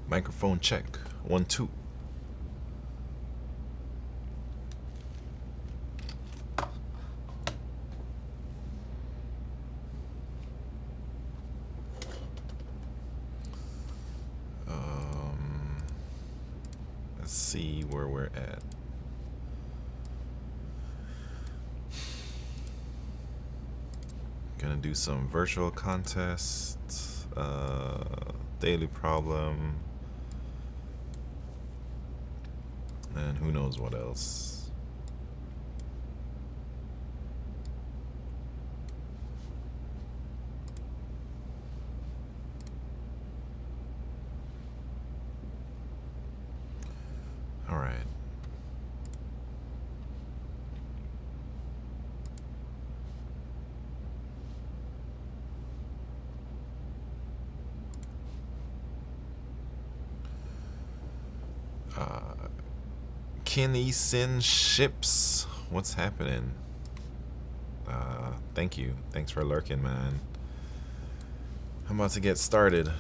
Microphone check. 1, 2. Let's see where we're at. Gonna do some virtual contests, daily problem, and who knows what else. All right. Kinesin ships. What's happening? Thank you. Thanks for lurking, man. I'm about to get started.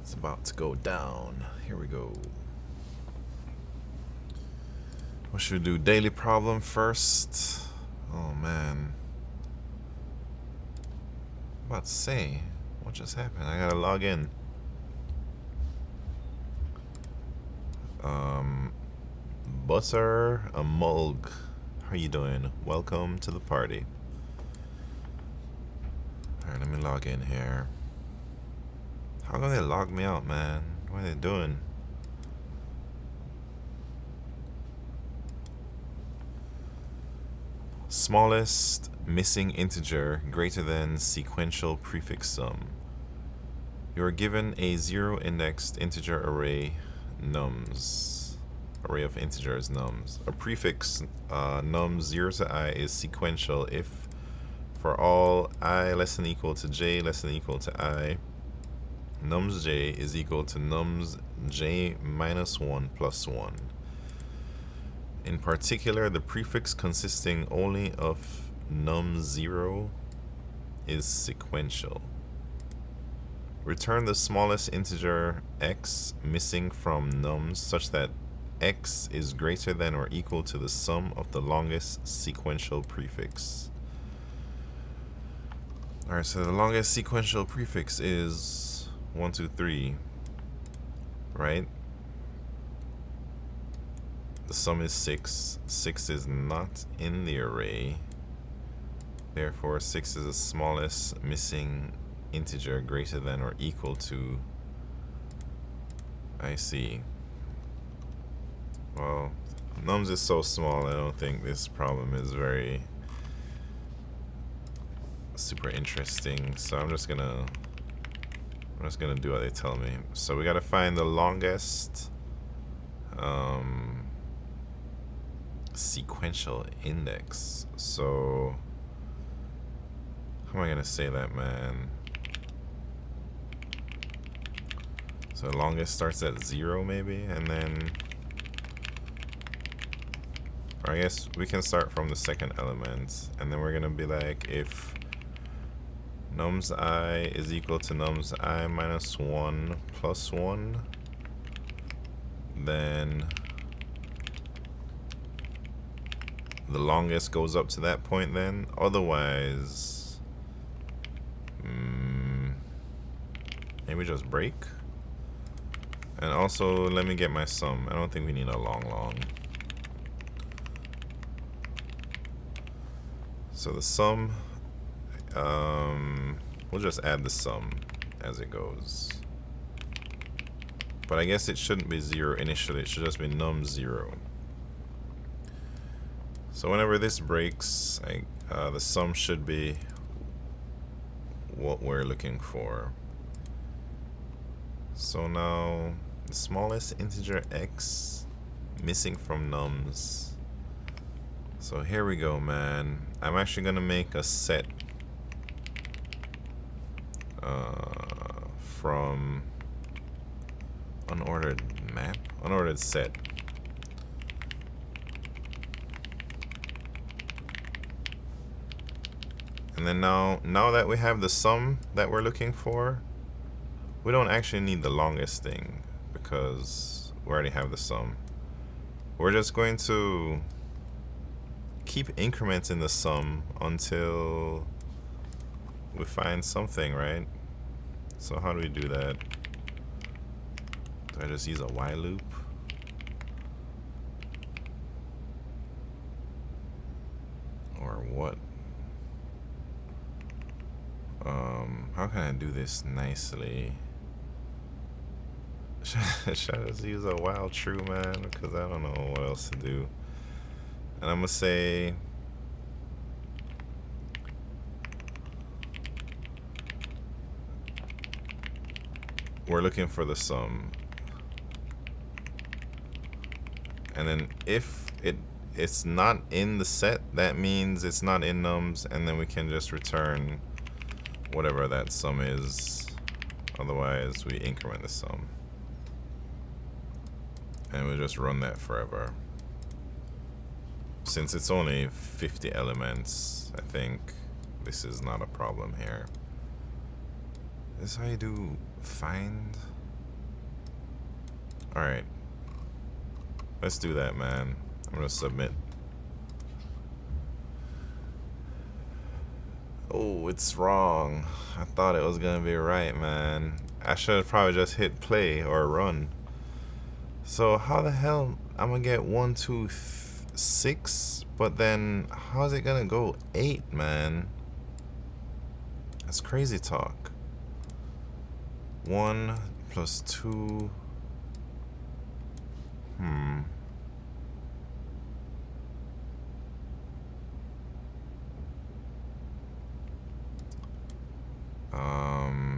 It's about to go down. Here we go. What should we do? Daily problem first? Oh, man. I'm about to say, what just happened? I gotta log in. Butter a Mulg. How you doing? Welcome to the party. Alright, let me log in here. How come they log me out, man? What are they doing? Smallest missing integer greater than sequential prefix sum. You are given a zero indexed integer array nums. Array of integers nums. A prefix nums 0 to I is sequential if for all I less than equal to j less than equal to I, nums j is equal to nums j minus 1 plus 1. In particular, the prefix consisting only of num0 is sequential. Return the smallest integer x missing from nums such that x is greater than or equal to the sum of the longest sequential prefix. Alright, so the longest sequential prefix is 1, 2, 3, right? The sum is 6. 6 is not in the array. Therefore, 6 is the smallest missing integer greater than or equal to. I see. Well, nums is so small, I don't think this problem is very super interesting. So I'm just gonna do what they tell me. So we gotta find the longest sequential index. So how am I gonna say that, man? So the longest starts at 0 maybe, and then, or I guess we can start from the second element, and then we're gonna be like, if nums I is equal to nums I minus 1 plus 1, then the longest goes up to that point then. Otherwise, maybe just break. And also, let me get my sum. I don't think we need a long. So the sum, we'll just add the sum as it goes. But I guess it shouldn't be 0 initially. It should just be num0. So whenever this breaks, the sum should be what we're looking for. So now, the smallest integer x missing from nums. So here we go, man. I'm actually gonna make a set from unordered map, unordered set. And then now that we have the sum that we're looking for, we don't actually need the longest thing because we already have the sum. We're just going to keep incrementing the sum until we find something, right? So how do we do that? Do I just use a while loop? Or what? How can I do this nicely? Should I just use a while true, man? Because I don't know what else to do. And I'm gonna say we're looking for the sum. And then if it's not in the set, that means it's not in nums, and then we can just return whatever that sum is. Otherwise, we increment the sum. And we'll just run that forever. Since it's only 50 elements, I think this is not a problem here. This is how you do find? Alright. Let's do that, man. I'm gonna submit. Oh, it's wrong. I thought it was gonna be right, man. I should have probably just hit play or run. So how the hell I'm gonna get 1, 2, 6, but then how's it gonna go 8, man? That's crazy talk. 1 plus 2.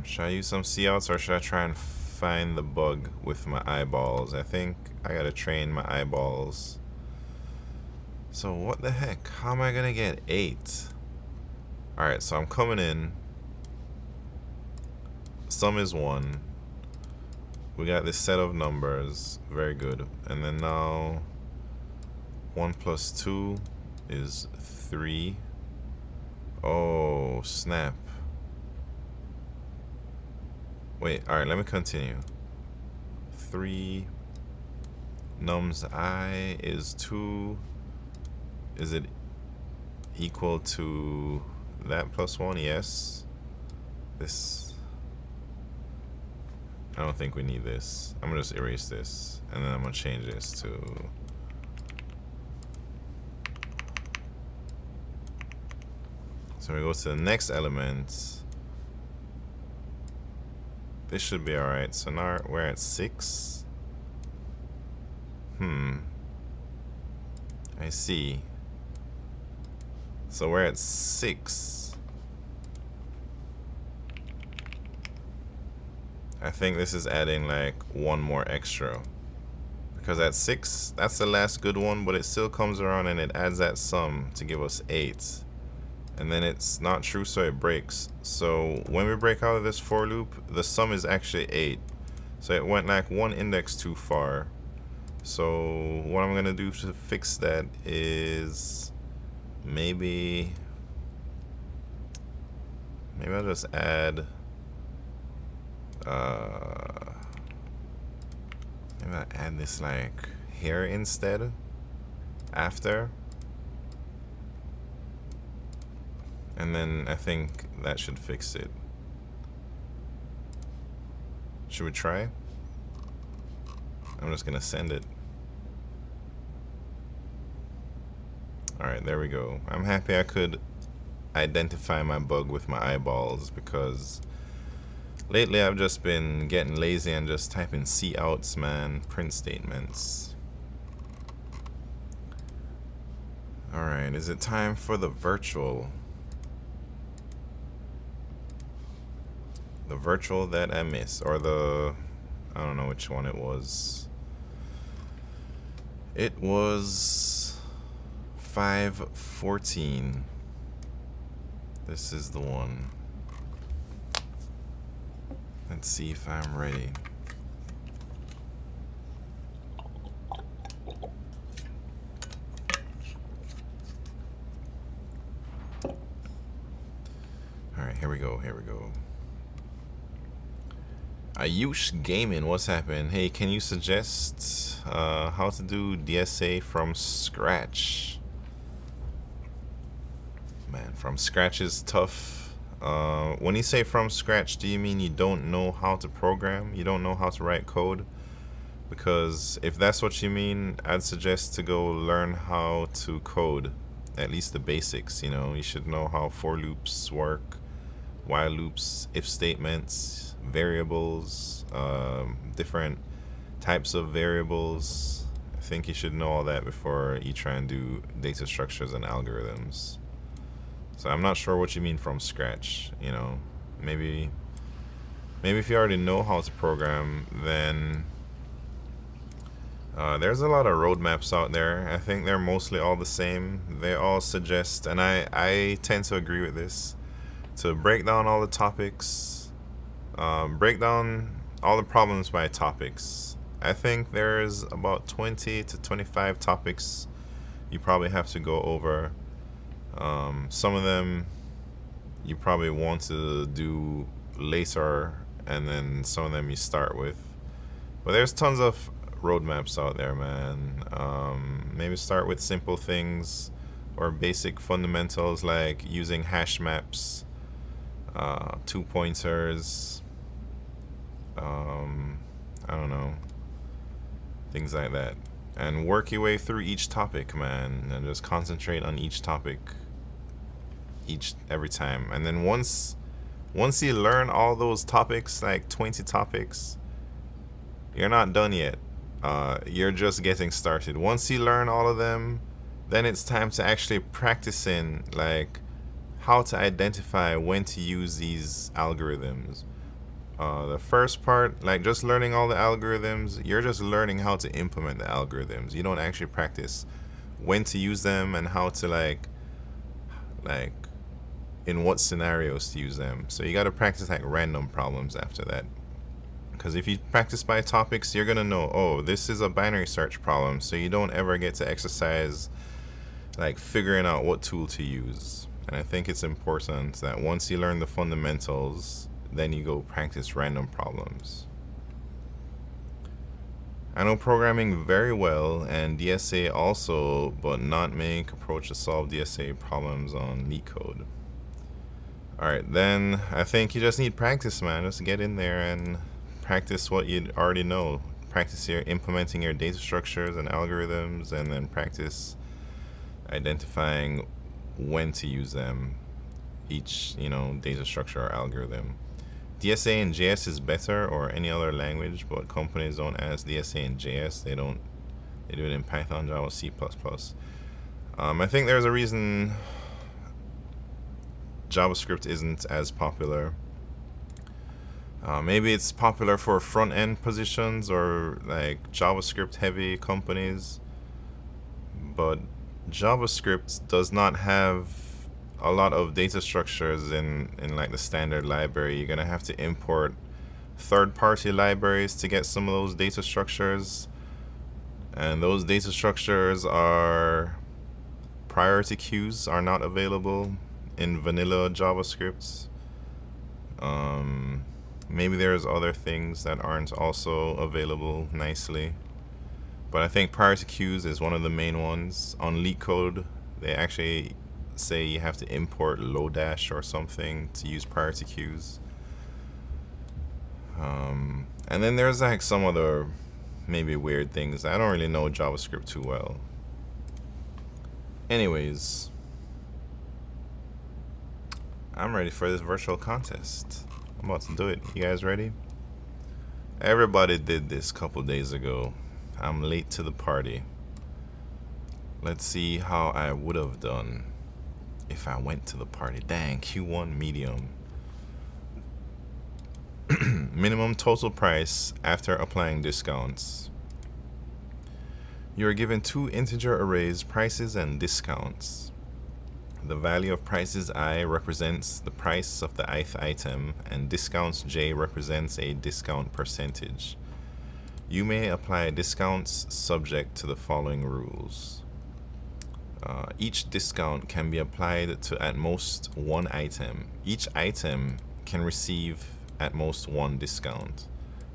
Should I use some C-outs or should I try and find the bug with my eyeballs? I think I gotta train my eyeballs. So what the heck? How am I gonna get 8? Alright, so I'm coming in. Sum is 1. We got this set of numbers. Very good. And then now 1 plus 2 is 3. Oh, snap. Wait, alright, let me continue. 3 nums I is 2. Is it equal to that plus 1? Yes. This. I don't think we need this. I'm gonna just erase this. And then I'm gonna change this to. So we go to the next element. This should be alright. So now we're at 6. I see. So we're at 6. I think this is adding like 1 more extra. Because at 6, that's the last good one, but it still comes around and it adds that sum to give us 8. And then it's not true, so it breaks. So when we break out of this for loop, the sum is actually 8. So it went like 1 index too far. So what I'm gonna do to fix that is maybe I'll just add maybe I'll add this like here instead after. And then I think that should fix it. Should we try? I'm just gonna send it. Alright, there we go. I'm happy I could identify my bug with my eyeballs because lately I've just been getting lazy and just typing C-outs, man, print statements. Alright, is it time for the virtual? The virtual that I missed, or the, I don't know which one it was. It was 514. This is the one. Let's see if I'm ready. Here we go. Here we go. Ayush Gaming, what's happening? Hey, can you suggest how to do DSA from scratch? Man, from scratch is tough. When you say from scratch, do you mean you don't know how to program? You don't know how to write code? Because if that's what you mean, I'd suggest to go learn how to code, at least the basics. You know, you should know how for loops work, while loops, if statements, variables, different types of variables. I think you should know all that before you try and do data structures and algorithms. So I'm not sure what you mean from scratch. You know, maybe if you already know how to program, then there's a lot of roadmaps out there. I think they're mostly all the same. They all suggest, and I tend to agree with this, to break down all the topics, break down all the problems by topics. I think there's about 20 to 25 topics you probably have to go over. Some of them you probably want to do later, and then some of them you start with. But there's tons of roadmaps out there, man. Maybe start with simple things or basic fundamentals like using hash maps, two pointers, I don't know, things like that, and work your way through each topic, man, and just concentrate on each topic every time. And then once you learn all those topics, like 20 topics, you're not done yet. You're just getting started. Once you learn all of them, then it's time to actually practicing, like how to identify when to use these algorithms. The first part, like just learning all the algorithms, you're just learning how to implement the algorithms. You don't actually practice when to use them and how to like in what scenarios to use them. So you got to practice like random problems after that. Because if you practice by topics, you're gonna know, oh, this is a binary search problem, so you don't ever get to exercise like figuring out what tool to use. And I think it's important that once you learn the fundamentals, then you go practice random problems. I know programming very well and DSA also, but not many approach to solve DSA problems on LeetCode. Alright, then I think you just need practice, man. Just get in there and practice what you already know. Practice your implementing your data structures and algorithms, and then practice identifying when to use them, each, you know, data structure or algorithm. DSA in JS is better, or any other language, but companies don't ask DSA in JS. They do it in Python, Java, C++. I think there's a reason JavaScript isn't as popular. Maybe it's popular for front-end positions or like JavaScript heavy companies, but JavaScript does not have a lot of data structures in like the standard library. You're gonna have to import third-party libraries to get some of those data structures, and those data structures are priority queues are not available in vanilla JavaScript. Maybe there's other things that aren't also available nicely, but I think priority queues is one of the main ones. On LeetCode, they actually say you have to import Lodash or something to use priority queues. And then there's like some other maybe weird things. I don't really know JavaScript too well. Anyways, I'm ready for this virtual contest. I'm about to do it. You guys ready? Everybody did this a couple days ago. I'm late to the party. Let's see how I would have done if I went to the party. Dang, Q1 medium. Minimum total price after applying discounts. You are given two integer arrays, prices and discounts. The value of prices I represents the price of the ith item, and discounts j represents a discount percentage. You may apply discounts subject to the following rules. Each discount can be applied to at most one item. Each item can receive at most one discount.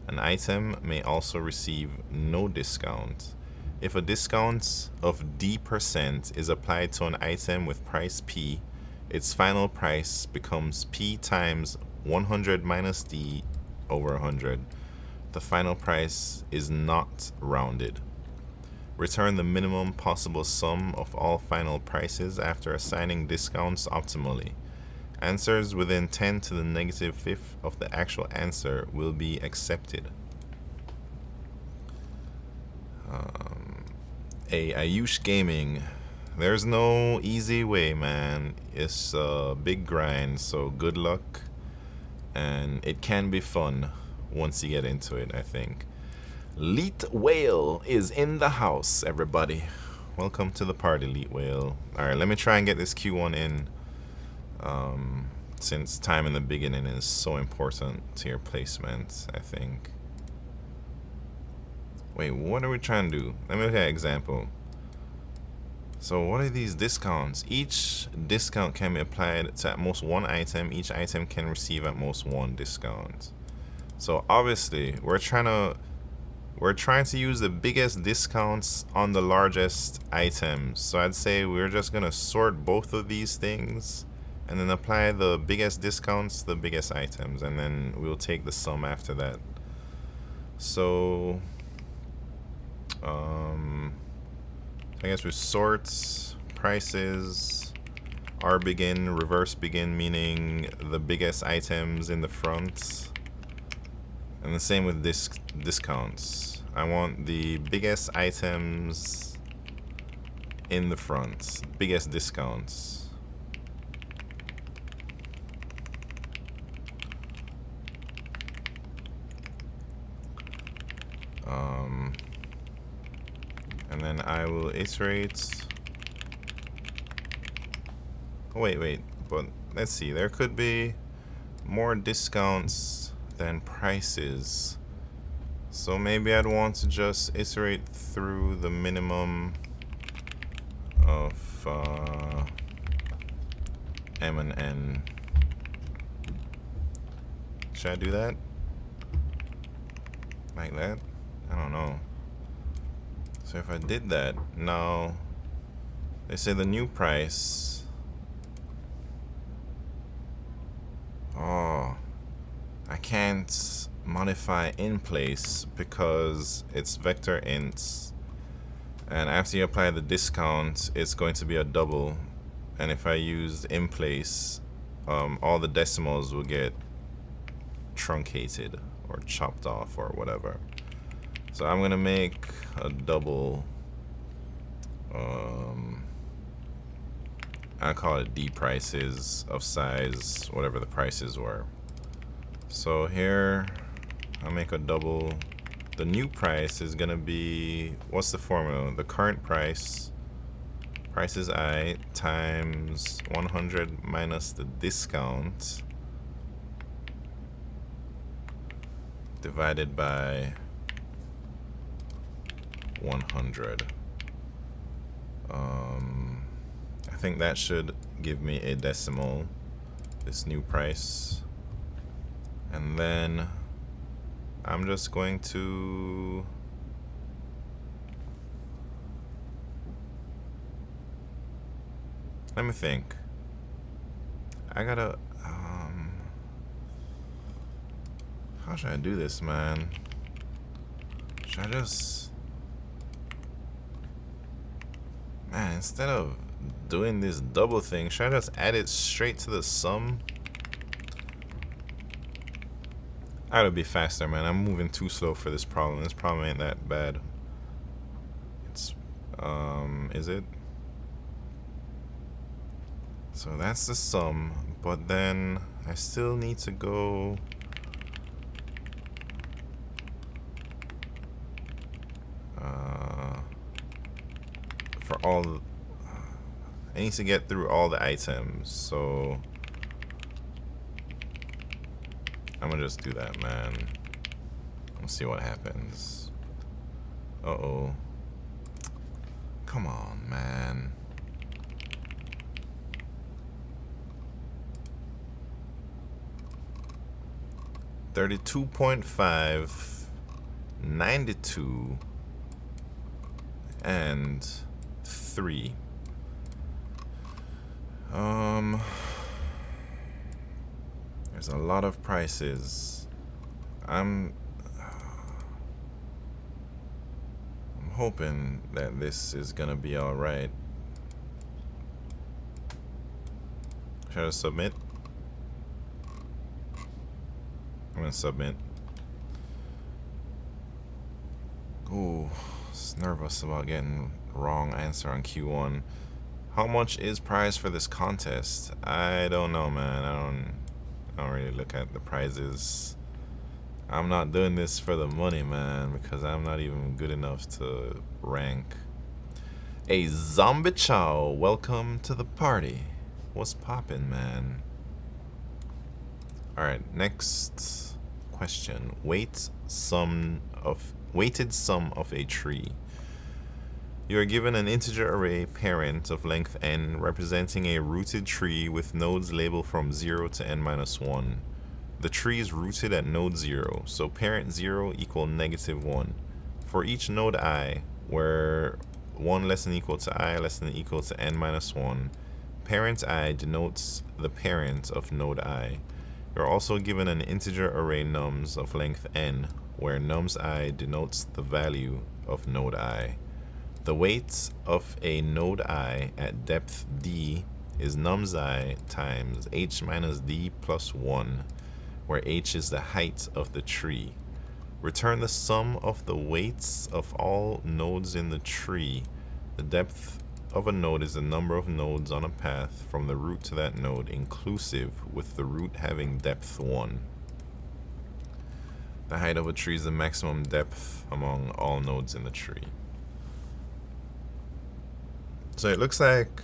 An item may also receive no discount. If a discount of D% is applied to an item with price P, its final price becomes P times 100 minus D over 100. The final price is not rounded. Return the minimum possible sum of all final prices after assigning discounts optimally. Answers within 10 to the negative fifth of the actual answer will be accepted. Ayush Gaming. There's no easy way, man. It's a big grind, so good luck. And it can be fun once you get into it, I think. Leet Whale is in the house, everybody. Welcome to the party, Leet Whale. Alright, let me try and get this Q1 in. Since time in the beginning is so important to your placement, I think. Wait, what are we trying to do? Let me look at an example. So what are these discounts? Each discount can be applied to at most one item. Each item can receive at most one discount. So obviously, we're trying to use the biggest discounts on the largest items. So I'd say we're just gonna sort both of these things and then apply the biggest discounts to the biggest items, and then we'll take the sum after that. So I guess we sort prices, R begin, reverse begin, meaning the biggest items in the front. And the same with discounts. I want the biggest items in the front, biggest discounts. And then I will iterate. Oh, wait, but let's see. There could be more discounts than prices. So maybe I'd want to just iterate through the minimum of M and N. Should I do that? Like that? I don't know. So if I did that, now they say the new price. Oh, I can't modify in place because it's vector ints, and after you apply the discount it's going to be a double, and if I use in place, all the decimals will get truncated or chopped off or whatever. So I'm gonna make a double, I call it D prices of size whatever the prices were. So here I'll make a double. The new price is gonna be, what's the formula? The current price is I times 100 minus the discount divided by 100. I think that should give me a decimal, this new price. And then I'm just going to let me think. I gotta how should I do this, man? Should I just, man, instead of doing this double thing, should I just add it straight to the sum? I gotta be faster, man. I'm moving too slow for this problem. This problem ain't that bad. It's is it? So that's the sum, but then I still need to go for all. I need to get through all the items, so I'm gonna just do that, man. We'll see what happens. Uh-oh. Come on, man. 32.5, 92, and 3. There's a lot of prices. I'm hoping that this is gonna be all right. Should I submit? I'm gonna submit. Ooh, it's nervous about getting wrong answer on Q1. How much is prize for this contest? I don't know, man. I don't really look at the prizes. I'm not doing this for the money, man, because I'm not even good enough to rank. A zombie chow, welcome to the party. What's poppin', man? Alright, next question. Weighted sum of a tree. You are given an integer array parent of length n representing a rooted tree with nodes labeled from 0 to n-1. The tree is rooted at node 0, so parent 0 equal -1. For each node I, where 1 less than equal to I less than equal to n-1, parent I denotes the parent of node I. You're also given an integer array nums of length n, where nums I denotes the value of node I. The weight of a node I at depth d is nums I times h minus d plus 1, where h is the height of the tree. Return the sum of the weights of all nodes in the tree. The depth of a node is the number of nodes on a path from the root to that node, inclusive with the root having depth 1. The height of a tree is the maximum depth among all nodes in the tree. So it looks like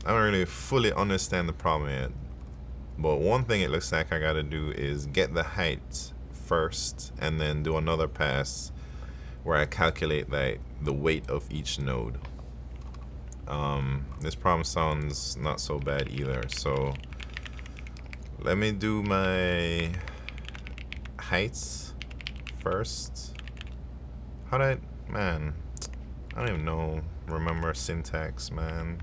I don't really fully understand the problem yet. But one thing it looks like I gotta do is get the height first and then do another pass where I calculate like the weight of each node. This problem sounds not so bad either. So let me do my heights first. Man, I don't even know, remember syntax, man.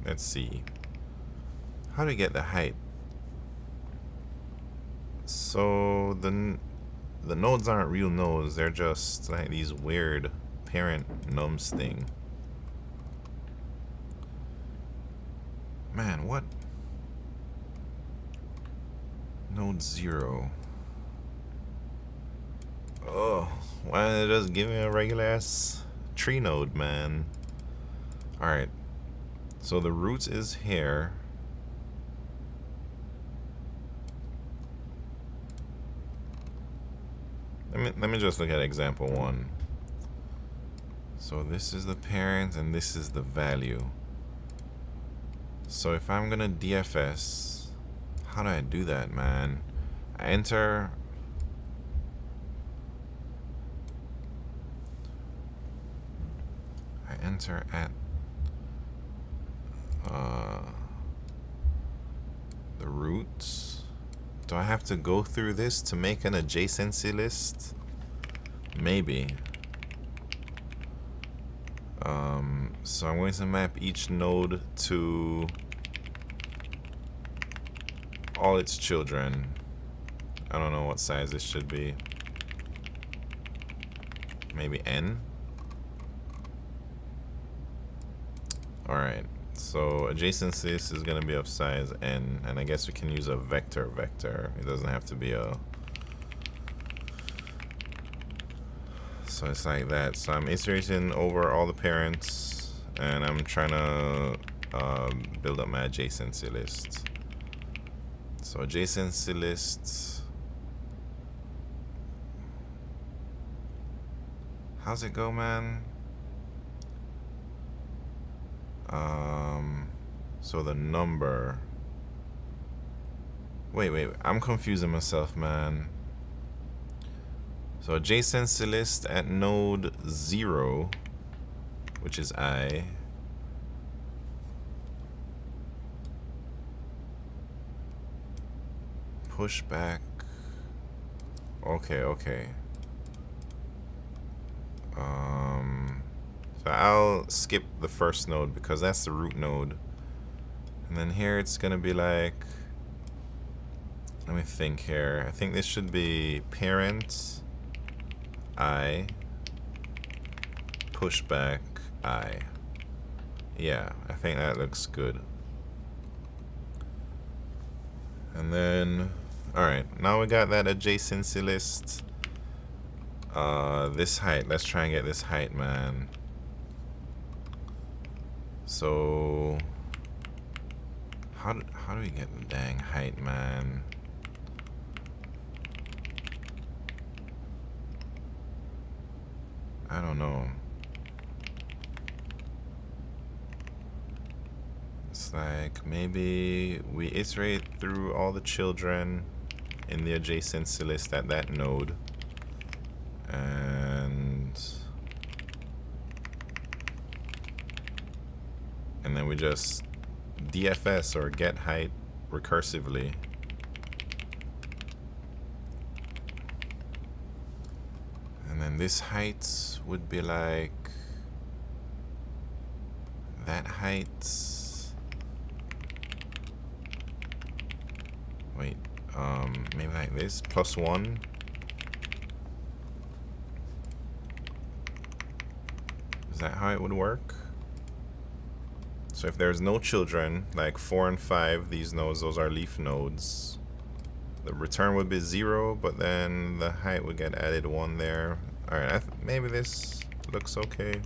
Let's see. How do you get the height? So the nodes aren't real nodes, they're just like these weird parent nums thing. Man, what? Node 0. Oh, why did it just give me a regular ass tree node, man? Alright. So the root is here. Let me just look at example 1. So this is the parent and this is the value. So if I'm gonna DFS, how do I do that, man? I enter at the roots. Do I have to go through this to make an adjacency list? Maybe. So I'm going to map each node to all its children. I don't know what size this should be. Maybe n? Alright, so adjacency is going to be of size n, and I guess we can use a vector. It doesn't have to be a... So it's like that. So I'm iterating over all the parents, and I'm trying to build up my adjacency list. So adjacency list. How's it go, man? So the number. Wait, I'm confusing myself, man. So adjacency list at node 0, which is I. Push back. Okay. So I'll skip the first node because that's the root node. And then here it's gonna be like, let me think here. I think this should be parent I, pushback I. Yeah, I think that looks good. And then, alright, now we got that adjacency list. This height, let's try and get this height, man. So, how do we get the dang height, man? I don't know. It's like maybe we iterate through all the children in the adjacency list at that node, and then we just DFS or get height recursively. And then this height would be like that height. Wait, maybe like this, +1. Is that how it would work? So if there's no children, like 4 and 5, these nodes, those are leaf nodes. The return would be 0, but then the height would get added 1 there. Alright, maybe this looks okay.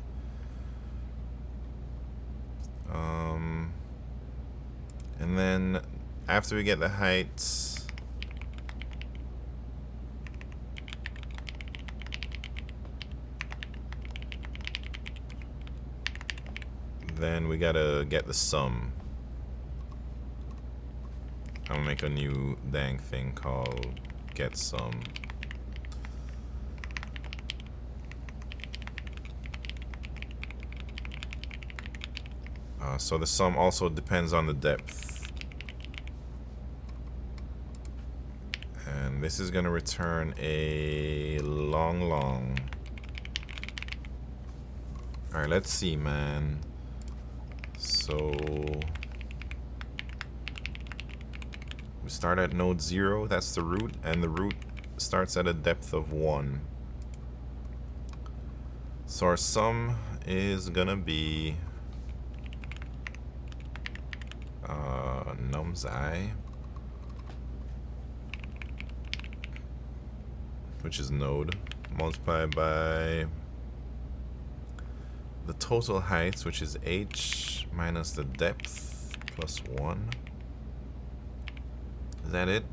And then after we get the height, then we gotta get the sum. I'm gonna make a new dang thing called get sum. So the sum also depends on the depth. And this is gonna return a long. Alright, let's see, man. So we start at node 0, that's the root, and the root starts at a depth of 1. So our sum is gonna be nums I, which is node, multiplied by the total height, which is h, minus the depth, plus 1. Is that it?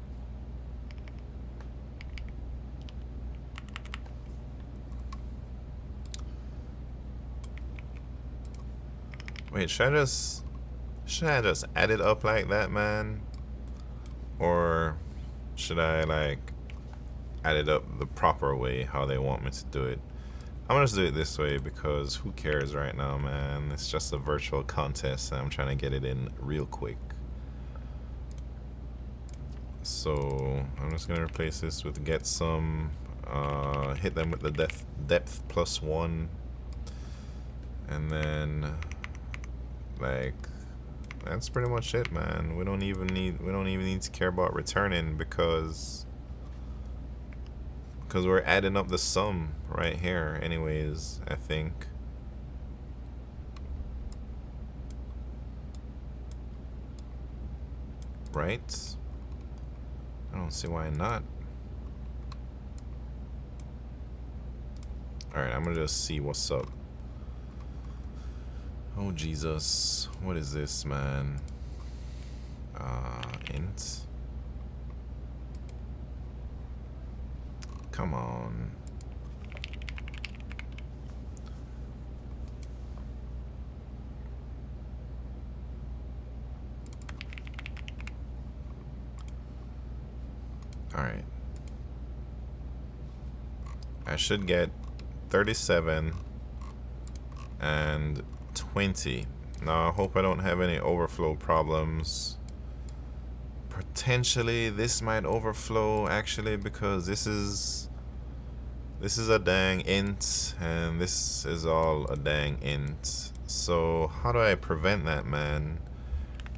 Wait, should I just add it up like that, man? Or should I like add it up the proper way, how they want me to do it? I'm gonna just do it this way because who cares right now, man? It's just a virtual contest and I'm trying to get it in real quick. So I'm just gonna replace this with get sum, hit them with the depth plus 1, and then like that's pretty much it, man. We don't even need to care about returning because we're adding up the sum right here anyways, I think. Right? I don't see why not. Alright, I'm gonna just see what's up. Oh Jesus, what is this, man? Int. Come on. Alright. I should get 37 and 20. Now I hope I don't have any overflow problems. Potentially this might overflow actually, because this is a dang int and this is all a dang int. So how do I prevent that, man?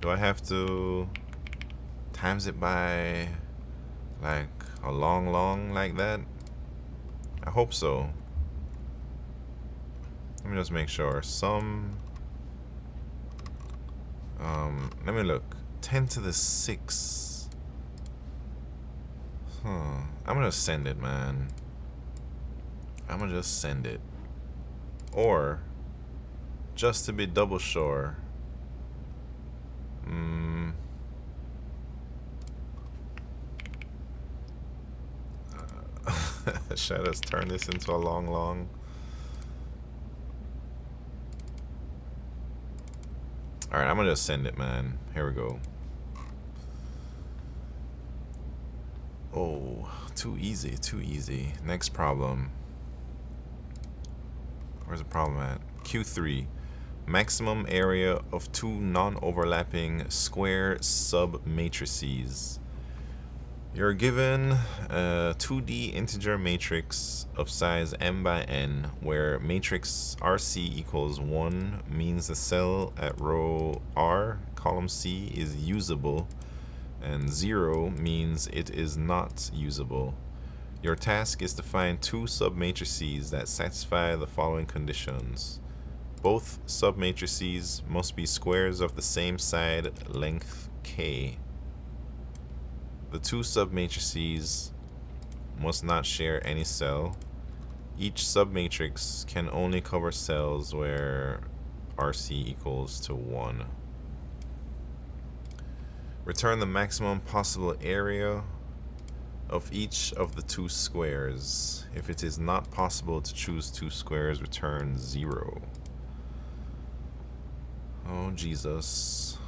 Do I have to times it by like a long like that? I hope so. Let me just make sure. Let me look. 10 to the 6. I'm gonna send it, man. I'm gonna just send it. Or, just to be double sure, should I just turn this into a long? Alright, I'm gonna just send it, man. Here we go. Oh, too easy. Next problem. Where's the problem at? Q3. Maximum area of two non-overlapping square sub-matrices. You're given a 2D integer matrix of size m by n, where matrix RC equals 1 means the cell at row R, column C is usable, and 0 means it is not usable. Your task is to find two submatrices that satisfy the following conditions. Both submatrices must be squares of the same side length k. The two submatrices must not share any cell. Each submatrix can only cover cells where RC equals to 1. Return the maximum possible area of each of the two squares. If it is not possible to choose two squares, return 0. Oh, Jesus.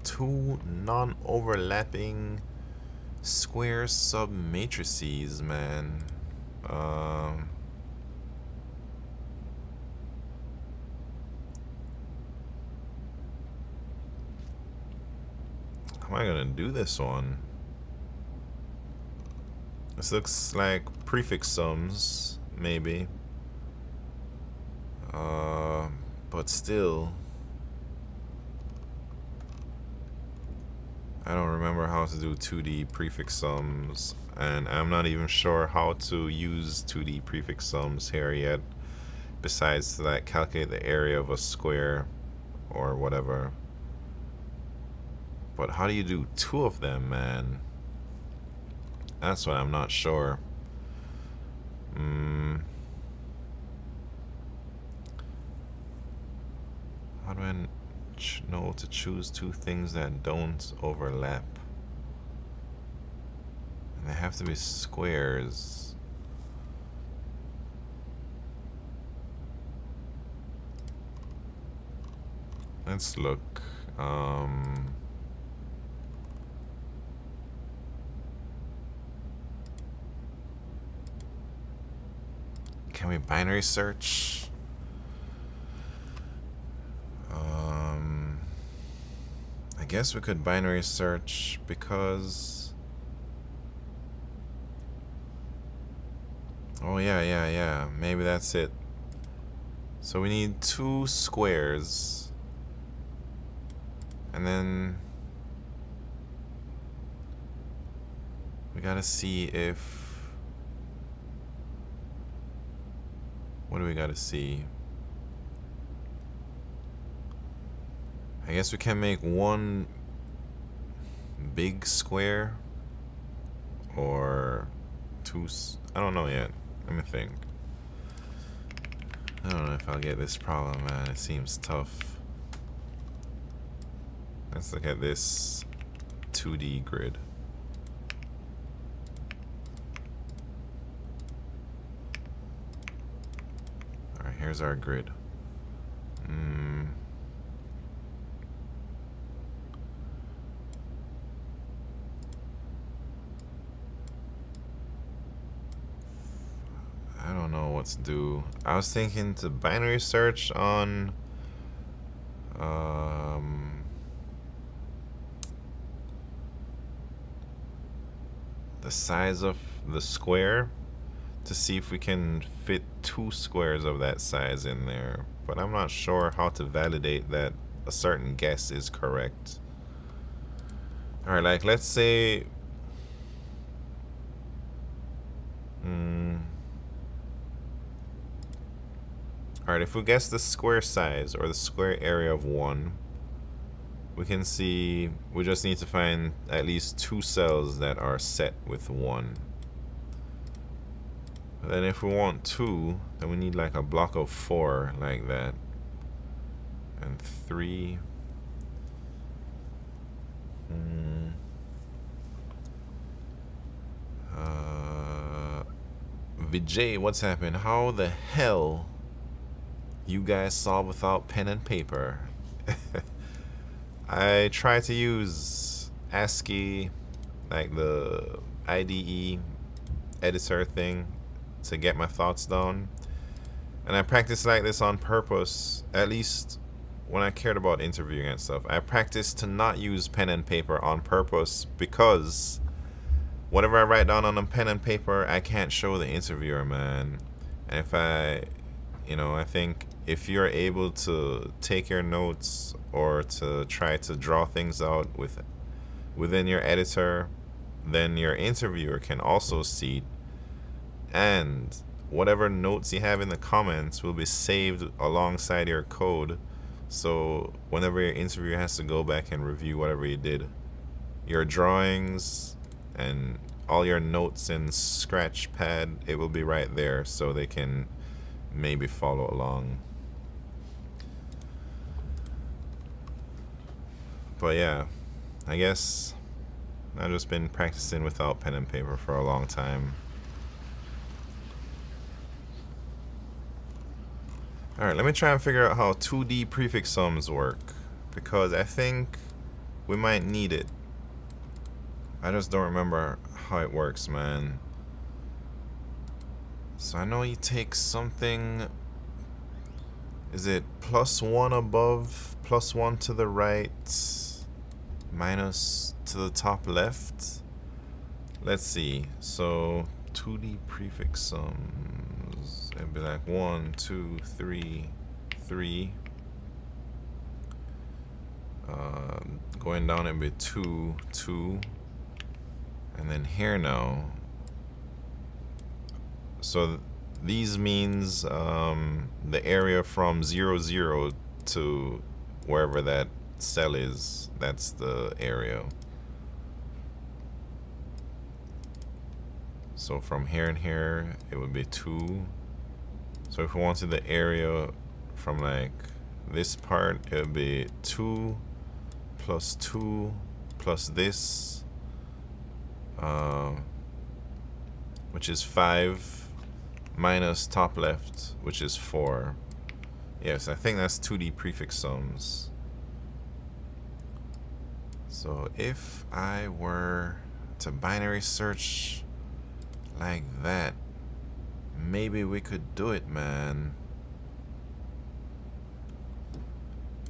Two non-overlapping square submatrices, man. How am I gonna do this one? This looks like prefix sums, maybe. But still, I don't remember how to do 2D prefix sums, and I'm not even sure how to use 2D prefix sums here yet, besides to like calculate the area of a square or whatever. But how do you do two of them, man? That's what I'm not sure. How do I know to choose two things that don't overlap? And they have to be squares. Let's look. Can we binary search? I guess we could binary search because... Oh yeah. Maybe that's it. So we need two squares. And then... we gotta see if... What do we gotta see? I guess we can make one big square or two. I don't know yet. Let me think. I don't know if I'll get this problem, man. It seems tough. Let's look at this 2D grid. Alright, here's our grid. what to do. I was thinking to binary search on the size of the square to see if we can fit 2 squares of that size in there, but I'm not sure how to validate that a certain guess is correct. All right, like let's say all right, if we guess the square size or the square area of 1, we can see we just need to find at least 2 cells that are set with 1. But then if we want 2, then we need like a block of 4 like that, and 3. Vijay, what's happened? How the hell you guys solve without pen and paper? I try to use ASCII, like the IDE editor thing, to get my thoughts down, and I practice like this on purpose. At least when I cared about interviewing and stuff, I practiced to not use pen and paper on purpose, because whatever I write down on a pen and paper, I can't show the interviewer, man. And if I think if you're able to take your notes or to try to draw things out within your editor, then your interviewer can also see it, and whatever notes you have in the comments will be saved alongside your code. So whenever your interviewer has to go back and review whatever you did, your drawings and all your notes in scratch pad, it will be right there, so they can maybe follow along. But yeah, I guess I've just been practicing without pen and paper for a long time. Alright, let me try and figure out how 2D prefix sums work, because I think we might need it. I just don't remember how it works, man. So I know you take something, is it +1 above, +1 to the right, minus to the top left? Let's see. So 2D prefix sums, it'd be like 1, 2, 3, 3. Going down it'd be 2, 2. And then here now, so these means the area from 0, 0 to wherever that cell is, that's the area. So from here and here, it would be 2. So if we wanted the area from like this part, it would be 2 plus 2 plus this, which is 5, minus top left, which is 4. Yes, I think that's 2D prefix sums. So if I were to binary search like that, maybe we could do it, man.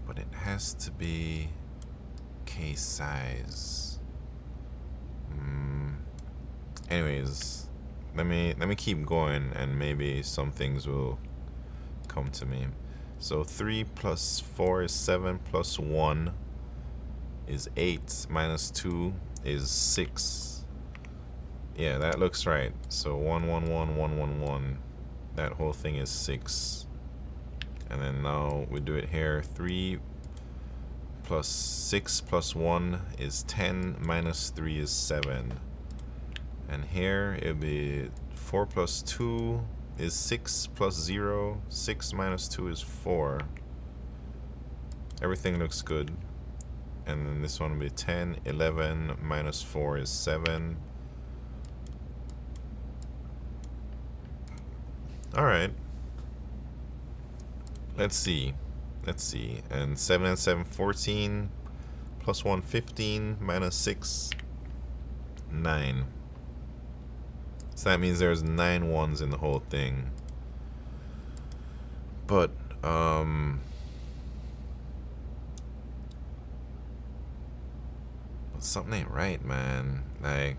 But it has to be case size. Anyways, let me keep going, and maybe some things will come to me. So 3 plus 4 is 7, plus 1 is 8, minus 2 is 6. Yeah, that looks right. So 1, 1, 1, 1, 1, 1. That whole thing is 6. And then now we do it here. 3 plus 6 plus 1 is 10, minus 3 is 7. And here it'll be 4 plus 2 is 6 plus 0. 6 minus 2 is 4. Everything looks good. And then this one will be 10, 11, minus 4 is 7. Alright. Let's see. And 7 and 7, 14. Plus 1, 15. Minus 6, 9. So that means there's 9 ones in the whole thing. but something ain't right, man. Like,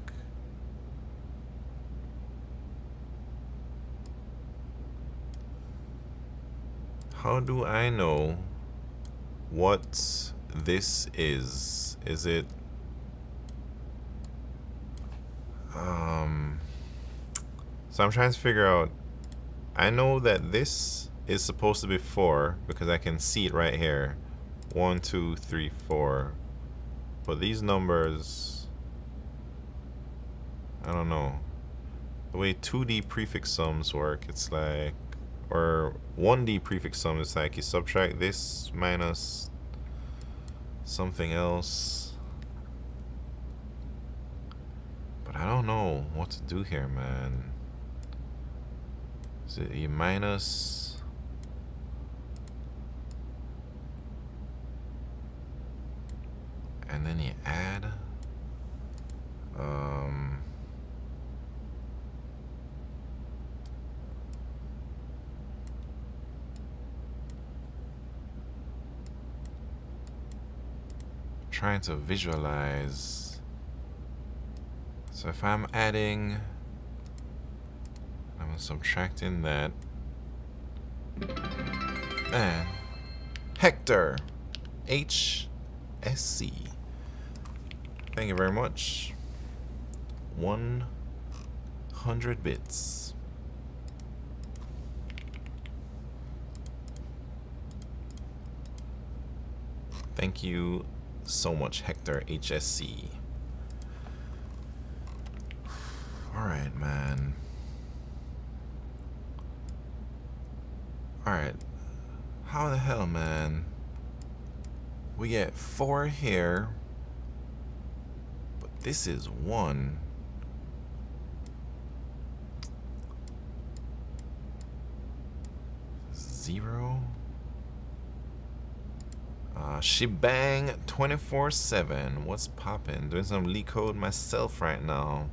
how do I know what this is? Is it so I'm trying to figure out. I know that this is supposed to be 4 because I can see it right here. 1, 2, 3, 4. But these numbers, I don't know. The way 2D prefix sums work, it's like, or 1D prefix sum, it's like you subtract this minus something else. But I don't know what to do here, man. Is it you minus? And then you add? Trying to visualize. So if I'm adding, I'm subtracting that. And Hector, HSC. Thank you very much. 100 bits. Thank you so much, Hector, HSC. Alright, man. Alright. How the hell, man? We get 4 here. But this is 1. Zero. Shebang 24/7. What's poppin'? Doing some LeetCode myself right now.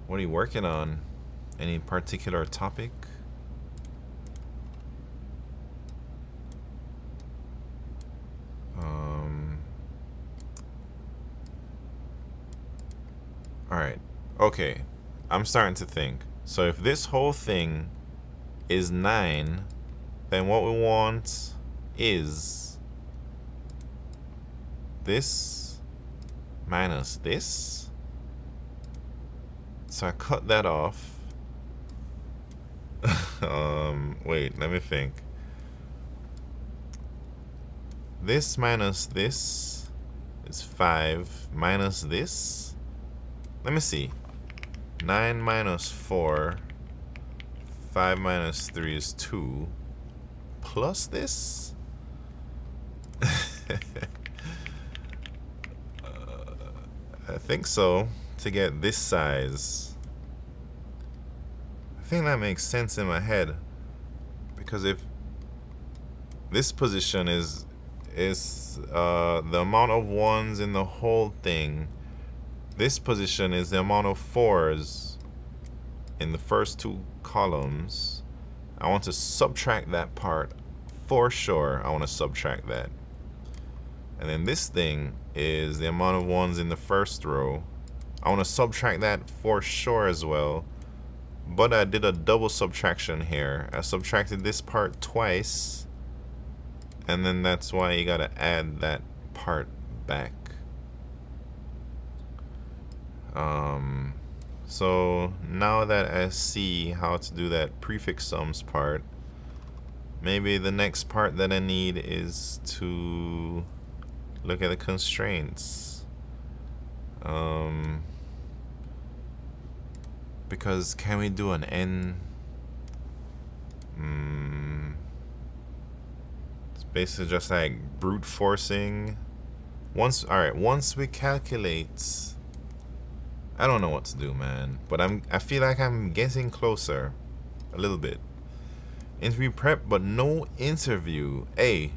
What are you working on? Any particular topic? Alright. Okay. I'm starting to think. So if this whole thing is 9, then what we want is this minus this. So I cut that off. Wait, let me think. This minus this is 5 minus this. Let me see. 9 minus 4. 5 minus 3 is 2. Plus this? I think so. To get this size. I think that makes sense in my head. Because if this position is the amount of 1s in the whole thing, this position is the amount of 4s in the first 2 columns. I want to subtract that part for sure. I want to subtract that. And then this thing is the amount of 1s in the first row. I want to subtract that for sure as well. But I did a double subtraction here. I subtracted this part twice. And then that's why you gotta add that part back. So now that I see how to do that prefix sums part, maybe the next part that I need is to look at the constraints. Because can we do an n? It's basically just like brute forcing. Once we calculate, I don't know what to do, man. But I feel like I'm getting closer, a little bit. Interview prep, but no interview. Hey,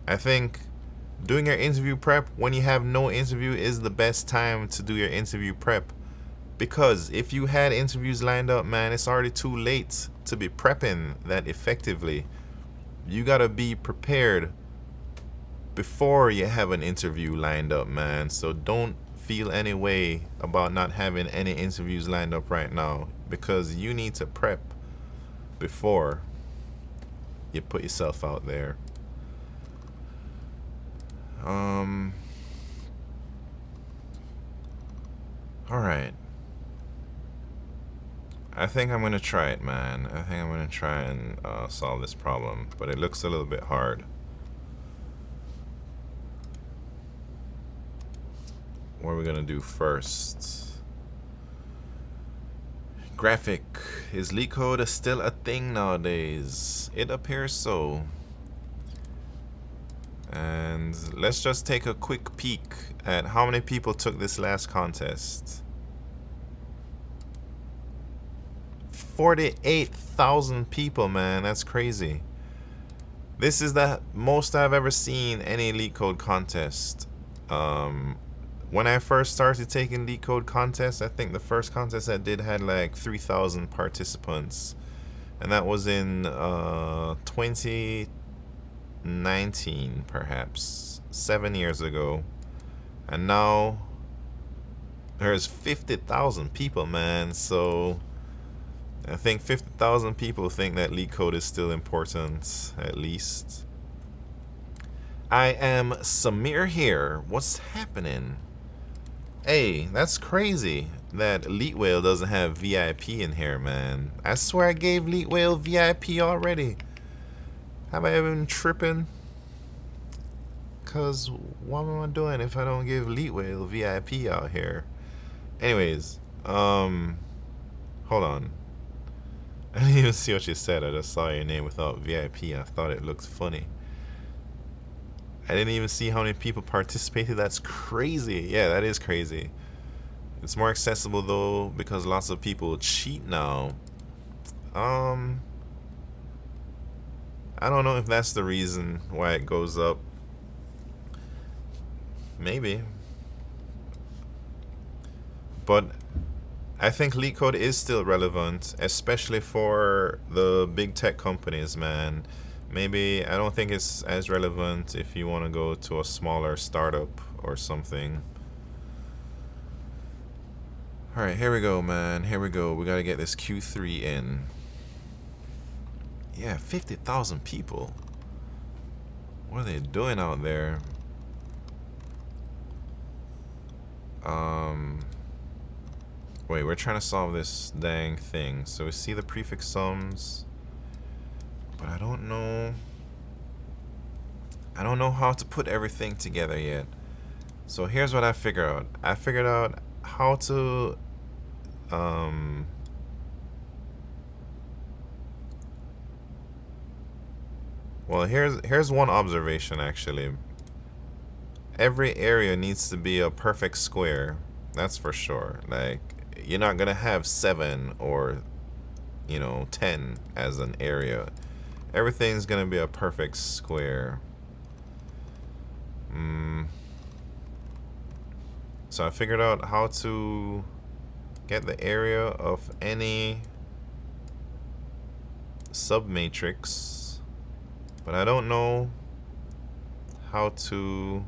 I think doing your interview prep when you have no interview is the best time to do your interview prep. Because if you had interviews lined up, man, it's already too late. to be prepping that effectively. You gotta be prepared before you have an interview lined up, man. So don't feel any way about not having any interviews lined up right now, because you need to prep before you put yourself out there. Alright. I think I'm gonna try it, man. I think I'm gonna try and solve this problem, but it looks a little bit hard. What are we gonna do first? Graphic. Is LeetCode still a thing nowadays? It appears so. And let's just take a quick peek at how many people took this last contest. 48,000 people, man. That's crazy. This is the most I've ever seen any LeetCode contest. When I first started taking LeetCode contests, I think the first contest I did had like 3,000 participants, and that was in 2019, perhaps 7 years ago. And now there's 50,000 people, man. So I think 50,000 people think that LeetCode is still important, at least. I am Samir here. What's happening? Hey, that's crazy that LeetWhale doesn't have VIP in here, man. I swear I gave LeetWhale VIP already. Have I been tripping? Cause what am I doing if I don't give LeetWhale VIP out here? Anyways, hold on. I didn't even see what you said. I just saw your name without VIP. I thought it looked funny. I didn't even see how many people participated. That's crazy. Yeah, that is crazy. It's more accessible though because lots of people cheat now. I don't know if that's the reason why it goes up. Maybe. But I think LeetCode is still relevant, especially for the big tech companies, man. Maybe I don't think it's as relevant if you want to go to a smaller startup or something. Alright, here we go, man. Here we go. We gotta get this Q3 in. Yeah, 50,000 people. What are they doing out there? Wait, we're trying to solve this dang thing. So we see the prefix sums, but I don't know how to put everything together yet. So here's what I figured out. I figured out how to well, here's one observation actually. Every area needs to be a perfect square. That's for sure. Like, you're not gonna have 7 or 10 as an area. Everything's gonna be a perfect square. So I figured out how to get the area of any submatrix, but I don't know how to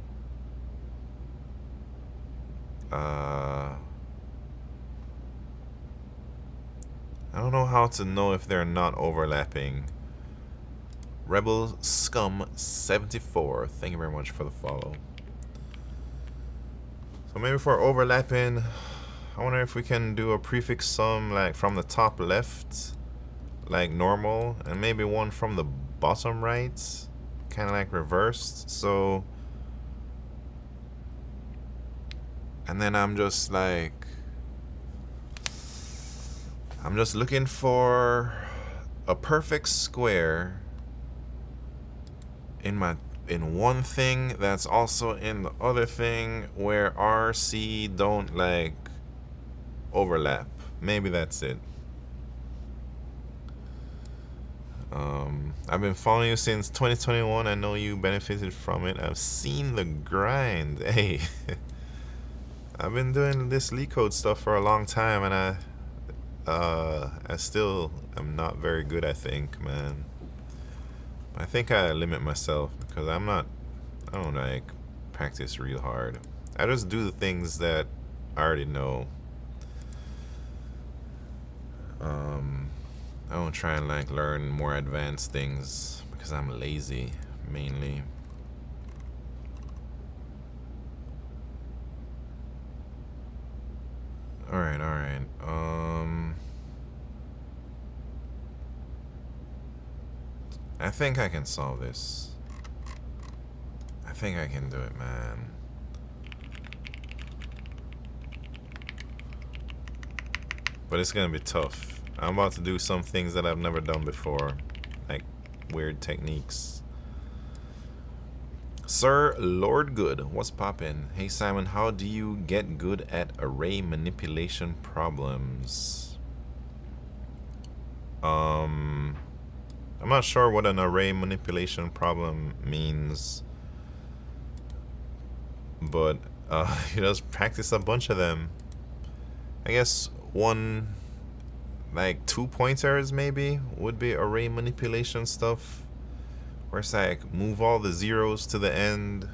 know if they're not overlapping. Rebel Scum 74, thank you very much for the follow. So maybe for overlapping, I wonder if we can do a prefix sum like from the top left, like normal, and maybe one from the bottom right, kind of like reversed. So, and then I'm just looking for a perfect square in one thing that's also in the other thing where RC don't like overlap. Maybe that's it. I've been following you since 2021. I know you benefited from it. I've seen the grind. Hey, I've been doing this LeetCode stuff for a long time, and I still am not very good, I think, man. I think I limit myself because I don't like practice real hard. I just do the things that I already know. I don't try and like learn more advanced things because I'm lazy, mainly. Alright, alright. I think I can solve this. I think I can do it, man. But it's gonna be tough. I'm about to do some things that I've never done before, like weird techniques. Sir Lord Good, what's poppin'? Hey Simon, how do you get good at array manipulation problems? I'm not sure what an array manipulation problem means, but you just practice a bunch of them. I guess one, like 2 pointers maybe, would be array manipulation stuff. Where it's like move all the zeros to the end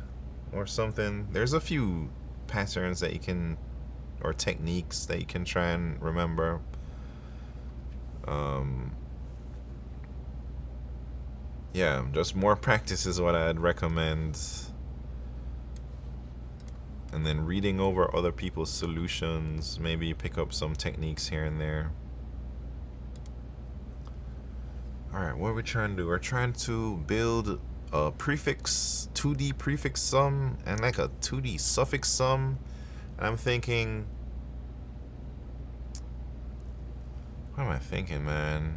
or something. There's a few patterns that you can, or techniques that you can try and remember. Yeah, just more practice is what I'd recommend. And then reading over other people's solutions, maybe pick up some techniques here and there. Alright, what are we trying to do? We're trying to build a prefix, 2D prefix sum, and like a 2D suffix sum. And I'm thinking, what am I thinking, man?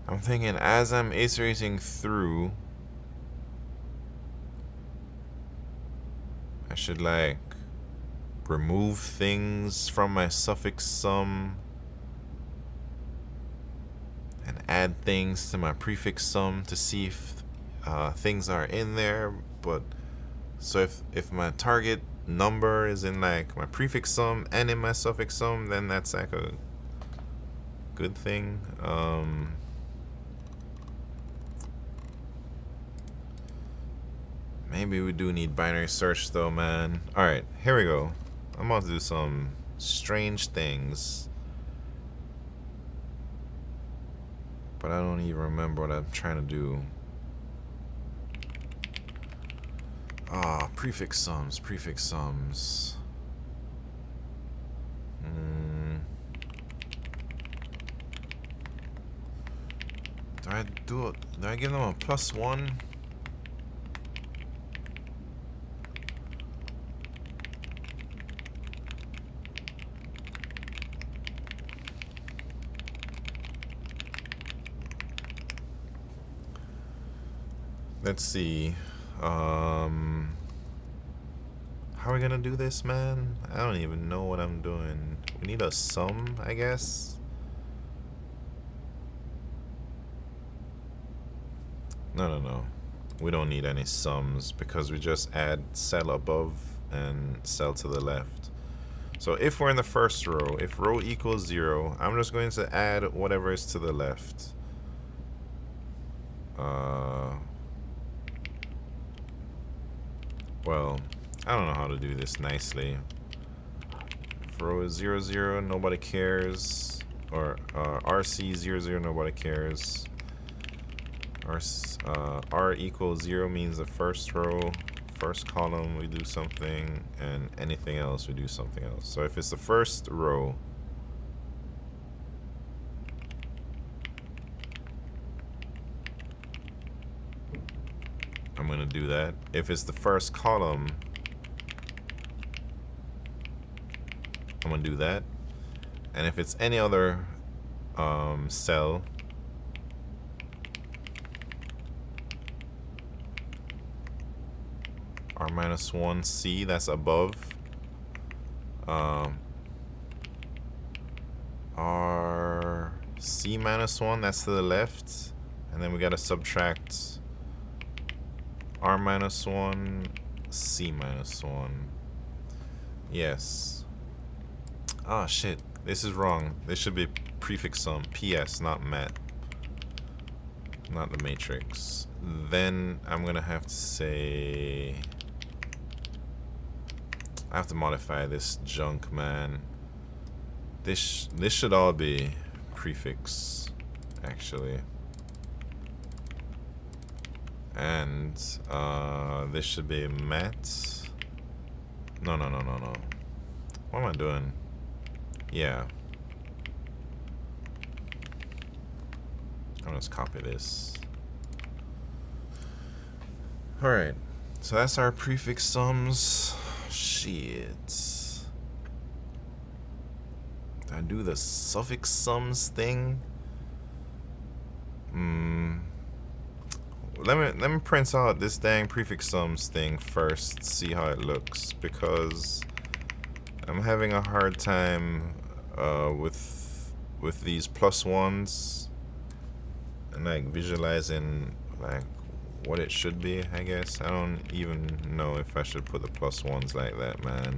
I'm thinking as I'm iterating through, I should like remove things from my suffix sum and add things to my prefix sum to see if things are in there. But so if my target number is in like my prefix sum and in my suffix sum, then that's like a good thing. Maybe we do need binary search though, man. Alright, here we go. I'm about to do some strange things, but I don't even remember what I'm trying to do. Ah, prefix sums, prefix sums. Do I give them a +1? Let's see. How are we gonna do this, man? I don't even know what I'm doing. We need a sum, I guess. No. We don't need any sums because we just add cell above and cell to the left. So if we're in the first row, if row equals 0, I'm just going to add whatever is to the left. Well, I don't know how to do this nicely. If row is 0, 0, nobody cares. Or RC 0, 0, nobody cares. R equals 0 means the first row, first column we do something, and anything else we do something else. So if it's the first row, I'm gonna do that. If it's the first column, I'm gonna do that. And if it's any other cell, R-1C, that's above. RC-1, that's to the left. And then we gotta subtract R-1, C-1. Yes. Oh shit, this is wrong. This should be prefix sum. PS, not mat. Not the matrix. Then I'm gonna have to say, I have to modify this junk, man. This should all be prefix, actually. And this should be mat. No. What am I doing? Yeah. I'll just copy this. Alright. So that's our prefix sums. Shit. Did I do the suffix sums thing? Let me print out this dang prefix sums thing first, see how it looks, because I'm having a hard time with these plus ones and like visualizing like what it should be. I guess I don't even know if I should put the plus ones like that, man.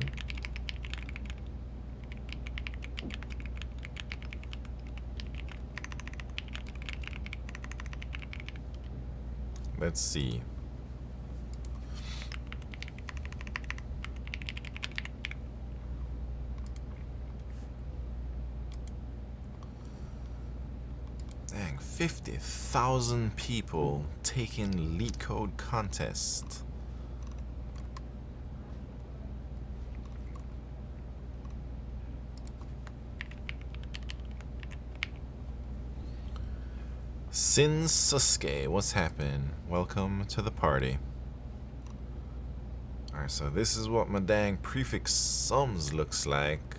Let's see. Dang, 50,000 people taking LeetCode contest. Sin Suske, what's happening? Welcome to the party. Alright, so this is what my dang prefix sums looks like.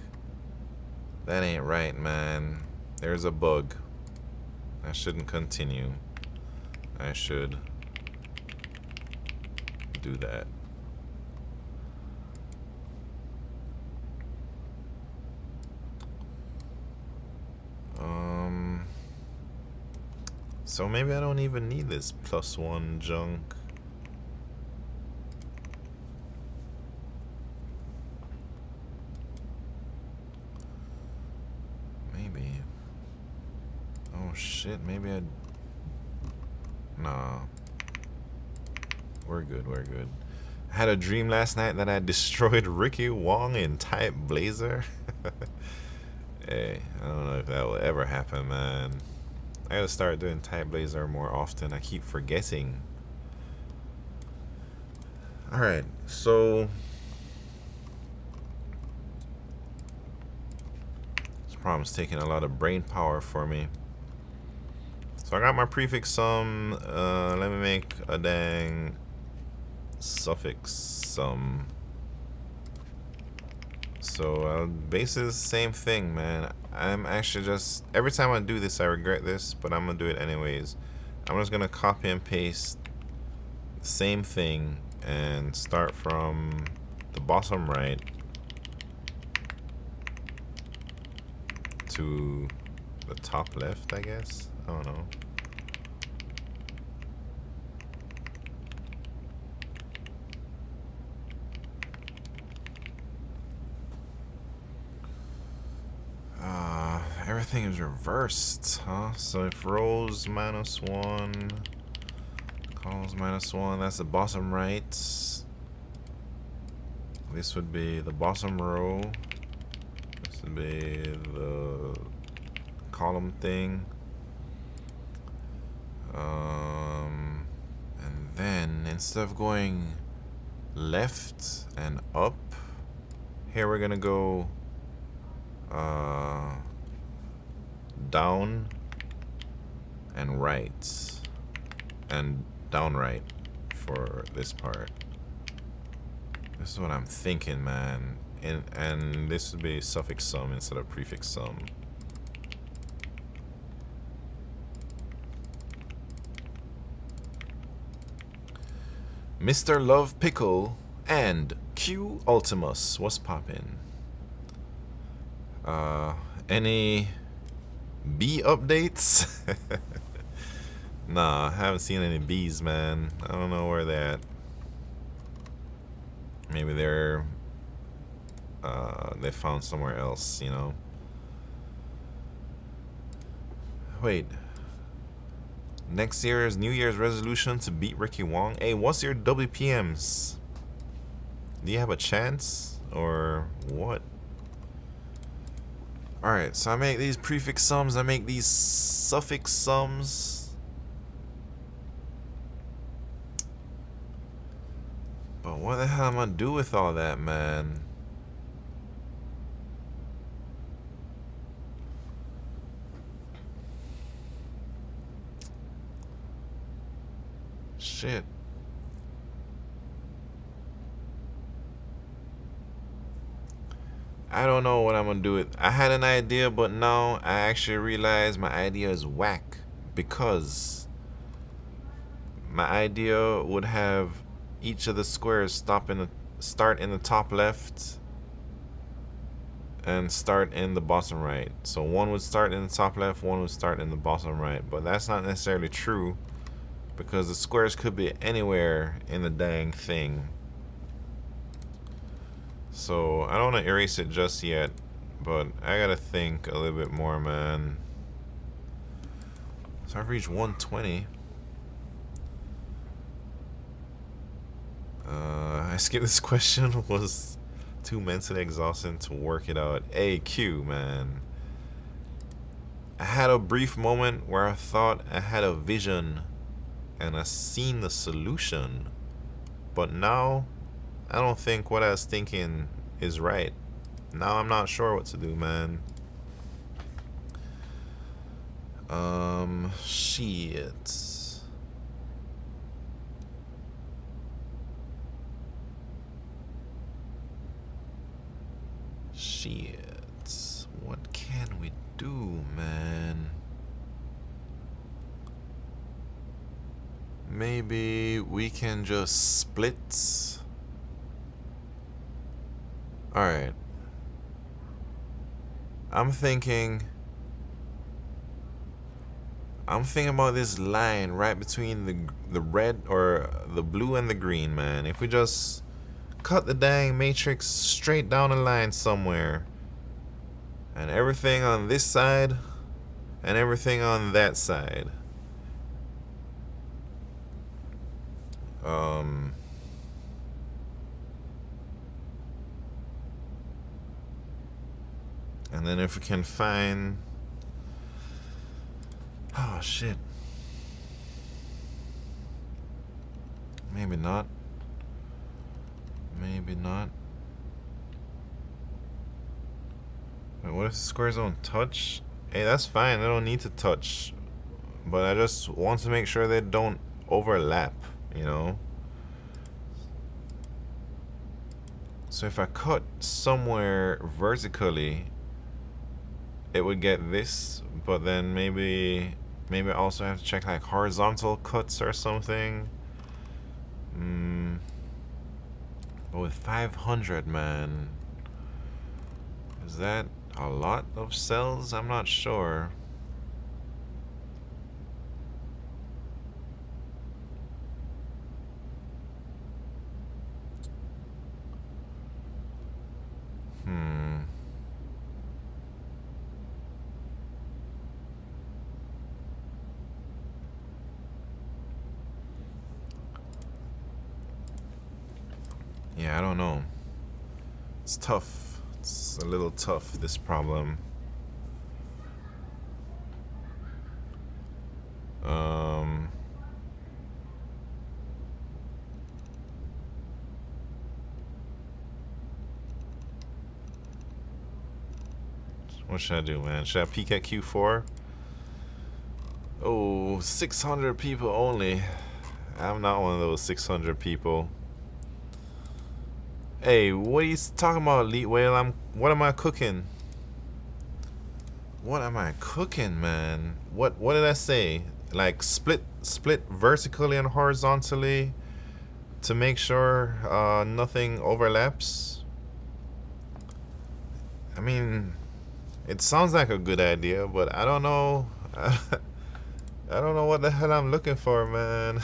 That ain't right, man. There's a bug. I shouldn't continue. I should do that. So maybe I don't even need this plus one junk. Maybe. Oh shit, maybe I... Nah. We're good, we're good. I had a dream last night that I destroyed Ricky Wong in Type Blazer. Hey, I don't know if that will ever happen, man. I gotta start doing Type Blazer more often. I keep forgetting. Alright, so this problem's taking a lot of brain power for me. So I got my prefix sum. Let me make a dang suffix sum. So basically the same thing, man. I'm actually just, every time I do this I regret this, but I'm gonna do it anyways. I'm just gonna copy and paste the same thing and start from the bottom right to the top left, I guess. I don't know. Everything is reversed, huh? So if rows -1, columns -1, that's the bottom right. This would be the bottom row. This would be the column thing. And then instead of going left and up, here we're gonna go down and right, and down right for this part. This is what I'm thinking, man. And this would be suffix sum instead of prefix sum. Mr. Love Pickle and Q Ultimus, what's poppin'? Any bee updates? Nah, I haven't seen any bees, man. I don't know where they're at. Maybe they're they found somewhere else, you know. Wait. Next year's New Year's resolution to beat Ricky Wong. Hey, what's your WPMs? Do you have a chance or what? Alright, so I make these prefix sums, I make these suffix sums. But what the hell am I gonna do with all that, man? Shit. I don't know what I'm gonna do with. I had an idea, but now I actually realize my idea is whack, because my idea would have each of the squares start in the top left and start in the bottom right. So one would start in the top left, one would start in the bottom right. But that's not necessarily true, because the squares could be anywhere in the dang thing. So I don't want to erase it just yet, but I gotta think a little bit more, man. So I've reached 120. I skipped this question. Was too mentally exhausting to work it out. AQ, man. I had a brief moment where I thought I had a vision and I seen the solution, but now I don't think what I was thinking is right. Now I'm not sure what to do, man. Shit. Shit. What can we do, man? Maybe we can just split. Alright. I'm thinking about this line right between the red or the blue and the green, man. If we just cut the dang matrix straight down the line somewhere, and everything on this side and everything on that side. And then if we can find, oh shit, maybe not, maybe not. Wait, what if the squares don't touch? Hey, that's fine, they don't need to touch, but I just want to make sure they don't overlap, you know. So if I cut somewhere vertically, it would get this, but then maybe I also have to check like horizontal cuts or something. But with 500, man, is that a lot of cells? I'm not sure. Yeah, I don't know. It's tough. It's a little tough, this problem. What should I do, man? Should I peek at Q4? Oh, 600 people only. I'm not one of those 600 people. Hey, what are you talking about, Elite Whale? What am I cooking? What am I cooking, man? What did I say? Like split vertically and horizontally to make sure nothing overlaps? I mean, it sounds like a good idea, but I don't know. I don't know what the hell I'm looking for, man.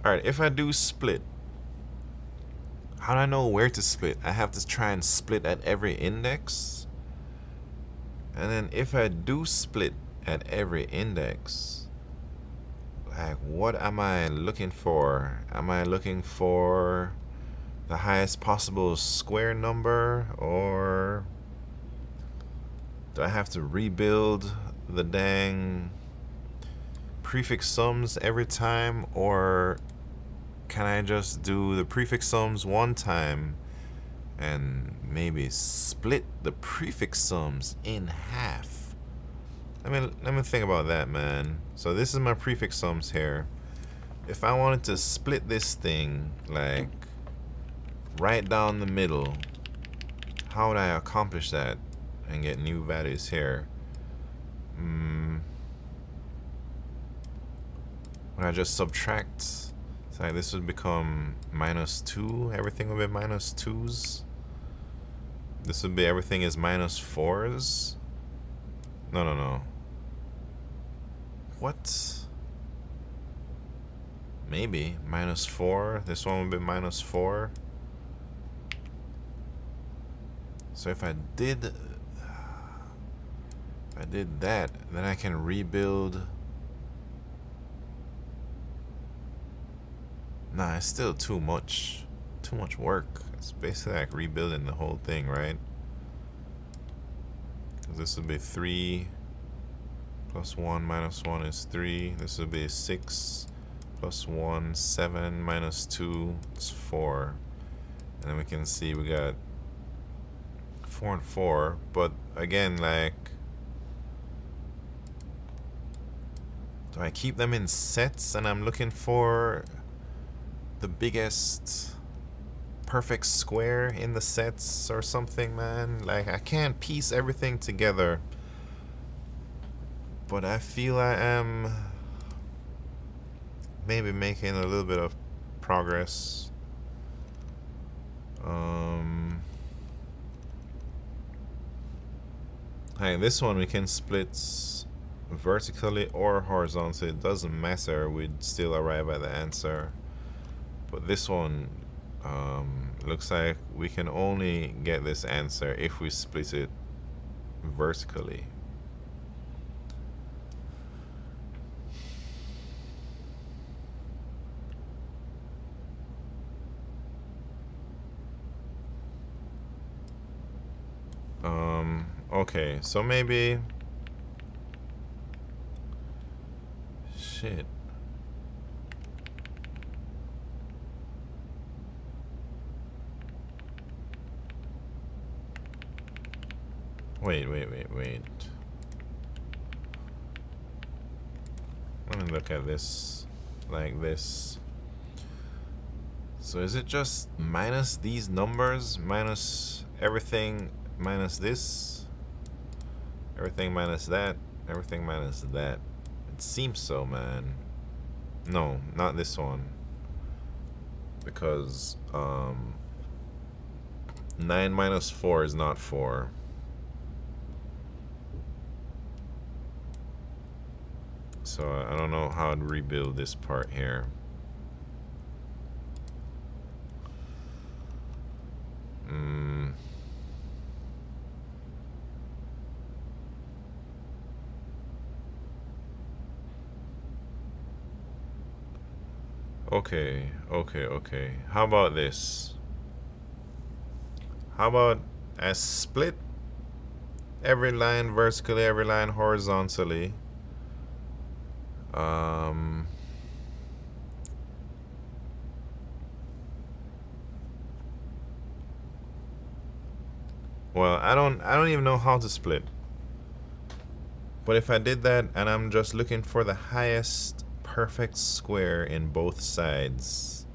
Alright, if I do split, How do I know where to split? I have to try and split at every index? And then if I do split at every index, like what am I looking for? Am I looking for the highest possible square number, or do I have to rebuild the dang prefix sums every time, or can I just do the prefix sums one time and maybe split the prefix sums in half? Let me think about that, man. So this is my prefix sums here. If I wanted to split this thing like right down the middle, how would I accomplish that and get new values here? Would I just subtract? So like this would become -2. Everything would be -2s. This would be everything is -4s. No. What? Maybe -4. This one would be -4. So if I did that, then I can rebuild. Nah, it's still too much work. It's basically like rebuilding the whole thing, right? Because this would be 3 plus 1 minus 1 is 3. This would be 6 plus 1, 7 minus 2 is 4. And then we can see we got 4 and 4. But again, like, do I keep them in sets and I'm looking for the biggest perfect square in the sets or something, man? Like, I can't piece everything together, but I feel I am maybe making a little bit of progress. Hey, this one we can split vertically or horizontally. It doesn't matter, we'd still arrive at the answer. But this one looks like we can only get this answer if we split it vertically. Okay, so maybe shit. Wait. Let me look at this like this. So is it just minus these numbers, minus everything, minus this, everything minus that, everything minus that? It seems so, man. No, not this one. Because 9 minus 4 is not 4. So I don't know how to rebuild this part here. Okay. How about this? How about I split every line vertically, every line horizontally. Well, I don't even know how to split. But if I did that and I'm just looking for the highest perfect square in both sides,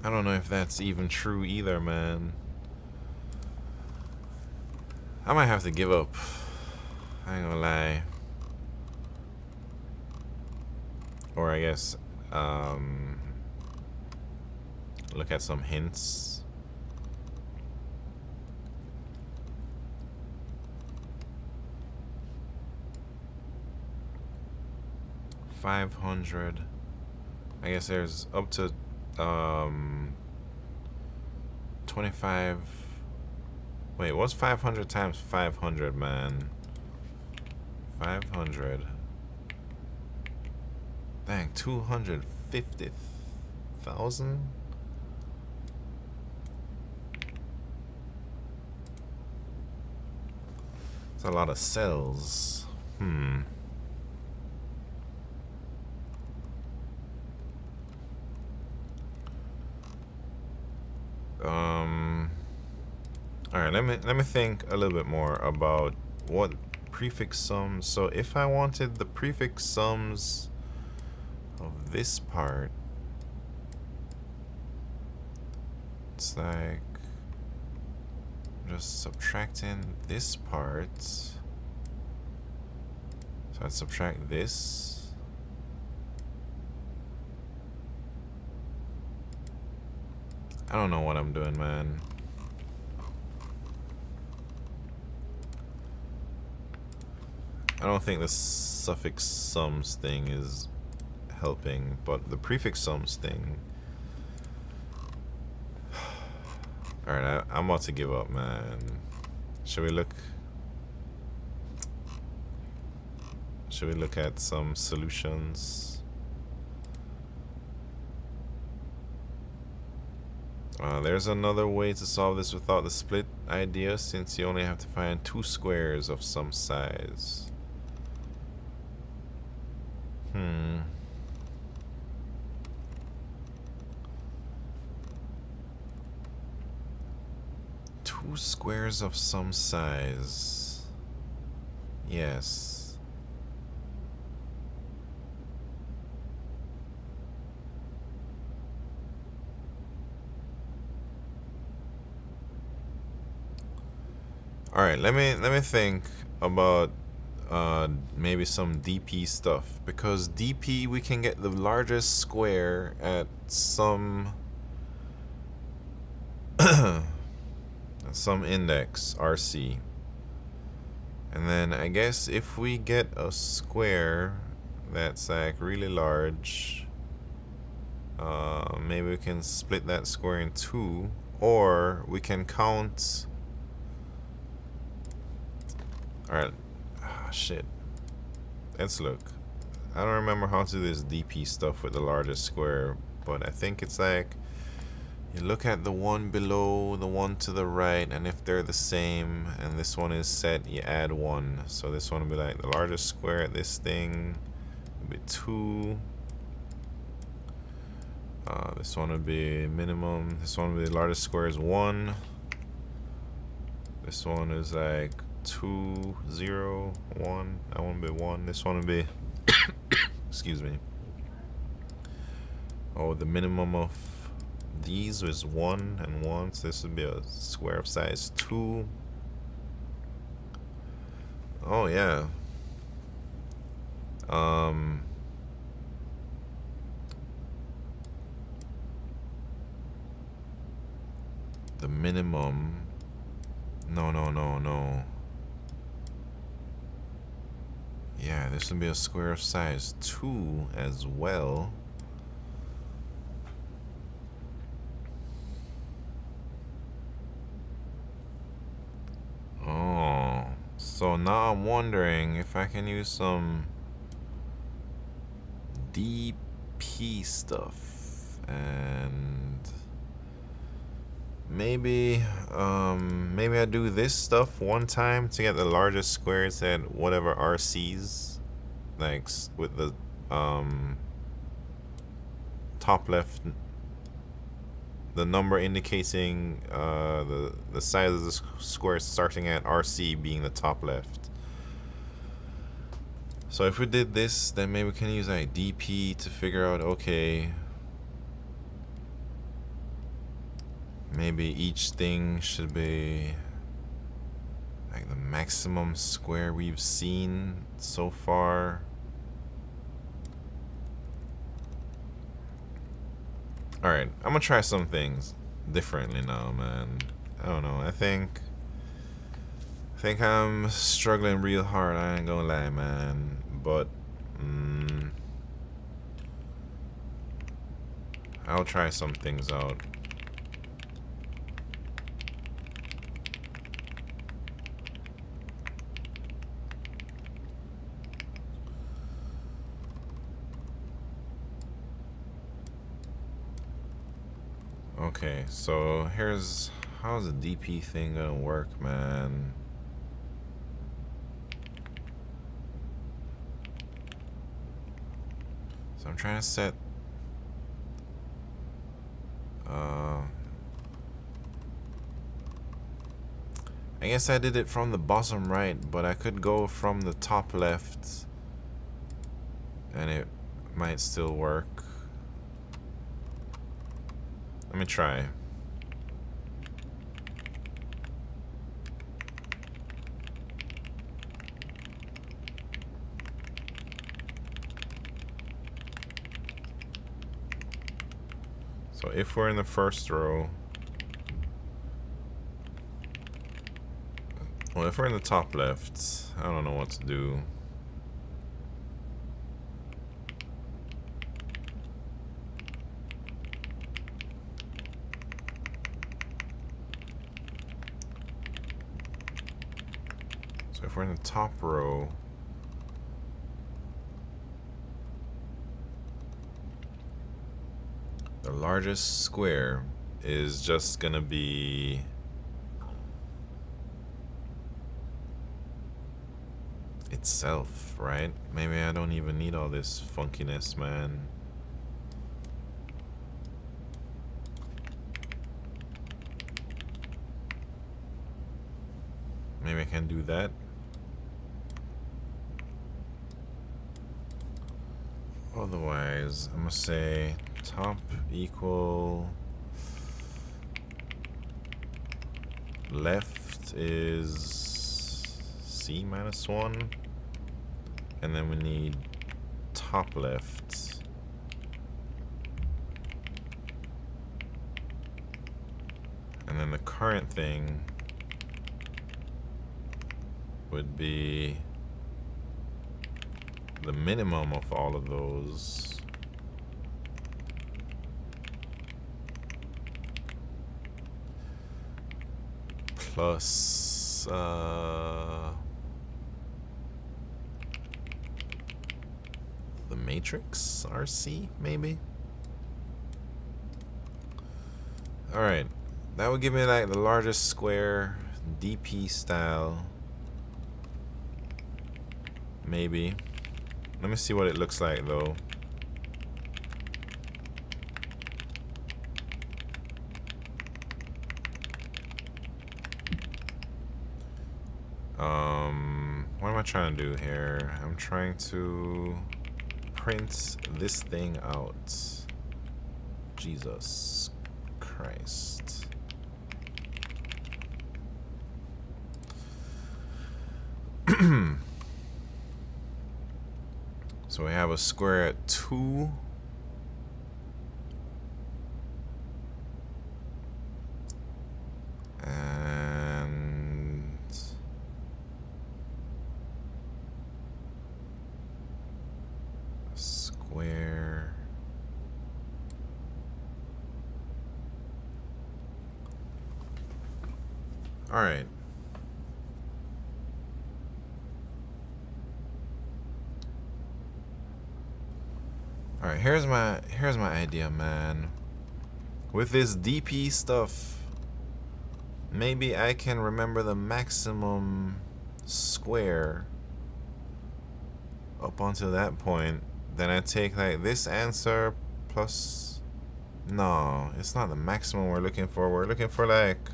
I don't know if that's even true either, man. I might have to give up. I ain't gonna lie. Or I guess look at some hints. 500. I guess there's up to 25. Wait, what's 500 times 500, man? 500. Dang, 250,000? It's a lot of cells. All right, let me think a little bit more about what prefix sums. So if I wanted the prefix sums of this part, it's like just subtracting this part. So I'd subtract this. I don't know what I'm doing, man. I don't think the suffix sums thing is helping, but the prefix sums thing. Alright, I'm about to give up, man. Should we look at some solutions? There's another way to solve this without the split idea, since you only have to find 2 squares of some size. 2 squares of some size. Yes. All right, let me think about maybe some DP stuff, because DP we can get the largest square at some some index RC, and then I guess if we get a square that's like really large, maybe we can split that square in 2, or we can count. Alright, shit. Let's look. I don't remember how to do this DP stuff with the largest square, but I think it's like you look at the one below, the one to the right, and if they're the same and this one is set, you add 1. So this one would be like the largest square at this thing would be 2. This one would be minimum. This one would be the largest square is 1. This one is like 2, 0, 1. That one would be 1. This one would be excuse me. Oh, the minimum of these was 1 and 1, so this would be a square of size 2. Oh yeah. The minimum. No. Yeah, this would be a square of size 2 as well. Oh, so now I'm wondering if I can use some DP stuff, and maybe I do this stuff one time to get the largest squares at whatever RCs, like with the top left, the number indicating the size of the square starting at RC being the top left. So if we did this, then maybe we can use like DP to figure out, okay, maybe each thing should be like the maximum square we've seen so far. Alright, I'm gonna try some things differently now, man. I don't know, I think I'm struggling real hard, I ain't gonna lie, man. But I'll try some things out. Okay, so here's how's the DP thing gonna work, man? So I'm trying to set I guess I did it from the bottom right, but I could go from the top left and it might still work. Let me try. So if we're in the first row, well, if we're in the top left, I don't know what to do. So if we're in the top row, the largest square is just gonna be itself, right? Maybe I don't even need all this funkiness, man. Maybe I can do that. Otherwise, I'm gonna say top equal left is C minus 1, and then we need top left and then the current thing would be the minimum of all of those plus the matrix RC, maybe. All right, that would give me like the largest square DP style, maybe. Let me see what it looks like though. What am I trying to do here? I'm trying to print this thing out. Jesus Christ. So we have a square at 2. And a square. All right. All right, here's my idea, man. With this DP stuff, maybe I can remember the maximum square up until that point. Then I take like this answer plus, no, it's not the maximum we're looking for. We're looking for like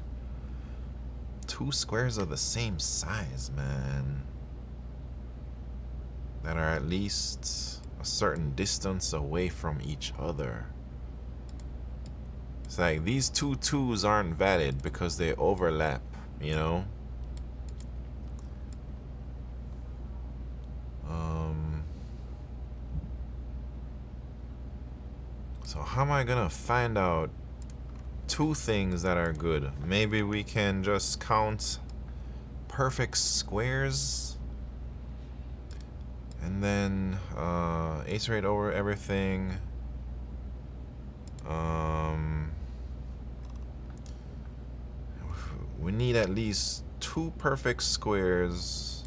2 squares of the same size, man, that are at least a certain distance away from each other. It's like these 2 2s aren't valid because they overlap, you know? So how am I gonna find out 2 things that are good? Maybe we can just count perfect squares and then iterate over everything We need at least 2 perfect squares,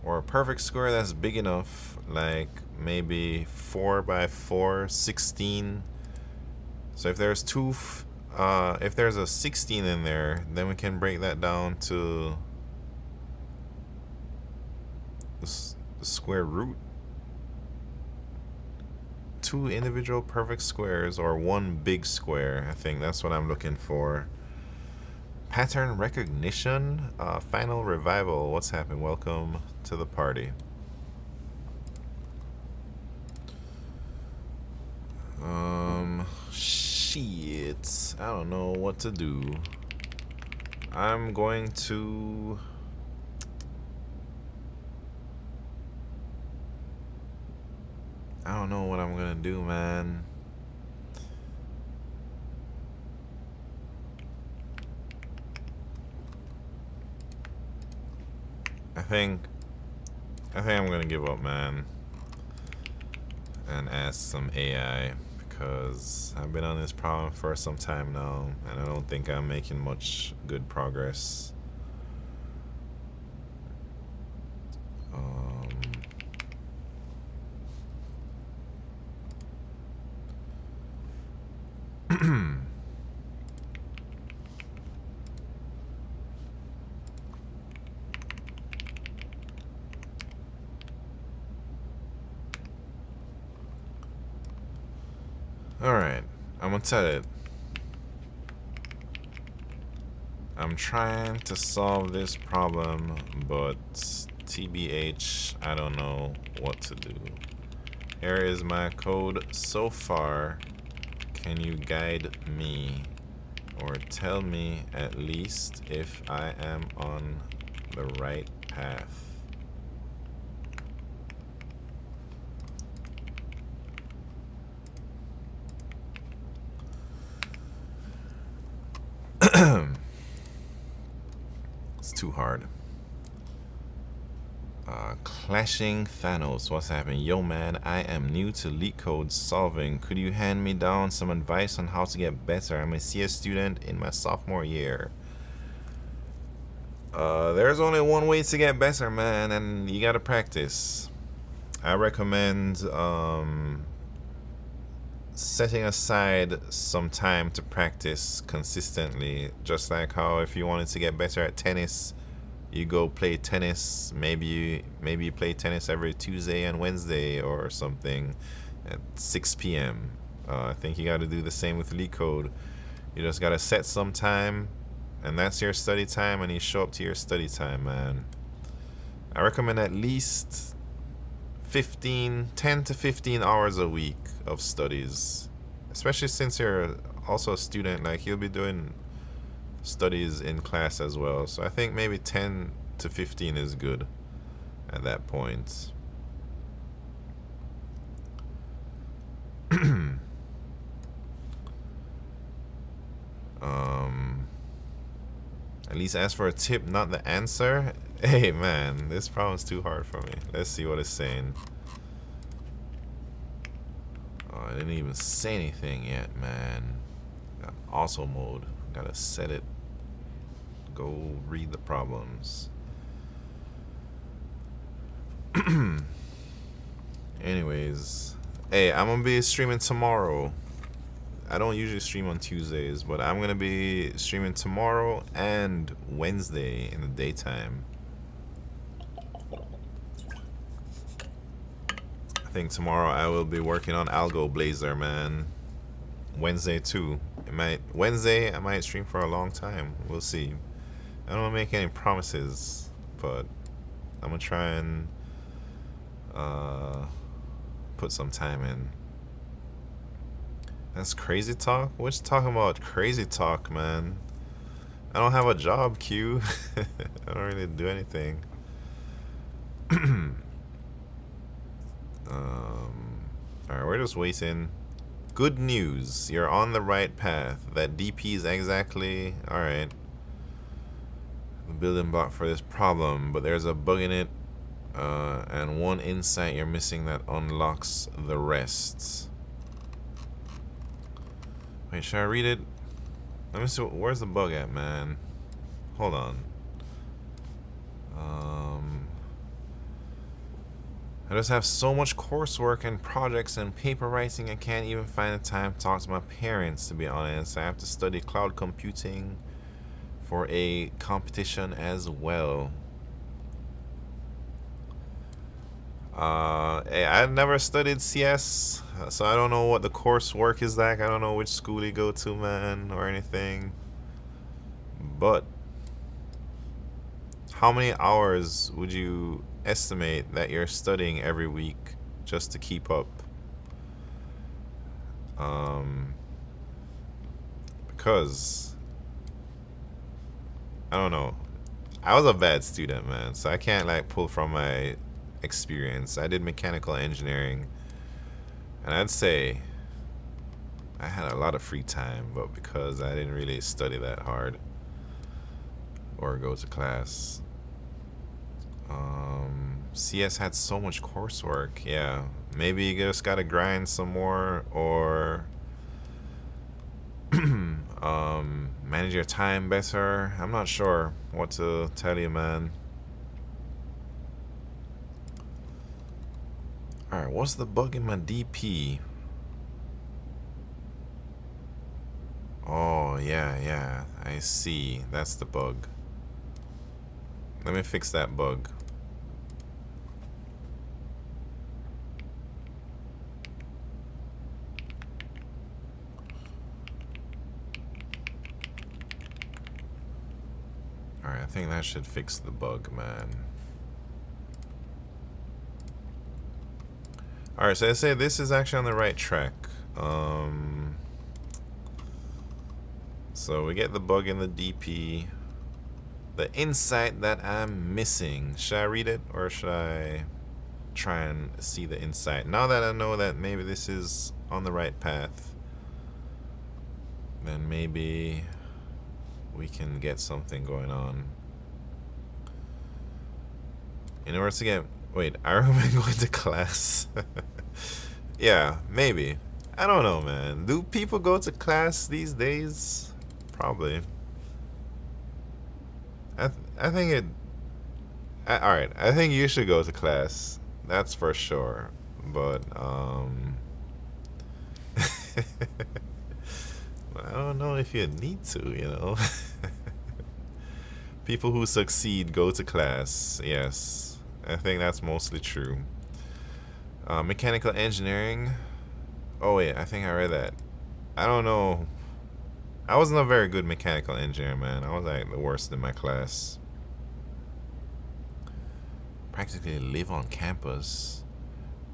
or a perfect square that's big enough, like maybe 4 by 4, 16. So if there's if there's a 16 in there, then we can break that down to the square root. 2 individual perfect squares or 1 big square. I think that's what I'm looking for. Pattern recognition. Final revival. What's happened? Welcome to the party. Shit. I don't know what to do. I'm going to... I don't know what I'm gonna do, man. I think I'm gonna give up, man, and ask some AI, because I've been on this problem for some time now, and I don't think I'm making much good progress. Alright, I'm gonna tell it. I'm trying to solve this problem, but TBH, I don't know what to do. Here is my code so far. Can you guide me, or tell me at least if I am on the right path? It's too hard. Clashing Thanos, what's happening? Yo man, I am new to LeetCode solving. Could you hand me down some advice on how to get better? I'm a CS student in my sophomore year. There's only one way to get better, man, and you gotta practice. I recommend setting aside some time to practice consistently. Just like how if you wanted to get better at tennis, you go play tennis. Maybe you play tennis every Tuesday and Wednesday or something at 6 p.m. I think you got to do the same with LeetCode. You just got to set some time, and that's your study time, and you show up to your study time, man. I recommend at least 10 to 15 hours a week of studies, especially since you're also a student. Like, you'll be doing studies in class as well, so I think maybe 10 to 15 is good at that point. At least ask for a tip, not the answer. Hey man, this problem's too hard for me. Let's see what it's saying. Oh, I didn't even say anything yet, man. Got auto mode. Gotta set it. Go read the problems. Anyways, hey, I'm gonna be streaming tomorrow. I don't usually stream on Tuesdays, but I'm gonna be streaming tomorrow and Wednesday in the daytime. I think tomorrow I will be working on Algo Blazer, man. Wednesday too. Wednesday I might stream for a long time. We'll see. I don't want to make any promises, but I'm gonna try and put some time in. That's crazy talk? What you talking about crazy talk, man? I don't have a job, Q. I don't really do anything. Alright, we're just waiting. Good news. You're on the right path. That DP is exactly... Alright. The building block for this problem, but there's a bug in it. And one insight you're missing that unlocks the rest. Wait, should I read it? Let me see. Where's the bug at, man? Hold on. I just have so much coursework and projects and paper writing, I can't even find the time to talk to my parents, to be honest. I have to study cloud computing for a competition as well. I never studied CS, so I don't know what the coursework is like. I don't know which school you go to, man, or anything. But how many hours would you estimate that you're studying every week just to keep up? Because I don't know. I was a bad student, man, so I can't like pull from my experience. I did mechanical engineering, and I'd say I had a lot of free time, but because I didn't really study that hard or go to class. CS had so much coursework. Yeah, maybe you just gotta grind some more, or manage your time better. I'm not sure what to tell you, man. Alright, what's the bug in my DP? Oh, yeah, I see. That's the bug. Let me fix that bug. Alright, I think that should fix the bug, man. Alright, so I say this is actually on the right track. So we get the bug in the DP. The insight that I'm missing. Should I read it, or should I try and see the insight? Now that I know that maybe this is on the right path, then maybe we can get something going on. In order to get... Wait, I remember going to class. Yeah, maybe. I don't know, man. Do people go to class these days? Probably. I think it... Alright, I think you should go to class. That's for sure. But, I don't know if you need to, you know? People who succeed go to class. Yes, I think that's mostly true. Mechanical engineering. Oh wait, I think I read that. I don't know. I wasn't a very good mechanical engineer, man. I was like the worst in my class. Practically live on campus.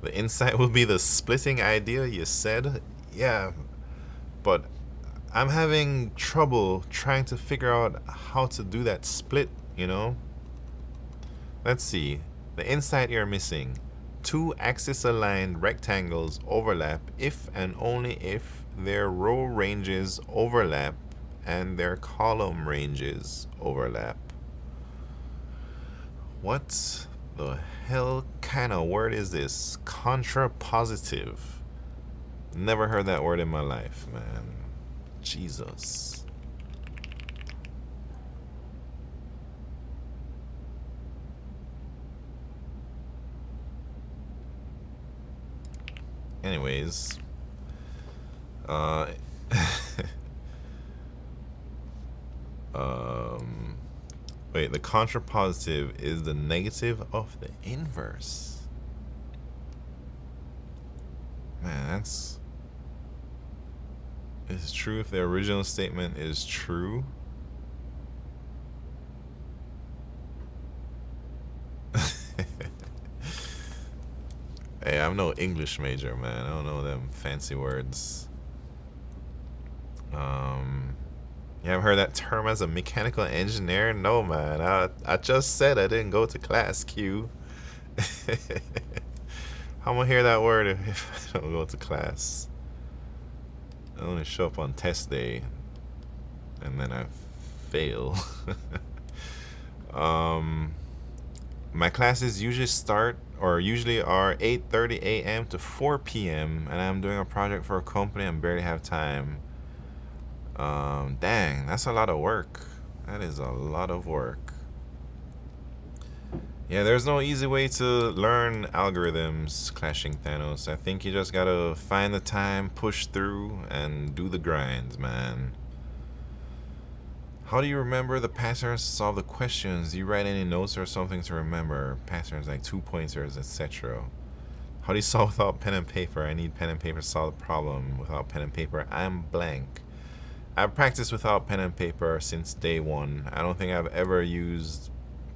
The insight will be the splitting idea you said. Yeah, but I'm having trouble trying to figure out how to do that split, you know? Let's see. The insight you're missing. 2 axis aligned rectangles overlap if and only if their row ranges overlap and their column ranges overlap. What the hell kind of word is this? Contrapositive. Never heard that word in my life, man. Jesus. Anyways, wait, the contrapositive is the negative of the inverse. Man, that's... It's true if the original statement is true. Hey, I'm no English major, man. I don't know them fancy words. You haven't heard that term as a mechanical engineer? No, man. I just said I didn't go to class, Q. How am I gonna hear that word if I don't go to class? I only show up on test day, and then I fail. My classes usually are 8:30 a.m. to 4 p.m. and I'm doing a project for a company and barely have time. Dang, that's a lot of work. That is a lot of work. Yeah, there's no easy way to learn algorithms, Clashing Thanos. I think you just gotta find the time, push through, and do the grind, man. How do you remember the patterns to solve the questions? Do you write any notes or something to remember? Patterns like 2-pointers, etc. How do you solve without pen and paper? I need pen and paper to solve the problem. Without pen and paper, I'm blank. I've practiced without pen and paper since day one. I don't think I've ever used...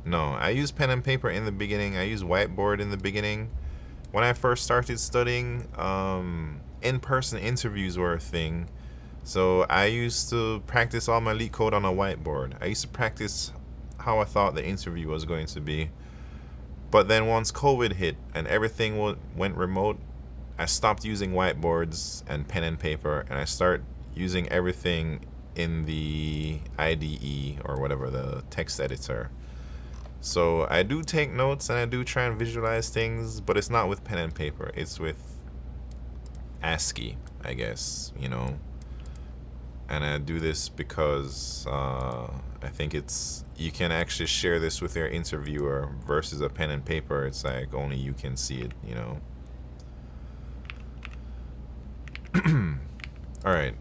No, I used pen and paper in the beginning. I used whiteboard in the beginning. When I first started studying, in-person interviews were a thing. So I used to practice all my LeetCode on a whiteboard. I used to practice how I thought the interview was going to be. But then once COVID hit and everything went remote, I stopped using whiteboards and pen and paper, and I started using everything in the IDE or whatever, the text editor. So I do take notes and I do try and visualize things, but it's not with pen and paper. It's with ASCII, I guess, you know. And I do this because I think you can actually share this with your interviewer versus a pen and paper. It's like only you can see it, you know. Alright.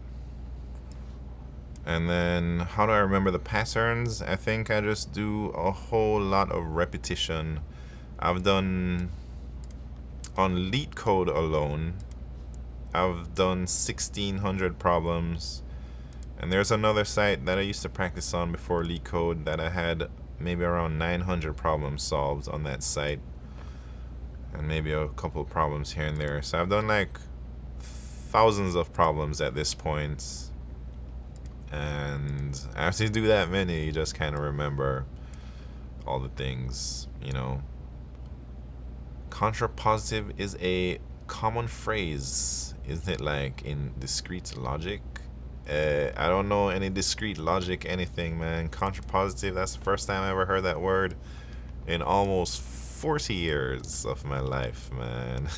And then how do I remember the patterns? I think I just do a whole lot of repetition. I've done, on LeetCode alone, I've done 1,600 problems. And there's another site that I used to practice on before LeetCode that I had maybe around 900 problems solved on that site. And maybe a couple of problems here and there. So I've done like thousands of problems at this point. And after you do that many, you just kind of remember all the things, you know. Contrapositive is a common phrase, isn't it, like in discrete logic? I don't know any discrete logic anything, man. Contrapositive, that's the first time I ever heard that word in almost 40 years of my life, man.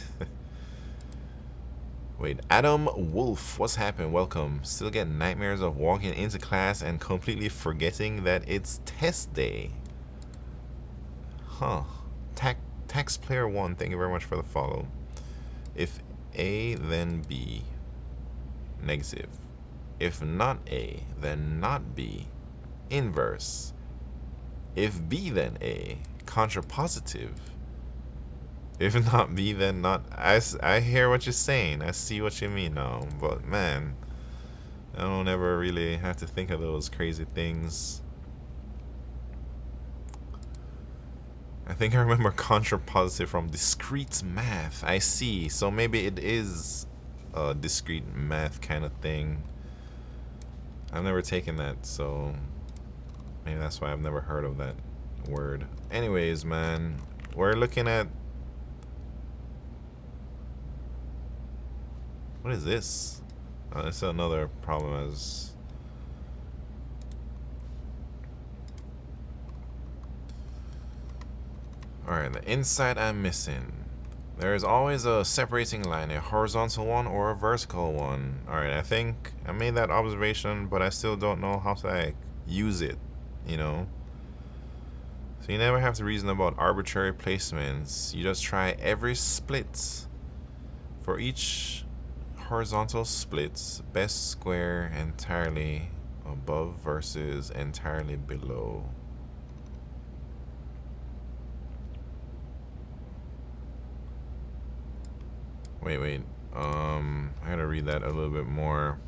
Wait, Adam Wolf, what's happened? Welcome. Still get nightmares of walking into class and completely forgetting that it's test day. Huh. Taxplayer1, thank you very much for the follow. If A, then B. Negative. If not A, then not B. Inverse. If B, then A. Contrapositive. If not B, then not. I hear what you're saying. I see what you mean now. But man, I don't ever really have to think of those crazy things. I think I remember contrapositive from discrete math. I see. So maybe it is a discrete math kind of thing. I've never taken that, so maybe that's why I've never heard of that word. Anyways, man, we're looking at... What is this? Oh, it's another problem as... Alright, the inside I'm missing. There is always a separating line, a horizontal one or a vertical one. Alright, I think I made that observation, but I still don't know how to like, use it, you know? So you never have to reason about arbitrary placements. You just try every split. For each horizontal split, best square entirely above versus entirely below. Wait. I gotta read that a little bit more.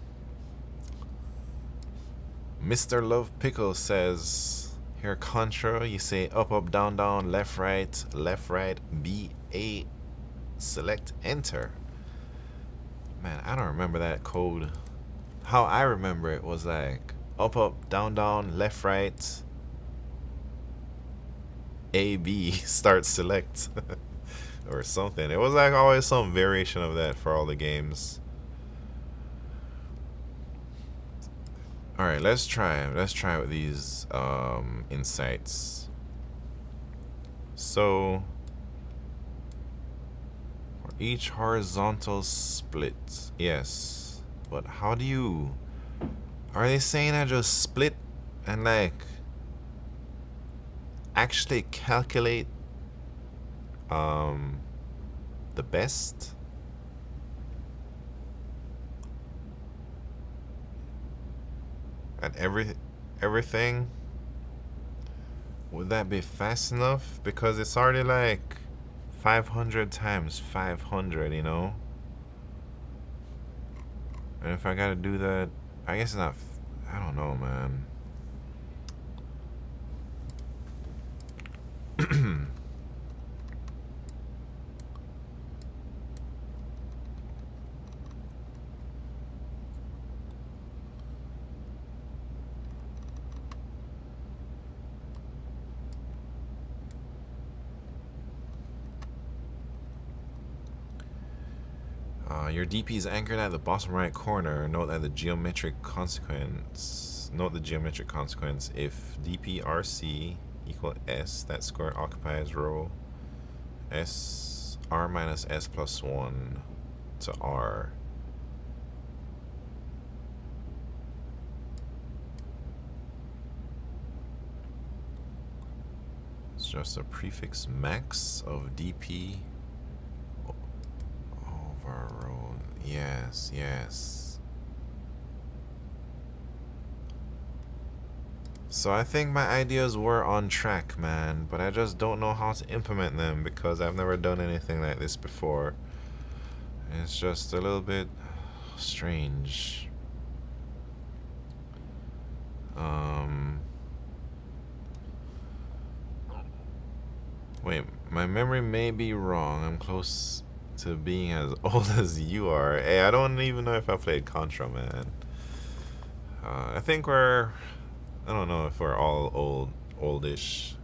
Mr. Love Pickle says, here contra, you say up, up, down, down, left, right, B, A, select, enter. Man, I don't remember that code. How I remember it was like up, up, down, down, left, right, A, B, start, select. Or something. It was like always some variation of that for all the games. Alright, let's try with these insights. So for each horizontal split, yes, but how do you Are they saying I just split and like actually calculate the best? At everything? Would that be fast enough? Because it's already like 500 times 500, you know? And if I gotta do that, I guess it's not, I don't know, man. Your DP is anchored at the bottom right corner. Note the geometric consequence if DP equal S, that square occupies row S R minus S plus 1 to R. It's just a prefix max of DP over row. Yes, yes. So I think my ideas were on track, man, but I just don't know how to implement them because I've never done anything like this before. It's just a little bit strange. Wait, my memory may be wrong. I'm close to being as old as you are. Hey, I don't even know if I played Contra, man. I think I don't know if we're all oldish.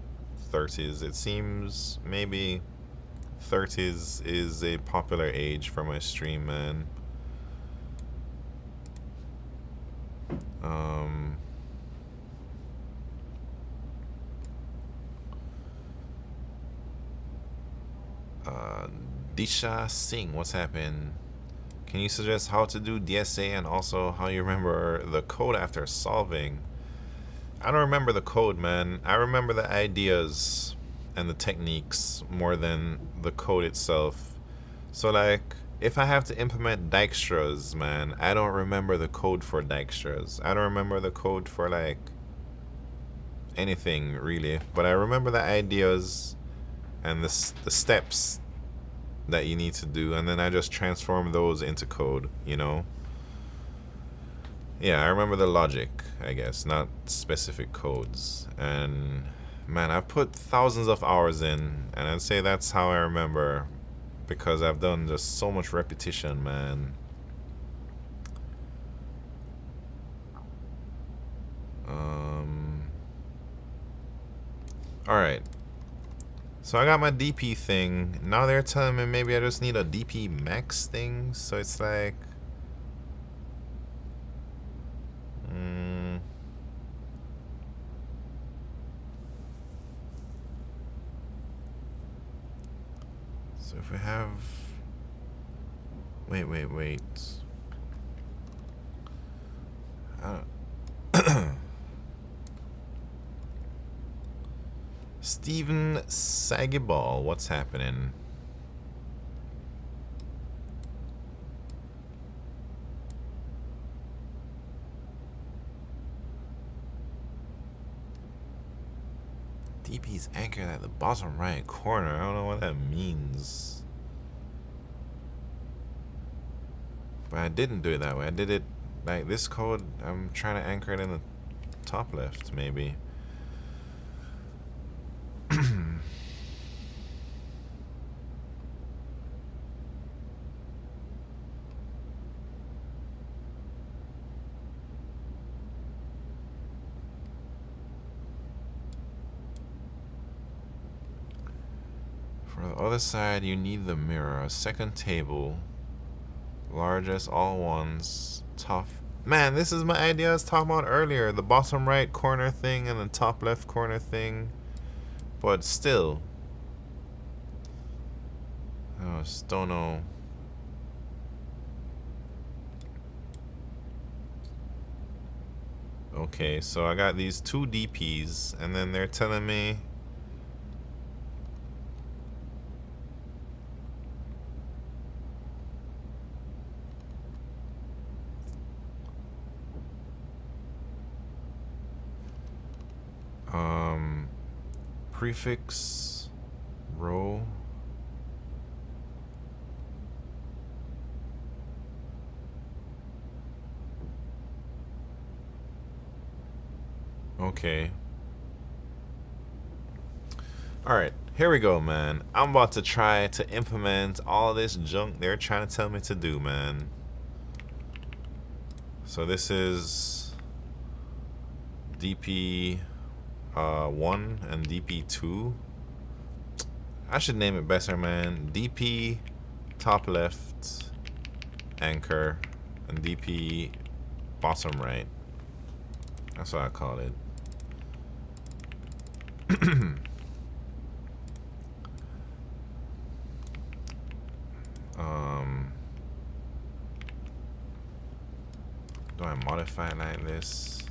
30s. It seems maybe 30s is a popular age for my stream, man. Disha Singh, what's happened? Can you suggest how to do DSA and also how you remember the code after solving? I don't remember the code, man. I remember the ideas and the techniques more than the code itself. So like, if I have to implement Dijkstra's, man, I don't remember the code for Dijkstra's. I don't remember the code for like anything really, but I remember the ideas and the steps that you need to do, and then I just transform those into code, you know? Yeah, I remember the logic, I guess, not specific codes. And man, I've put thousands of hours in, and I'd say that's how I remember, because I've done just so much repetition, man. Alright. So I got my DP thing. Now they're telling me maybe I just need a DP max thing. So it's like... So if we have... Wait. Steven Sagiball, what's happening? DP's anchored at the bottom right corner. I don't know what that means. But I didn't do it that way. I did it like this code. I'm trying to anchor it in the top left, maybe. For the other side, you need the mirror. A second table. Largest, all ones. Tough. Man, this is my idea I was talking about earlier. The bottom right corner thing and the top left corner thing. But still. I just don't know. Okay, so I got these two DPs, and then they're telling me prefix row. Okay. Alright, here we go, man. I'm about to try to implement all this junk they're trying to tell me to do, man. So this is DP 1 and DP 2. I should name it better, man. DP top left anchor and DP bottom right. That's what I call it. Do I modify it like this?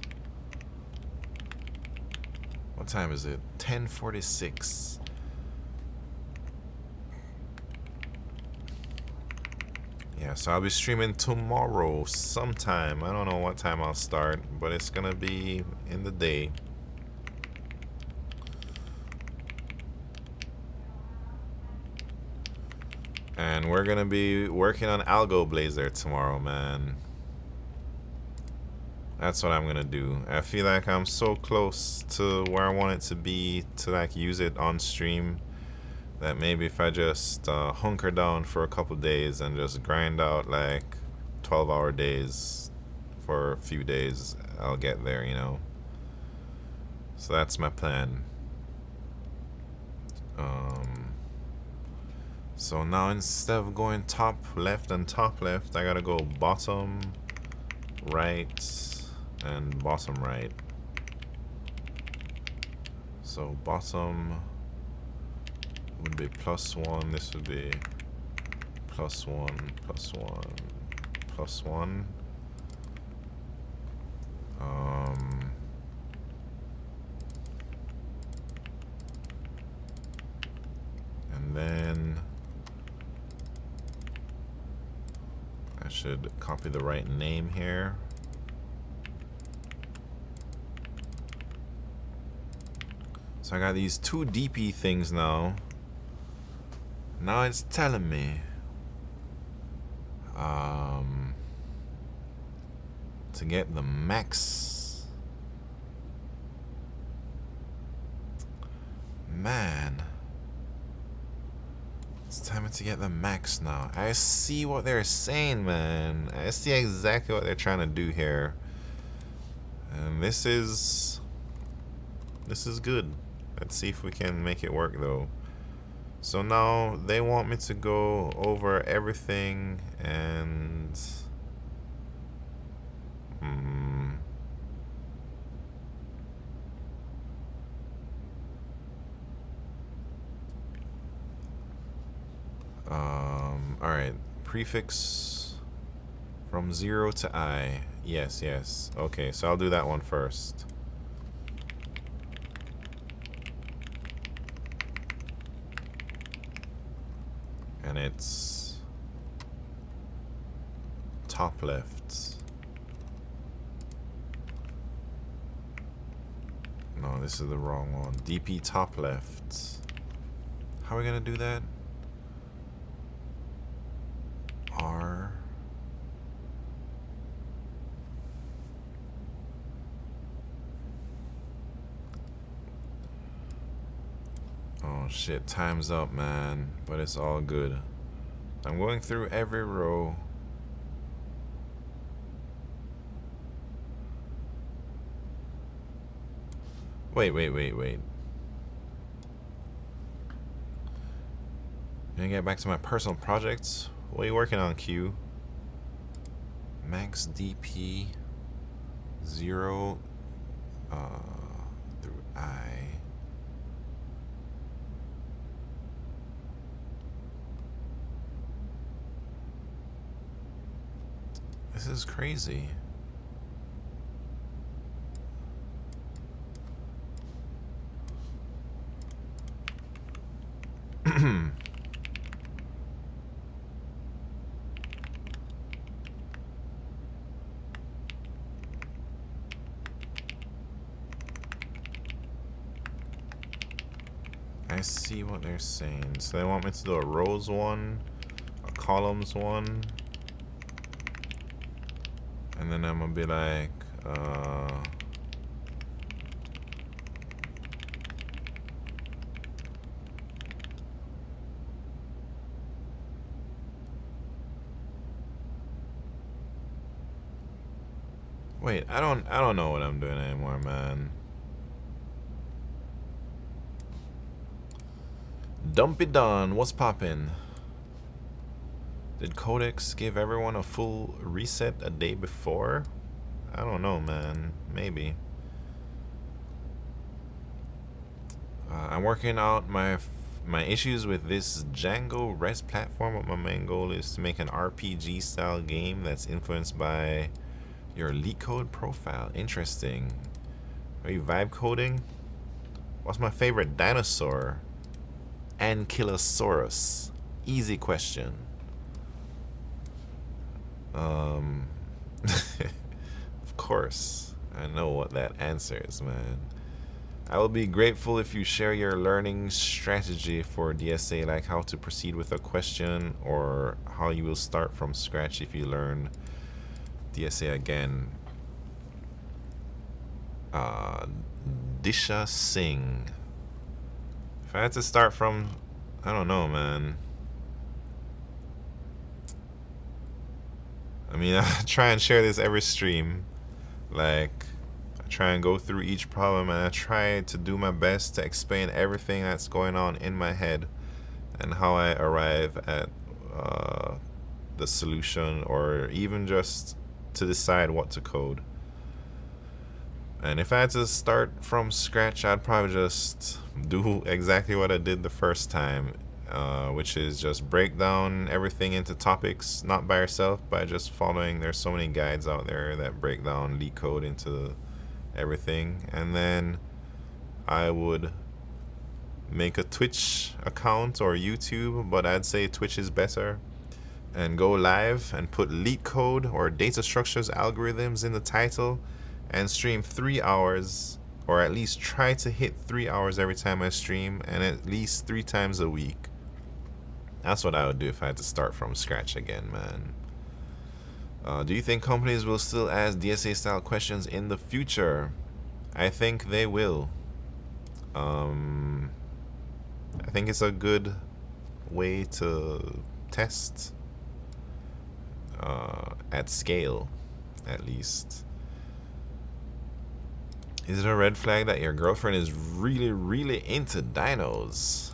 What time is it? 10:46. Yeah, so I'll be streaming tomorrow sometime. I don't know what time I'll start, but it's gonna be in the day. And we're gonna be working on Algo Blazer tomorrow, man. That's what I'm gonna do. I feel like I'm so close to where I want it to be to like use it on stream that maybe if I just hunker down for a couple days and just grind out like 12-hour days for a few days, I'll get there, you know. So that's my plan. So now instead of going top left and top left, I gotta go bottom right and bottom right. So bottom would be +1, this would be +1, +1, +1. And then I should copy the right name here. So I got these two DP things now. Now it's telling me to get the max. Man, it's time to get the max now. I see what they're saying, man. I see exactly what they're trying to do here. And this is good. Let's see if we can make it work though. So now they want me to go over everything and alright, prefix from 0 to I. Yes, yes. Okay, so I'll do that one first. And it's top left. No, this is the wrong one. DP top left. How are we gonna do that? R. Oh shit, time's up, man. But it's all good. I'm going through every row. Wait. Gonna get back to my personal projects. What are you working on, Q? Max DP 0 through I. This is crazy. I see what they're saying. So they want me to do a rows one, a columns one, and then I'm gonna be like, wait, I don't know what I'm doing anymore, man. Dumpy Don, what's poppin'? Did Codex give everyone a full reset a day before? I don't know, man. Maybe. I'm working out my issues with this Django REST platform, but my main goal is to make an RPG style game that's influenced by your LeetCode profile. Interesting. Are you vibe coding? What's my favorite dinosaur? Ankylosaurus. Easy question. Of course. I know what that answer is, man. I will be grateful if you share your learning strategy for DSA, like how to proceed with a question or how you will start from scratch if you learn DSA again. Disha Singh. If I had to start from, I don't know, man. I mean, I try and share this every stream. Like, I try and go through each problem and I try to do my best to explain everything that's going on in my head and how I arrive at the solution, or even just to decide what to code. And if I had to start from scratch, I'd probably just do exactly what I did the first time, which is just break down everything into topics, not by yourself, by just following. There's so many guides out there that break down LeetCode into everything. And then I would make a Twitch account or YouTube, but I'd say Twitch is better, and go live and put LeetCode or data structures algorithms in the title and stream 3 hours, or at least try to hit 3 hours every time I stream, and at least 3 times a week. That's what I would do if I had to start from scratch again, man. Do you think companies will still ask DSA style questions in the future? I think they will. I think it's a good way to test at scale, at least. Is it a red flag that your girlfriend is really, really into dinos?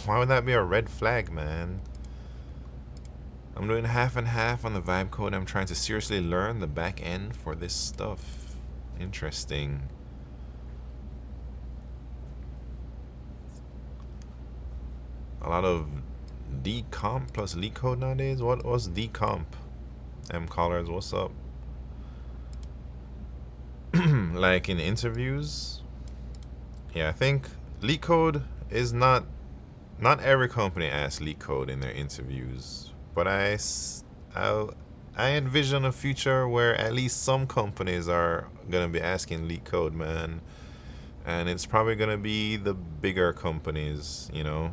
Why would that be a red flag, man? I'm doing half and half on the vibe code. I'm trying to seriously learn the back end for this stuff. Interesting. A lot of decomp plus LeetCode nowadays. What's decomp? Callers, what's up? Like in interviews? Yeah, I think LeetCode is not every company asks LeetCode in their interviews, but I envision a future where at least some companies are gonna be asking LeetCode, man, and it's probably gonna be the bigger companies, you know.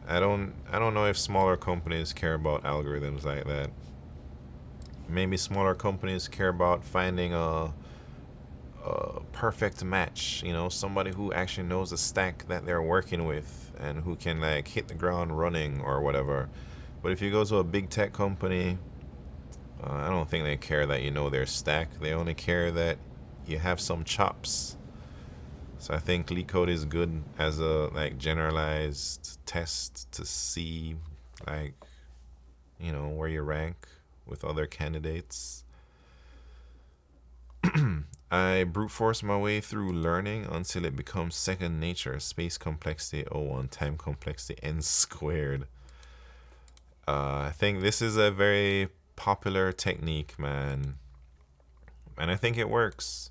I don't know if smaller companies care about algorithms like that. Maybe smaller companies care about finding a perfect match, you know, somebody who actually knows the stack that they're working with and who can like hit the ground running or whatever. But if you go to a big tech company, I don't think they care that you know their stack. They only care that you have some chops. So I think LeetCode is good as a like generalized test to see like, you know, where you rank with other candidates. I brute force my way through learning until it becomes second nature. Space complexity O1, time complexity N squared. I think this is a very popular technique, man, and I think it works.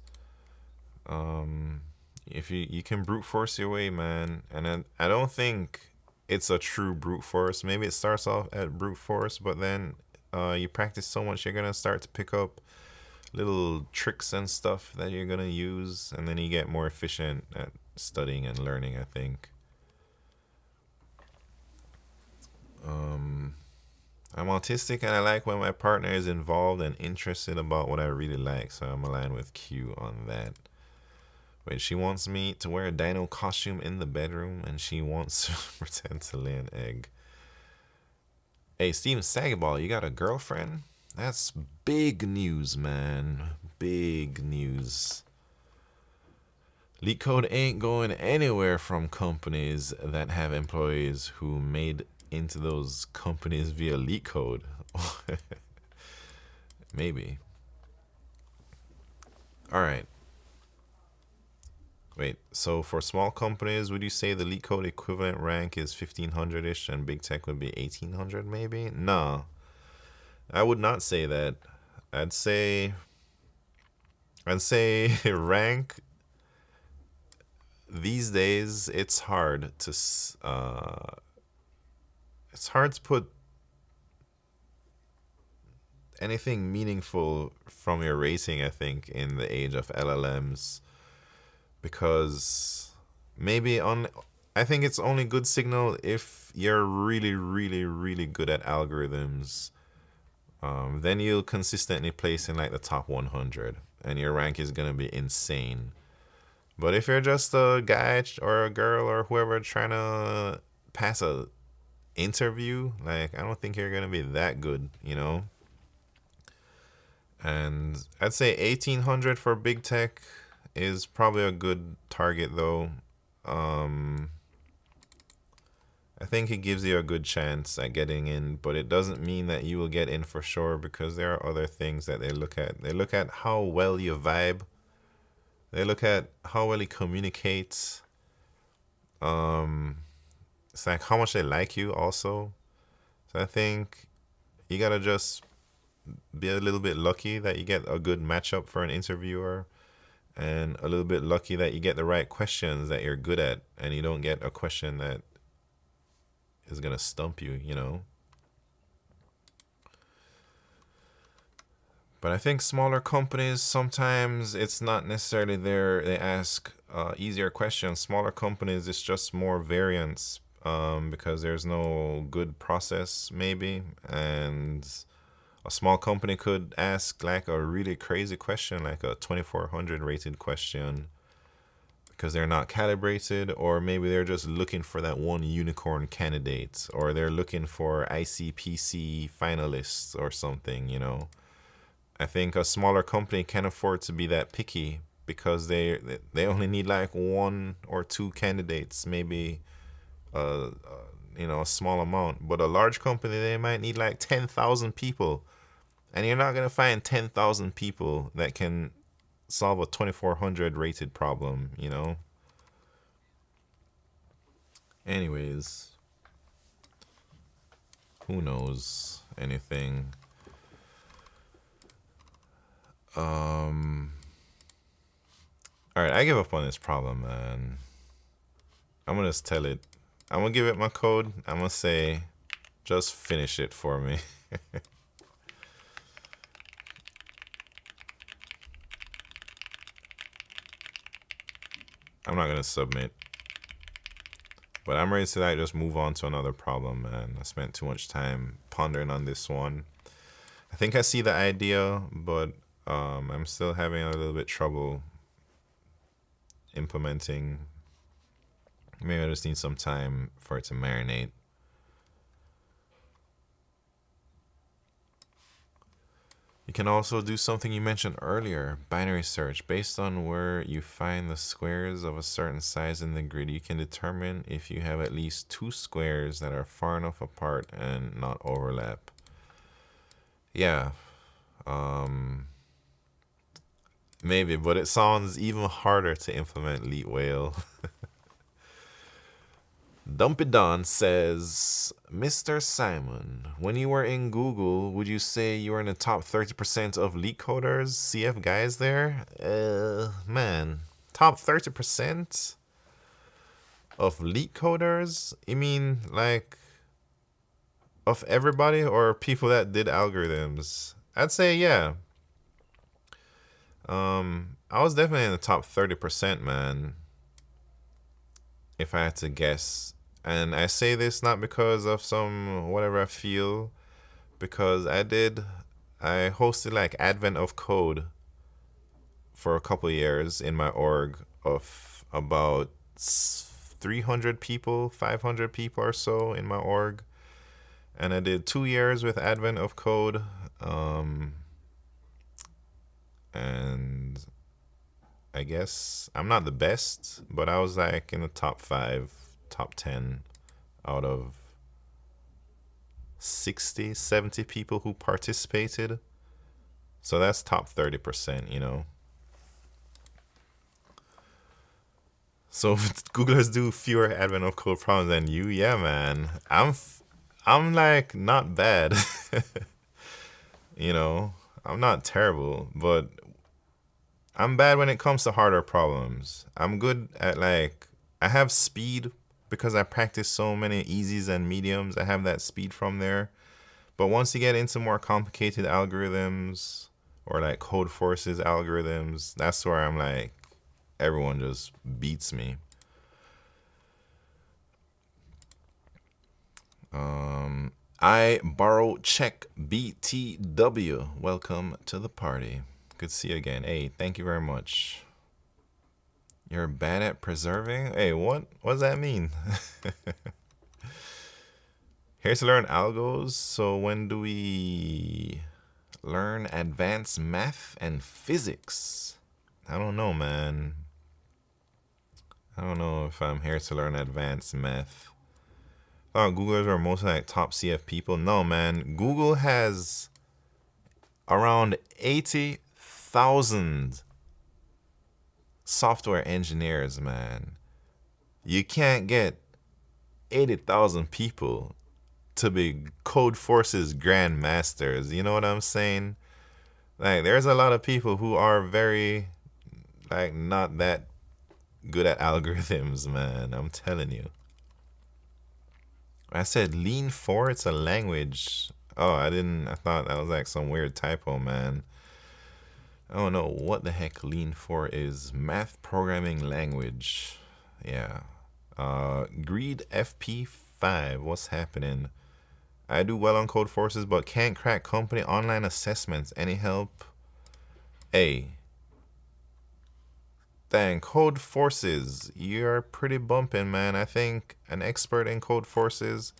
If you can brute force your way, man, and I don't think it's a true brute force. Maybe it starts off at brute force, but then you practice so much, you're gonna start to pick up little tricks and stuff that you're gonna use, and then you get more efficient at studying and learning, I think. Um, I'm autistic and I like when my partner is involved and interested about what I really like, so I'm aligned with Q on that. Wait, she wants me to wear a dino costume in the bedroom and she wants to pretend to lay an egg. Hey, Steven Sagaball, you got a girlfriend? That's big news, man. Big news. LeetCode ain't going anywhere from companies that have employees who made into those companies via LeetCode. Maybe. All right. Wait, so for small companies, would you say the LeetCode equivalent rank is 1500-ish and big tech would be 1800 maybe? No. I would not say that. I'd say rank these days it's hard to put anything meaningful from your rating, I think, in the age of LLMs, because maybe on I think it's only good signal if you're really, really, really good at algorithms. Then you'll consistently place in like the top 100 and your rank is going to be insane. But if you're just a guy or a girl or whoever trying to pass a interview, like, I don't think you're going to be that good, you know? And I'd say 1800 for big tech is probably a good target though. I think it gives you a good chance at getting in, but it doesn't mean that you will get in for sure because there are other things that they look at. They look at how well you vibe. They look at how well you communicate. It's like how much they like you also. So I think you gotta just be a little bit lucky that you get a good matchup for an interviewer, and a little bit lucky that you get the right questions that you're good at, and you don't get a question that is gonna stump you, you know. But I think smaller companies, sometimes it's not necessarily they ask easier questions. Smaller companies, it's just more variance because there's no good process maybe, and a small company could ask like a really crazy question, like a 2400 rated question, because they're not calibrated, or maybe they're just looking for that one unicorn candidate, or they're looking for ICPC finalists or something, you know. I think a smaller company can afford to be that picky because they only need like one or two candidates, maybe you know, a small amount. But a large company, they might need like 10,000 people, and you're not gonna find 10,000 people that can solve a 2400 rated problem, you know. Anyways, who knows anything. All right, I give up on this problem, man. I'm gonna just tell it. I'm gonna give it my code. I'm gonna say, just finish it for me. I'm not gonna submit, but I'm ready to like just move on to another problem, man. I spent too much time pondering on this one. I think I see the idea, but I'm still having a little bit trouble implementing. Maybe I just need some time for it to marinate. You can also do something you mentioned earlier, binary search. Based on where you find the squares of a certain size in the grid, you can determine if you have at least two squares that are far enough apart and not overlap. Yeah, maybe, but it sounds even harder to implement Leet Whale. Dumpy Don says, Mr. Simon, when you were in Google, would you say you were in the top 30% of LeetCoders, CF guys there? Man, top 30% of LeetCoders? You mean like of everybody or people that did algorithms? I'd say yeah. I was definitely in the top 30%, man. If I had to guess, And I say this not because of some whatever I feel, because I hosted like Advent of Code for a couple of years in my org of about 300 people, 500 people or so in my org. And I did 2 years with Advent of Code. And I guess I'm not the best, but I was like in the top 5, top 10 out of 60, 70 people who participated. So that's top 30%, you know. So if Googlers do fewer Advent of Code problems than you, yeah, man. I'm like not bad. You know, I'm not terrible, but I'm bad when it comes to harder problems. I'm good at like, I have speed because I practice so many easies and mediums. I have that speed from there. But once you get into more complicated algorithms or like code forces algorithms, that's where I'm like, everyone just beats me. I borrow check BTW. Welcome to the party. Good to see you again. Hey, thank you very much. You're bad at preserving? Hey, what does that mean? Here to learn algos. So when do we learn advanced math and physics? I don't know, man. I don't know if I'm here to learn advanced math. I thought Googlers are mostly like top CF people. No, man. Google has around 80,000 software engineers, man. You can't get 80,000 people to be Code Forces grandmasters. You know what I'm saying? Like, there's a lot of people who are very, like, not that good at algorithms, man. I'm telling you. I said Lean 4, it's a language. Oh, I thought that was like some weird typo, man. I don't know what the heck Lean 4 is. Math programming language. Yeah. Greed FP5. What's happening? I do well on Code Forces, but can't crack company online assessments. Any help? Hey. Dang, Code Forces. You're pretty bumping, man. I think an expert in Code Forces.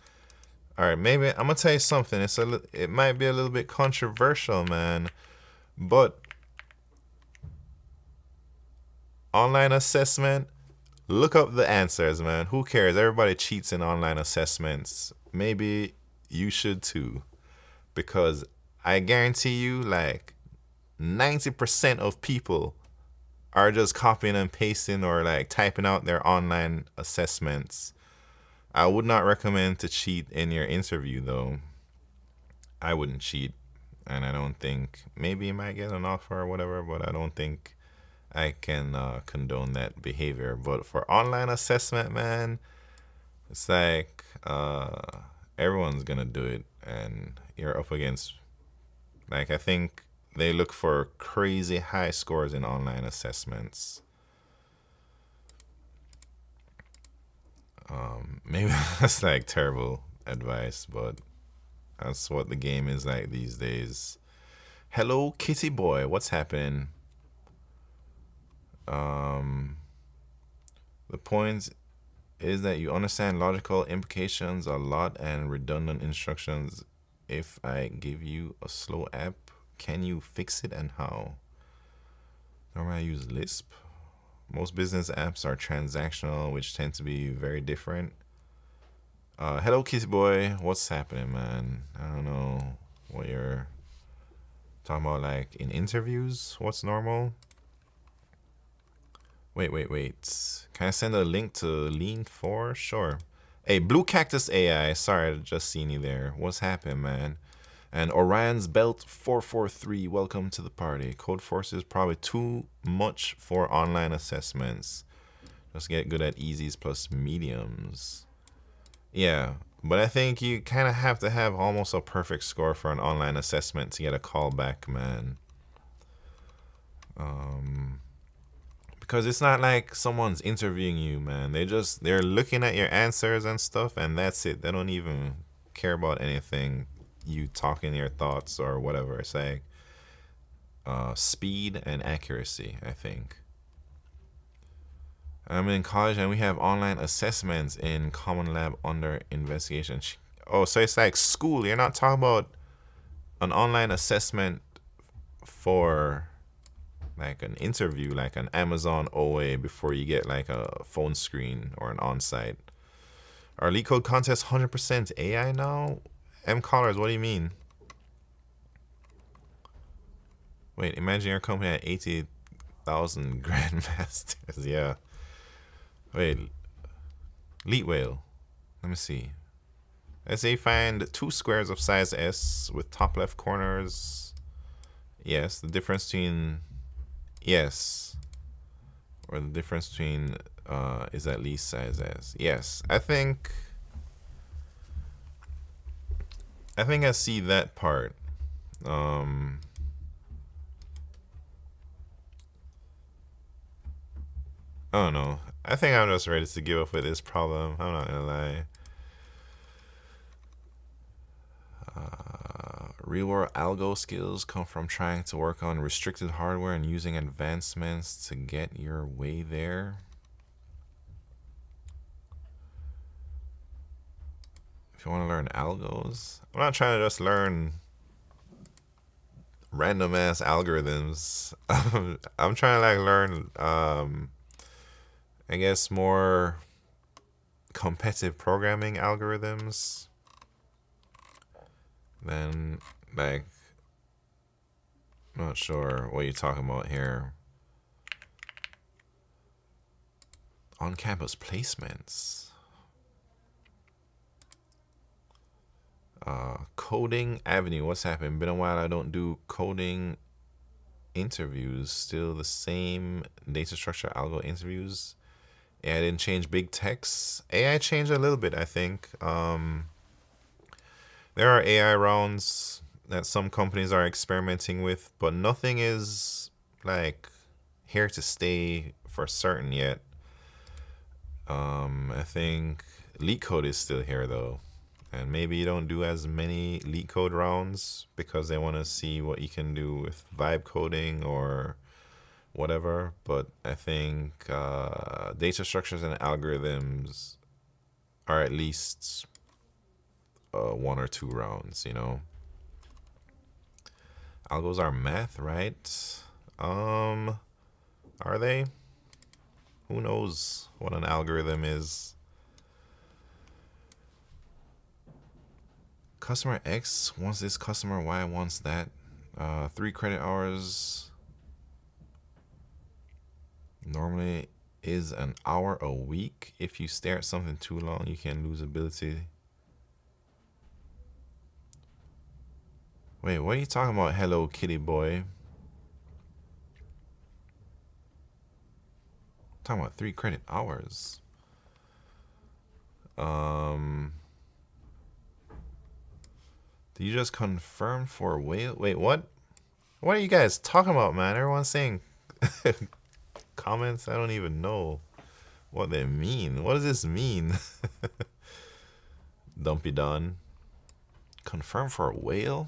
All right, maybe I'm gonna tell you something. It might be a little bit controversial, man, but online assessment. Look up the answers, man. Who cares? Everybody cheats in online assessments. Maybe you should too, because I guarantee you, like 90% of people are just copying and pasting or like typing out their online assessments. I would not recommend to cheat in your interview, though. I wouldn't cheat, and I don't think, maybe you might get an offer or whatever, but I don't think I can condone that behavior. But for online assessment, man, it's like everyone's gonna do it, and you're up against, like, I think they look for crazy high scores in online assessments. Maybe that's like terrible advice, but that's what the game is like these days. Hello, Kitty Boy. What's happening? The point is that you understand logical implications a lot and redundant instructions. If I give you a slow app, can you fix it and how? Normally I use Lisp. Most business apps are transactional, which tend to be very different. Hello, Kitty Boy. What's happening, man? I don't know what you're talking about, like in interviews. What's normal? Wait. Can I send a link to Lean 4? Sure. Hey, Blue Cactus AI. Sorry, I just seen you there. What's happening, man? And Orion's Belt 443. Welcome to the party. Code Forces probably too much for online assessments. Just get good at easies plus mediums. Yeah, but I think you kind of have to have almost a perfect score for an online assessment to get a call back, man. Because it's not like someone's interviewing you, man. They're looking at your answers and stuff, and that's it. They don't even care about anything, you talking your thoughts or whatever. It's like speed and accuracy, I think. I'm in college and we have online assessments in Common Lab under investigation. Oh, so it's like school. You're not talking about an online assessment for like an interview, like an Amazon OA before you get like a phone screen or an on-site. Our LeetCode contest 100% AI now? M callers, what do you mean? Wait, imagine your company at 80,000 grandmasters. Yeah. Wait, Leet Whale. Let me see. Let's say find 2 squares of size S with top left corners. Yes, the difference between yes, or the difference between is at least size S. Yes, I think I see that part. I don't know. I think I'm just ready to give up with this problem. I'm not gonna lie. Real world algo skills come from trying to work on restricted hardware and using advancements to get your way there. If you want to learn algos, I'm not trying to just learn random ass algorithms. I'm trying to like learn, I guess, more competitive programming algorithms. Then, like, I'm not sure what you're talking about here. On-campus placements. Coding Avenue. What's happened? Been a while. I don't do coding interviews. Still the same data structure algo interviews. Yeah, I didn't change big text. AI changed a little bit, I think. There are AI rounds that some companies are experimenting with, but nothing is like here to stay for certain yet. I think LeetCode is still here though, and maybe you don't do as many LeetCode rounds because they want to see what you can do with vibe coding or whatever. But I think data structures and algorithms are at least 1 or 2 rounds, you know. Algos are math, right? Are they? Who knows what an algorithm is? Customer X wants this, customer Y wants that. 3 credit hours normally is an hour a week. If you stare at something too long, you can lose ability. Wait, what are you talking about, Hello Kitty Boy? I'm talking about 3 credit hours. Did you just confirm for whale? Wait, what? What are you guys talking about, man? Everyone's saying comments. I don't even know what they mean. What does this mean? Dumpy Don. Confirm for a whale?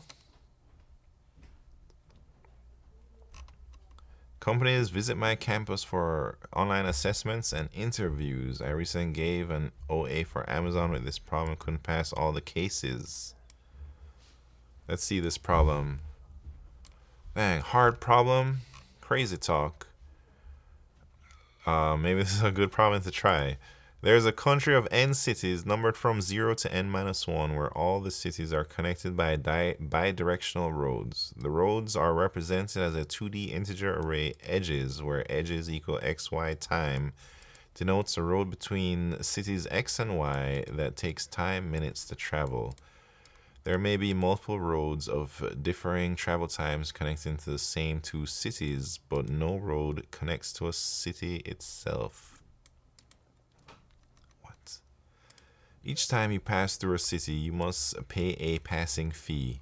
Companies visit my campus for online assessments and interviews. I recently gave an OA for Amazon with this problem. Couldn't pass all the cases. Let's see this problem. Dang, hard problem. Crazy talk. Maybe this is a good problem to try. There's a country of n cities numbered from 0 to n-1, where all the cities are connected by bidirectional roads. The roads are represented as a 2D integer array edges, where edges equal xy time denotes a road between cities x and y that takes time minutes to travel. There may be multiple roads of differing travel times connecting to the same 2 cities, but no road connects to a city itself. What? Each time you pass through a city, you must pay a passing fee.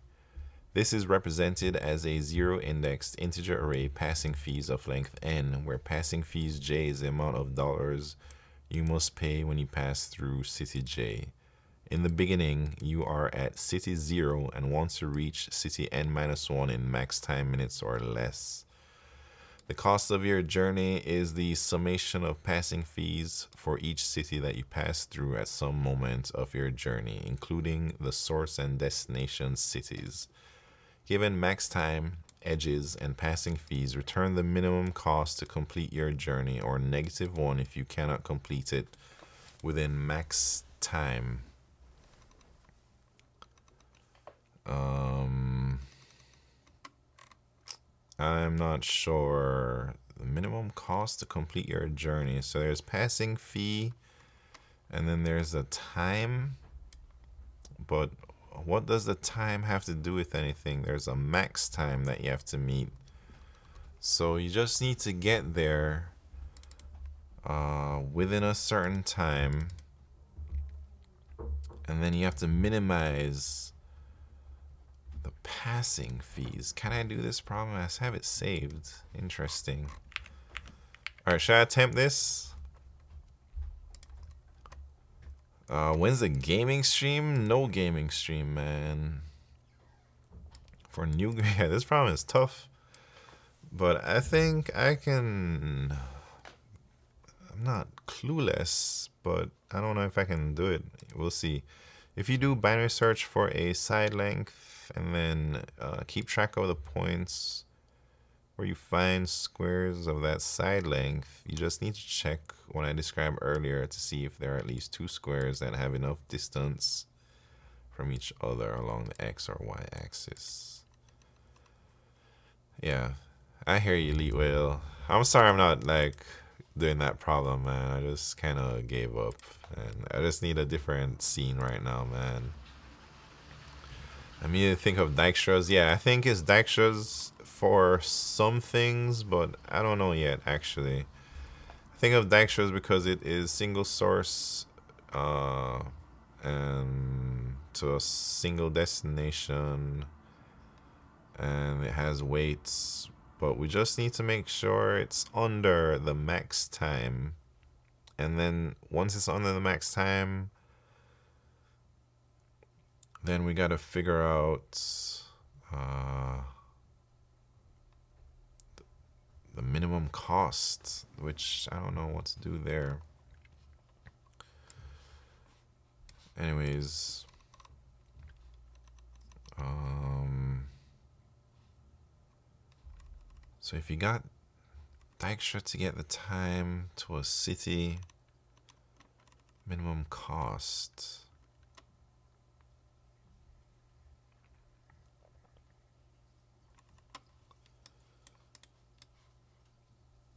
This is represented as a zero-indexed integer array passing fees of length n, where passing fees j is the amount of dollars you must pay when you pass through city j. In the beginning, you are at city 0 and want to reach city n-1 in max time minutes or less. The cost of your journey is the summation of passing fees for each city that you pass through at some moment of your journey, including the source and destination cities. Given max time, edges, and passing fees, return the minimum cost to complete your journey, or -1 if you cannot complete it within max time. I'm not sure. The minimum cost to complete your journey. So there's passing fee, and then there's the time. But what does the time have to do with anything? There's a max time that you have to meet. So you just need to get there within a certain time, and then you have to minimize the passing fees. Can I do this problem? I have it saved. Interesting. Alright, should I attempt this? When's the gaming stream? No gaming stream, man. For new, yeah, this problem is tough. But I think I can. I'm not clueless, but I don't know if I can do it. We'll see. If you do binary search for a side length, and then keep track of the points where you find squares of that side length, you just need to check what I described earlier to see if there are at least 2 squares that have enough distance from each other along the x or y axis. Yeah, I hear you, Elite Whale. I'm sorry I'm not like doing that problem, man. I just kind of gave up, and I just need a different scene right now, man. I mean, to think of Dijkstra's. Yeah, I think it's Dijkstra's for some things, but I don't know yet, actually. I think of Dijkstra's because it is single source and to a single destination, and it has weights, but we just need to make sure it's under the max time. And then once it's under the max time, then we got to figure out the minimum cost, which I don't know what to do there. Anyways, so if you got Dijkstra to get the time to a city, minimum cost.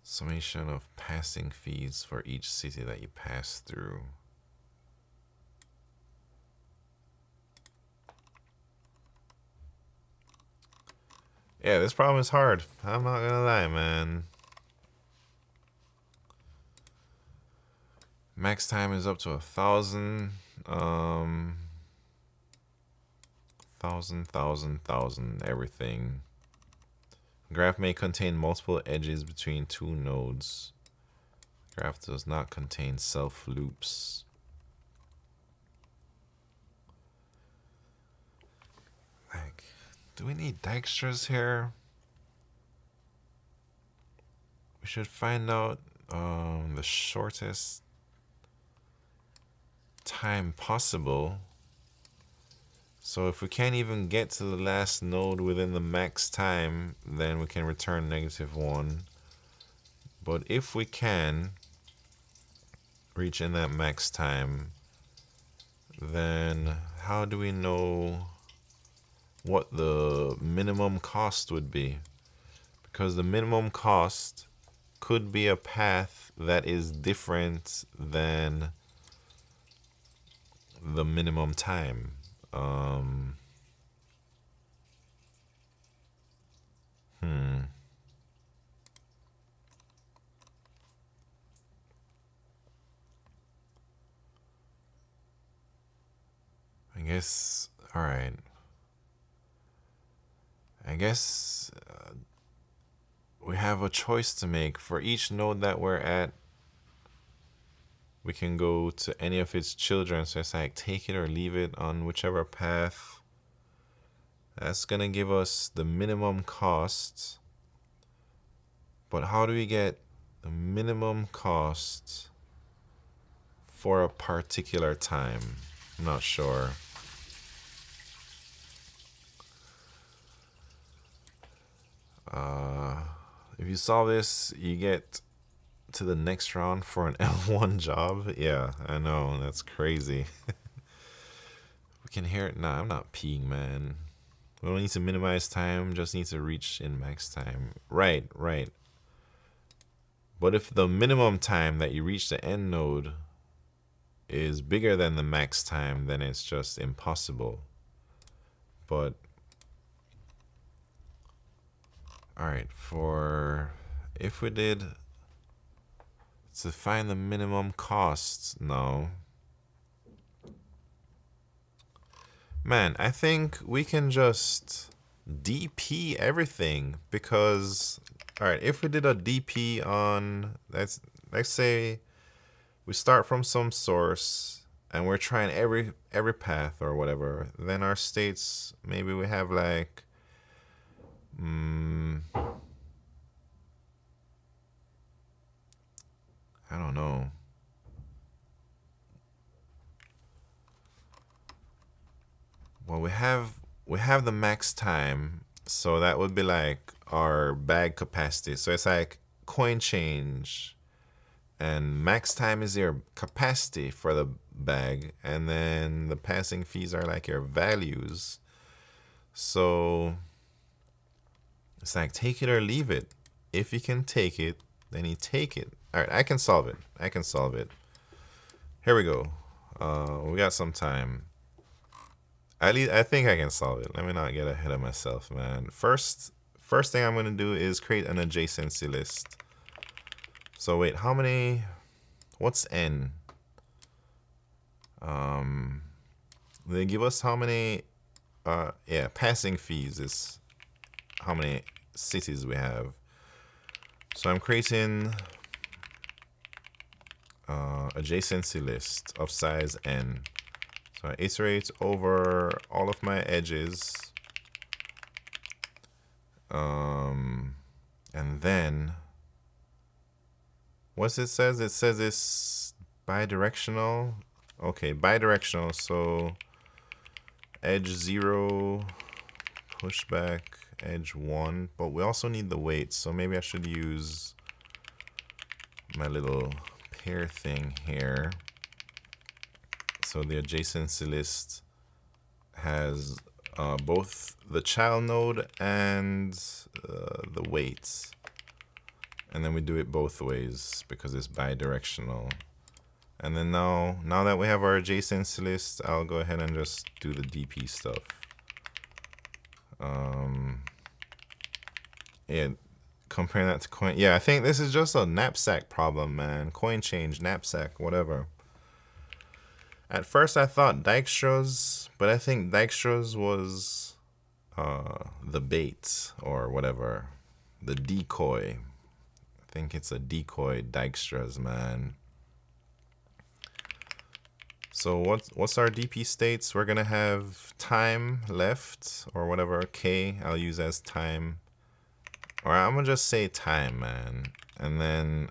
Summation of passing fees for each city that you pass through. Yeah, this problem is hard. I'm not gonna lie, man. Max time is up to 1,000. 1,000, everything. Graph may contain multiple edges between 2 nodes. Graph does not contain self loops. Like, do we need Dijkstra's here? We should find out the shortest time possible. So if we can't even get to the last node within the max time, then we can return -1. But if we can reach in that max time, then how do we know what the minimum cost would be? Because the minimum cost could be a path that is different than the minimum time. I guess, all right. I guess we have a choice to make. For each node that we're at, we can go to any of its children. So it's like take it or leave it on whichever path. That's going to give us the minimum cost. But how do we get the minimum cost for a particular time? I'm not sure. If you solve this, you get to the next round for an L1 job. Yeah, I know, that's crazy. We can hear it. Nah, I'm not peeing, man. We don't need to minimize time, just need to reach in max time. Right. But if the minimum time that you reach the end node is bigger than the max time, then it's just impossible. But all right, if we did to find the minimum cost, no. Man, I think we can just DP everything because, all right, if we did a DP on, let's say we start from some source and we're trying every path or whatever, then our states, maybe we have like, I don't know. Well, we have the max time, so that would be like our bag capacity. So it's like coin change, and max time is your capacity for the bag, and then the passing fees are like your values. So it's like take it or leave it. If you can take it, then you take it. All right, I can solve it. Here we go. We got some time. I think I can solve it. Let me not get ahead of myself, man. First thing I'm gonna do is create an adjacency list. So wait, what's n? They give us how many, passing fees is how many cities we have. So I'm creating adjacency list of size n. So I iterate over all of my edges. And then, what's it says? It says it's bidirectional. Okay, bidirectional. So edge 0, pushback, edge 1. But we also need the weight. So maybe I should use my little pair thing here. So the adjacency list has both the child node and the weights. And then we do it both ways because it's bidirectional. And then now that we have our adjacency list, I'll go ahead and just do the DP stuff. Yeah, comparing that to coin. Yeah, I think this is just a knapsack problem, man. Coin change, knapsack, whatever. At first I thought Dijkstra's, but I think Dijkstra's was the bait or whatever. The decoy. I think it's a decoy Dijkstra's, man. So what's our DP states? We're gonna have time left or whatever, K I'll use as time. Or I'm gonna just say time, man. And then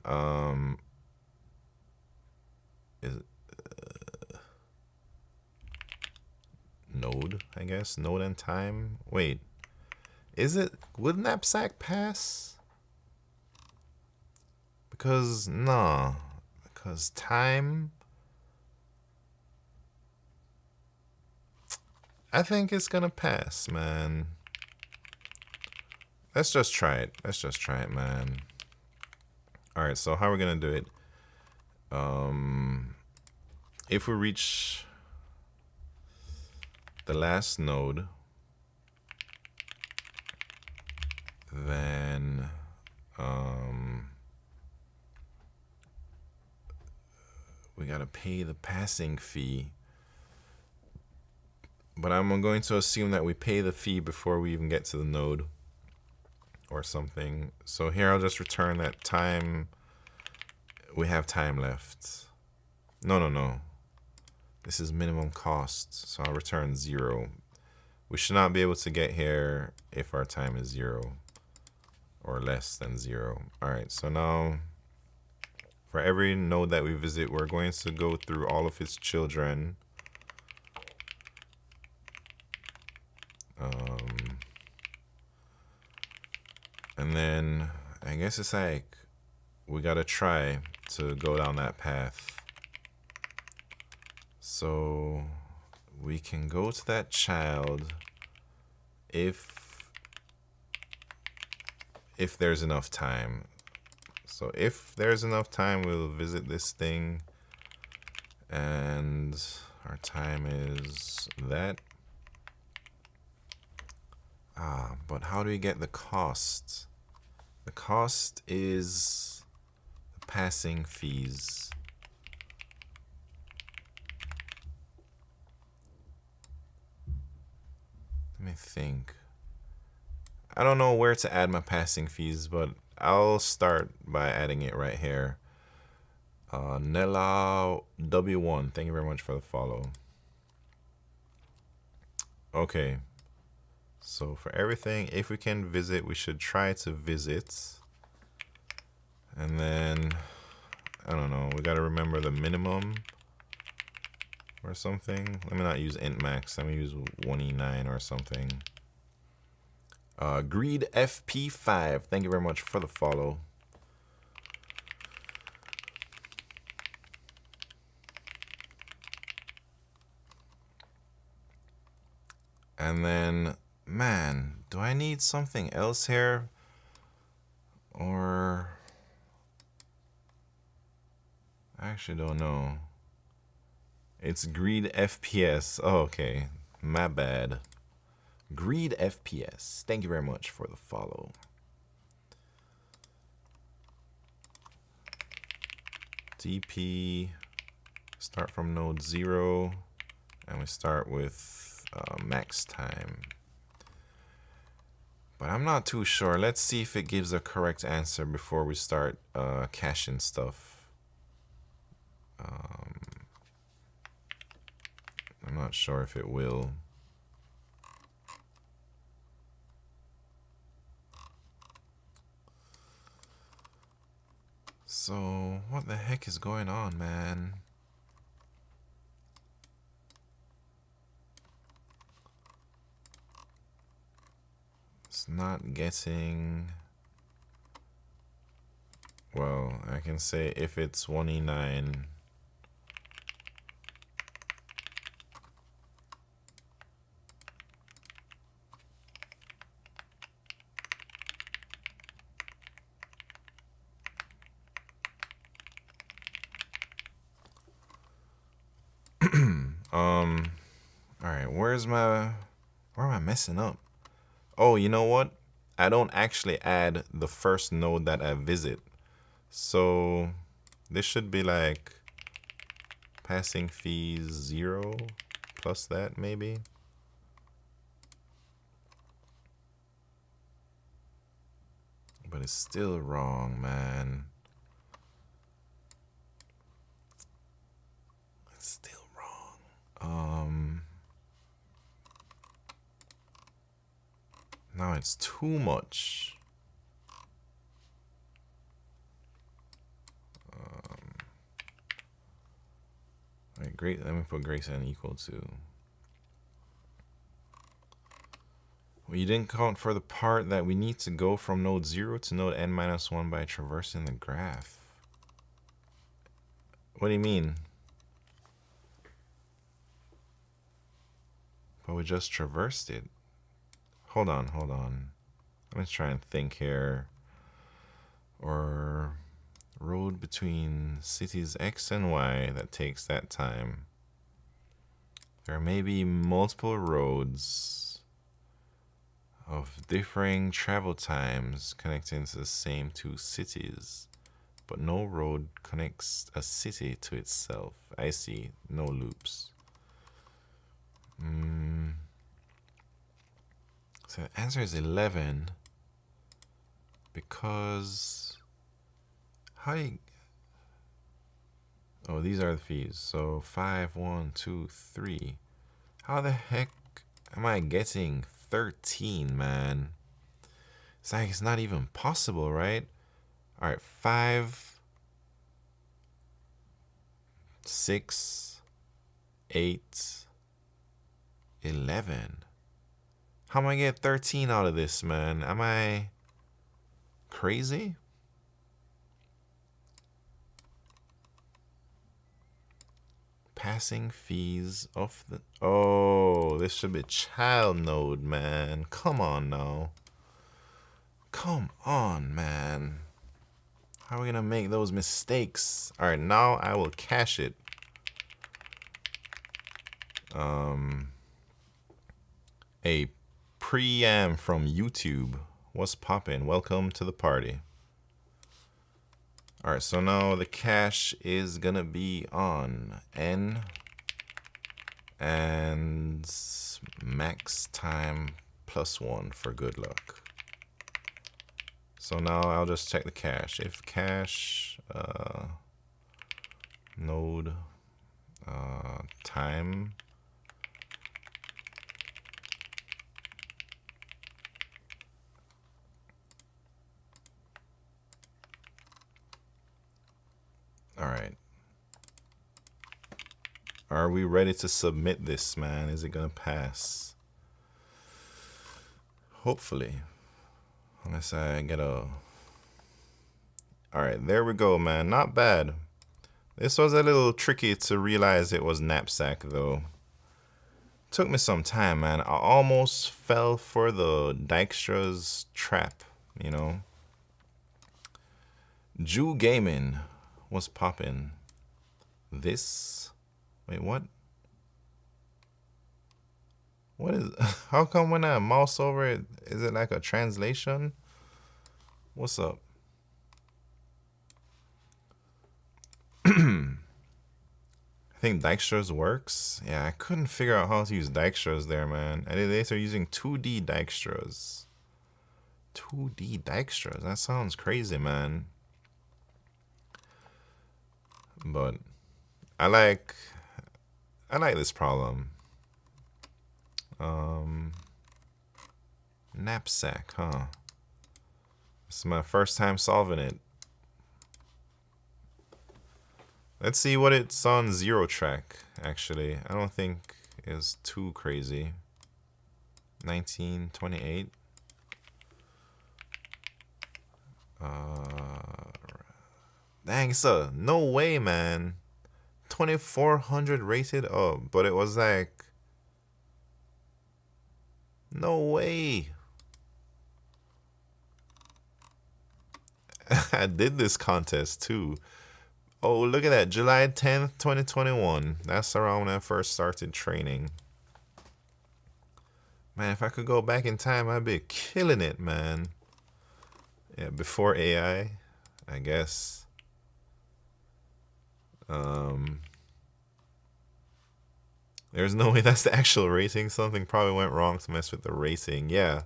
node, I guess. Node and time. Wait. Would knapsack pass? Because time, I think it's gonna pass, man. Let's just try it. Man. Alright, so how are we gonna do it? If we reach the last node, then we gotta pay the passing fee. But I'm going to assume that we pay the fee before we even get to the node or something. So here I'll just return that time. We have time left. No. This is minimum cost. So I'll return 0. We should not be able to get here if our time is 0 or less than 0. All right, so now for every node that we visit, we're going to go through all of its children. And then I guess it's like we gotta try to go down that path. So we can go to that child if there's enough time. So if there's enough time, we'll visit this thing, and our time is that. But how do we get the cost? The cost is the passing fees. Let me think. I don't know where to add my passing fees, but I'll start by adding it right here. Nella W1, thank you very much for the follow. Okay. So for everything, if we can visit, we should try to visit. And then, I don't know, we gotta remember the minimum or something. Let me not use int max, let me use 1e9 or something. Greed FP5, thank you very much for the follow. And then, man, do I need something else here? Or I actually don't know. It's Greed FPS. Oh, okay. My bad. Greed FPS. Thank you very much for the follow. TP. Start from node 0. And we start with max time. But I'm not too sure. Let's see if it gives a correct answer before we start caching stuff. I'm not sure if it will. So, what the heck is going on, man? It's not getting... Well, I can say if it's 1e9... Alright, where am I messing up? Oh, you know what? I don't actually add the first node that I visit. So this should be like passing fees 0 plus that maybe. But it's still wrong, man. It's still wrong. Now it's too much. Alright, great. Let me put Grace n equal to. Well, you didn't count for the part that we need to go from node 0 to node n-1 by traversing the graph. What do you mean? But we just traversed it. Hold on. Let me try and think here. Or road between cities X and Y that takes that time. There may be multiple roads of differing travel times connecting to the same two cities, but no road connects a city to itself. I see, no loops. So the answer is 11 because how do you, oh, these are the fees. So 5, 1, 2, 3. How the heck am I getting 13, man? It's like it's not even possible, right? All right, 5, 6, 8, 11. How am I get 13 out of this, man? Am I crazy? Passing fees of the... Oh, this should be child node, man. Come on now. Come on, man. How are we gonna make those mistakes? All right, now I will cache it. A preamp from YouTube. What's poppin'? Welcome to the party. All right, so now the cache is gonna be on N and max time +1 for good luck. So now I'll just check the cache. If cache node time all right. Are we ready to submit this, man? Is it gonna pass? Hopefully. Unless I get a... Alright, there we go, man. Not bad. This was a little tricky to realize it was knapsack, though. Took me some time, man. I almost fell for the Dijkstra's trap, you know. Jew Gaming was popping. This... Wait, what? What is... How come when I mouse over it, is it like a translation? What's up? I think Dijkstra's works. Yeah, I couldn't figure out how to use Dijkstra's there, man. And they are using 2D Dijkstra's. 2D Dijkstra's? That sounds crazy, man. But I like this problem. Knapsack, huh? This is my first time solving it. Let's see what it's on 0 track, actually. I don't think it's too crazy. 1928. Dang, so no way, man. 2400 rated. Oh, but it was like, no way. I did this contest too. Oh, look at that. July 10th, 2021. That's around when I first started training. Man, if I could go back in time, I'd be killing it, man. Yeah, before AI, I guess. There's no way that's the actual rating. Something probably went wrong to mess with the rating. Yeah.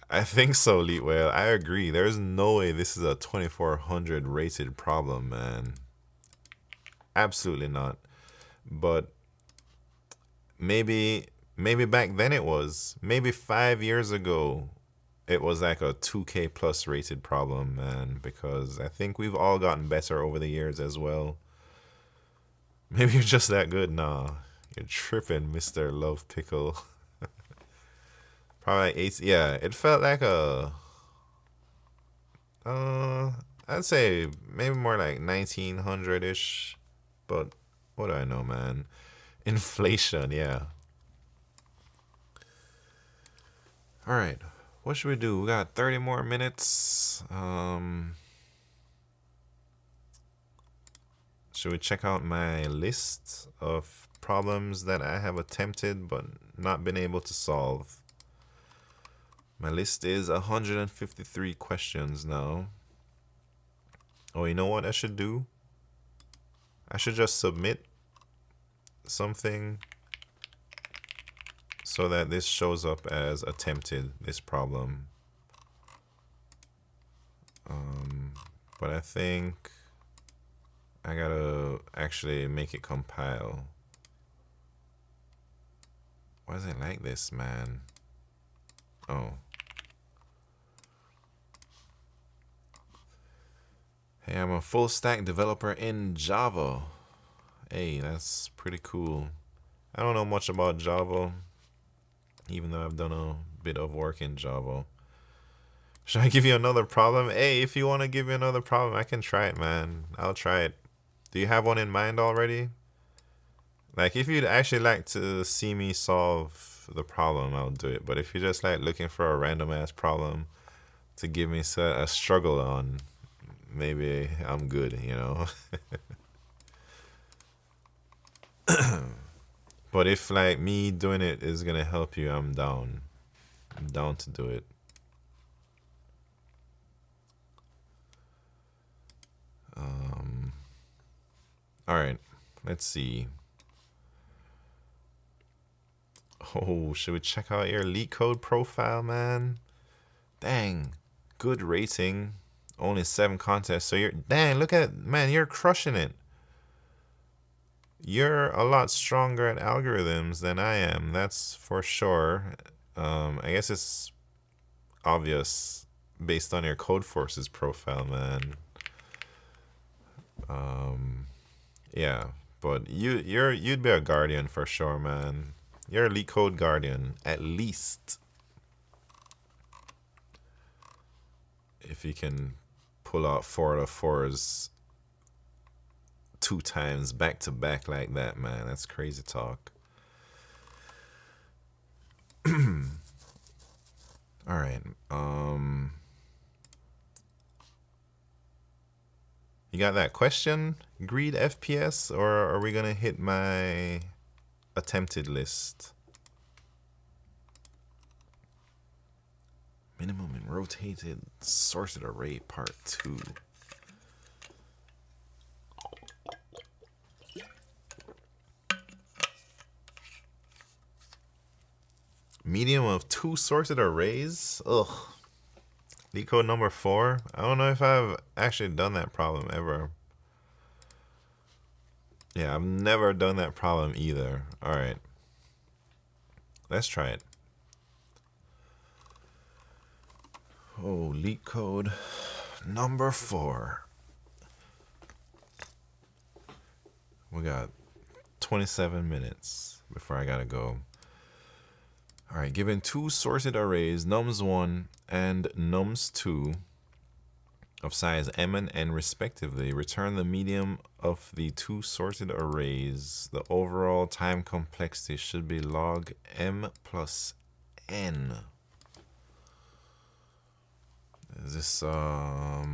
I think so, Elite Whale. I agree. There's no way this is a 2400 rated problem, man. Absolutely not. But maybe back then it was. Maybe 5 years ago it was like a 2K plus rated problem, man. Because I think we've all gotten better over the years as well. Maybe you're just that good. Nah, you're tripping, Mr. Love Pickle. Probably like 8. Yeah, it felt like a... I'd say maybe more like 1900-ish. But what do I know, man? Inflation, yeah. Alright, what should we do? We got 30 more minutes. Should we check out my list of problems that I have attempted but not been able to solve? My list is 153 questions now. Oh, you know what I should do? I should just submit something so that this shows up as attempted, this problem. But I think I gotta actually make it compile. Why is it like this, man? Oh. Hey, I'm a full stack developer in Java. Hey, that's pretty cool. I don't know much about Java, even though I've done a bit of work in Java. Should I give you another problem? Hey, if you want to give me another problem, I can try it, man. I'll try it. Do you have one in mind already? Like, if you'd actually like to see me solve the problem, I'll do it. But if you're just like looking for a random ass problem to give me a struggle on, maybe I'm good, you know? But if like me doing it is gonna help you, I'm down. I'm down to do it. All right, let's see. Oh, should we check out your LeetCode profile, man? Dang, good rating. Only 7 contests. So you're, dang, look at, man, you're crushing it. You're a lot stronger at algorithms than I am. That's for sure. I guess it's obvious based on your Codeforces profile, man. Yeah, but you'd be a guardian for sure, man. You're a LeetCode guardian, at least. If you can pull out 4 out of 4s 2 times back to back like that, man, that's crazy talk. All right. You got that question, Greed FPS, or are we gonna hit my attempted list? Minimum and rotated sorted array part 2. Medium of 2 sorted arrays? Ugh. LeetCode number 4. I don't know if I've actually done that problem ever. Yeah, I've never done that problem either. All right. Let's try it. Oh, LeetCode number 4. We got 27 minutes before I gotta go. All right, given 2 sorted arrays, nums1 and nums2 of size m and n respectively, return the medium of the 2 sorted arrays. The overall time complexity should be log m plus n. Is this a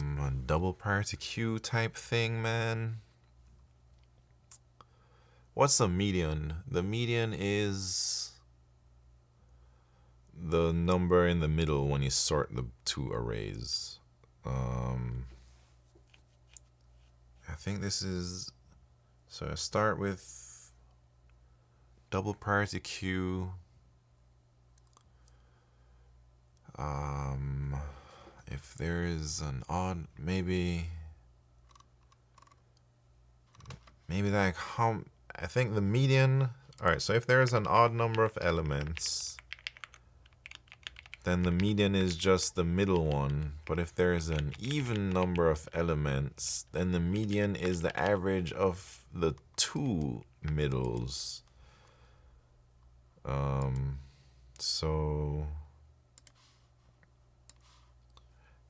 double priority queue type thing, man? What's the median? The median is the number in the middle when you sort the 2 arrays. I think this is, so I start with double priority queue. If there is an odd, maybe like how, I think the median, all right, so if there is an odd number of elements, then the median is just the middle one. But if there is an even number of elements, then the median is the average of the 2 middles. So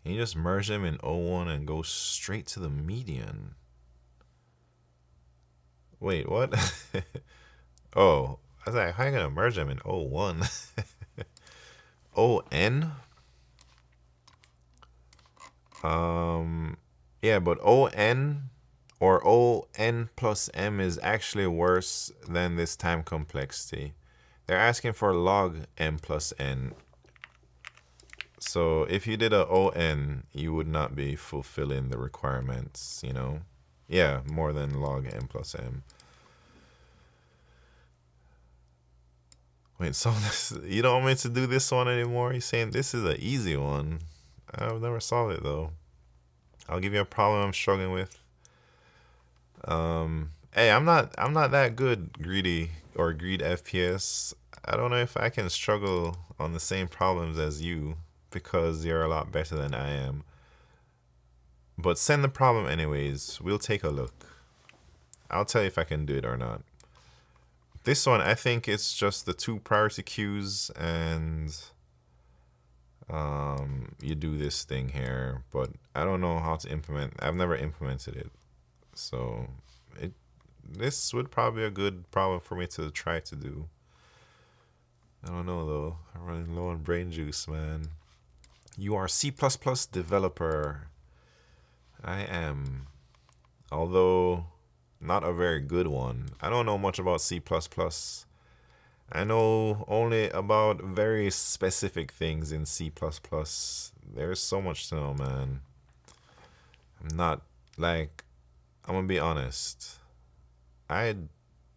can you just merge them in O1 and go straight to the median? Wait, what? Oh, I was like, how are you gonna merge them in O1? ON? Yeah, but ON or ON plus M is actually worse than this time complexity. They're asking for log M plus N. So if you did a ON, you would not be fulfilling the requirements, you know? Yeah, more than log M plus M. Wait, so you don't want me to do this one anymore? You're saying this is an easy one. I've never solved it though. I'll give you a problem I'm struggling with. Hey, I'm not that good greedy or greed FPS. I don't know if I can struggle on the same problems as you because you're a lot better than I am. But send the problem anyways. We'll take a look. I'll tell you if I can do it or not. This one, I think it's just the 2 priority queues and you do this thing here, but I don't know how to implement. I've never implemented it. So this would probably be a good problem for me to try to do. I don't know though. I'm running low on brain juice, man. You are C++ developer. I am. Although not a very good one. I don't know much about C++. I know only about very specific things in C++. There's so much to know, man. I'm not, like, I'm gonna be honest. I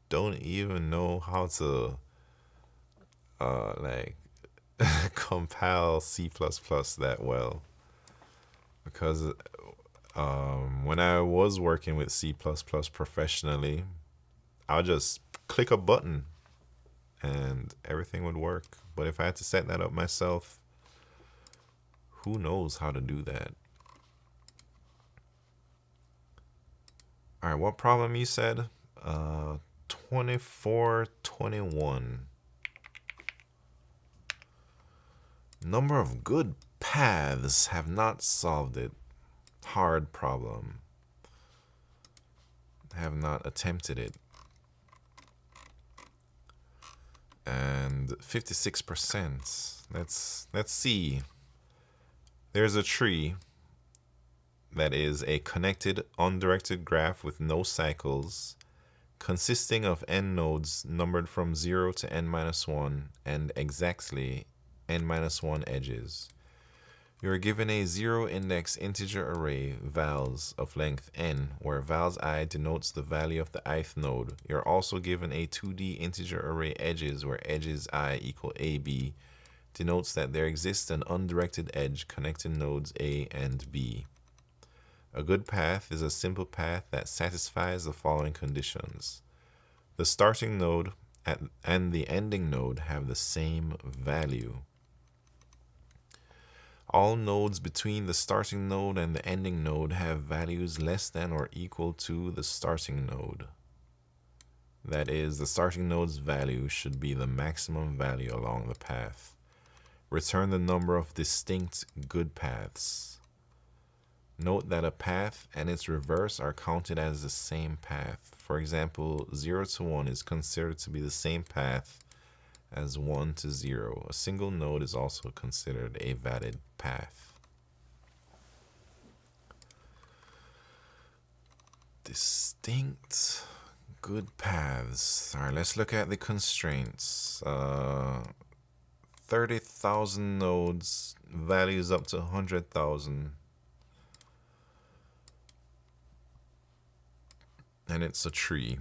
don't even know how to, like, compile C++ that well. Because when I was working with C++ professionally, I'll just click a button and everything would work. But if I had to set that up myself, who knows how to do that? All right, what problem you said? 2421. Number of good paths have not solved it. Hard problem. Have not attempted it. And 56%. Let's see. There's a tree that is a connected undirected graph with no cycles, consisting of n nodes numbered from 0 to n-1 and exactly n-1 edges. You are given a 0-index integer array vals of length n, where vals I denotes the value of the ith node. You are also given a 2D integer array edges, where edges I equal ab denotes that there exists an undirected edge connecting nodes A and B. A good path is a simple path that satisfies the following conditions. The starting node and the ending node have the same value. All nodes between the starting node and the ending node have values less than or equal to the starting node. That is, the starting node's value should be the maximum value along the path. Return the number of distinct good paths. Note that a path and its reverse are counted as the same path. For example, 0 to 1 is considered to be the same path as 1 to 0. A single node is also considered a valid path. Distinct good paths. All right, let's look at the constraints. 30,000 nodes, values up to 100,000. And it's a tree.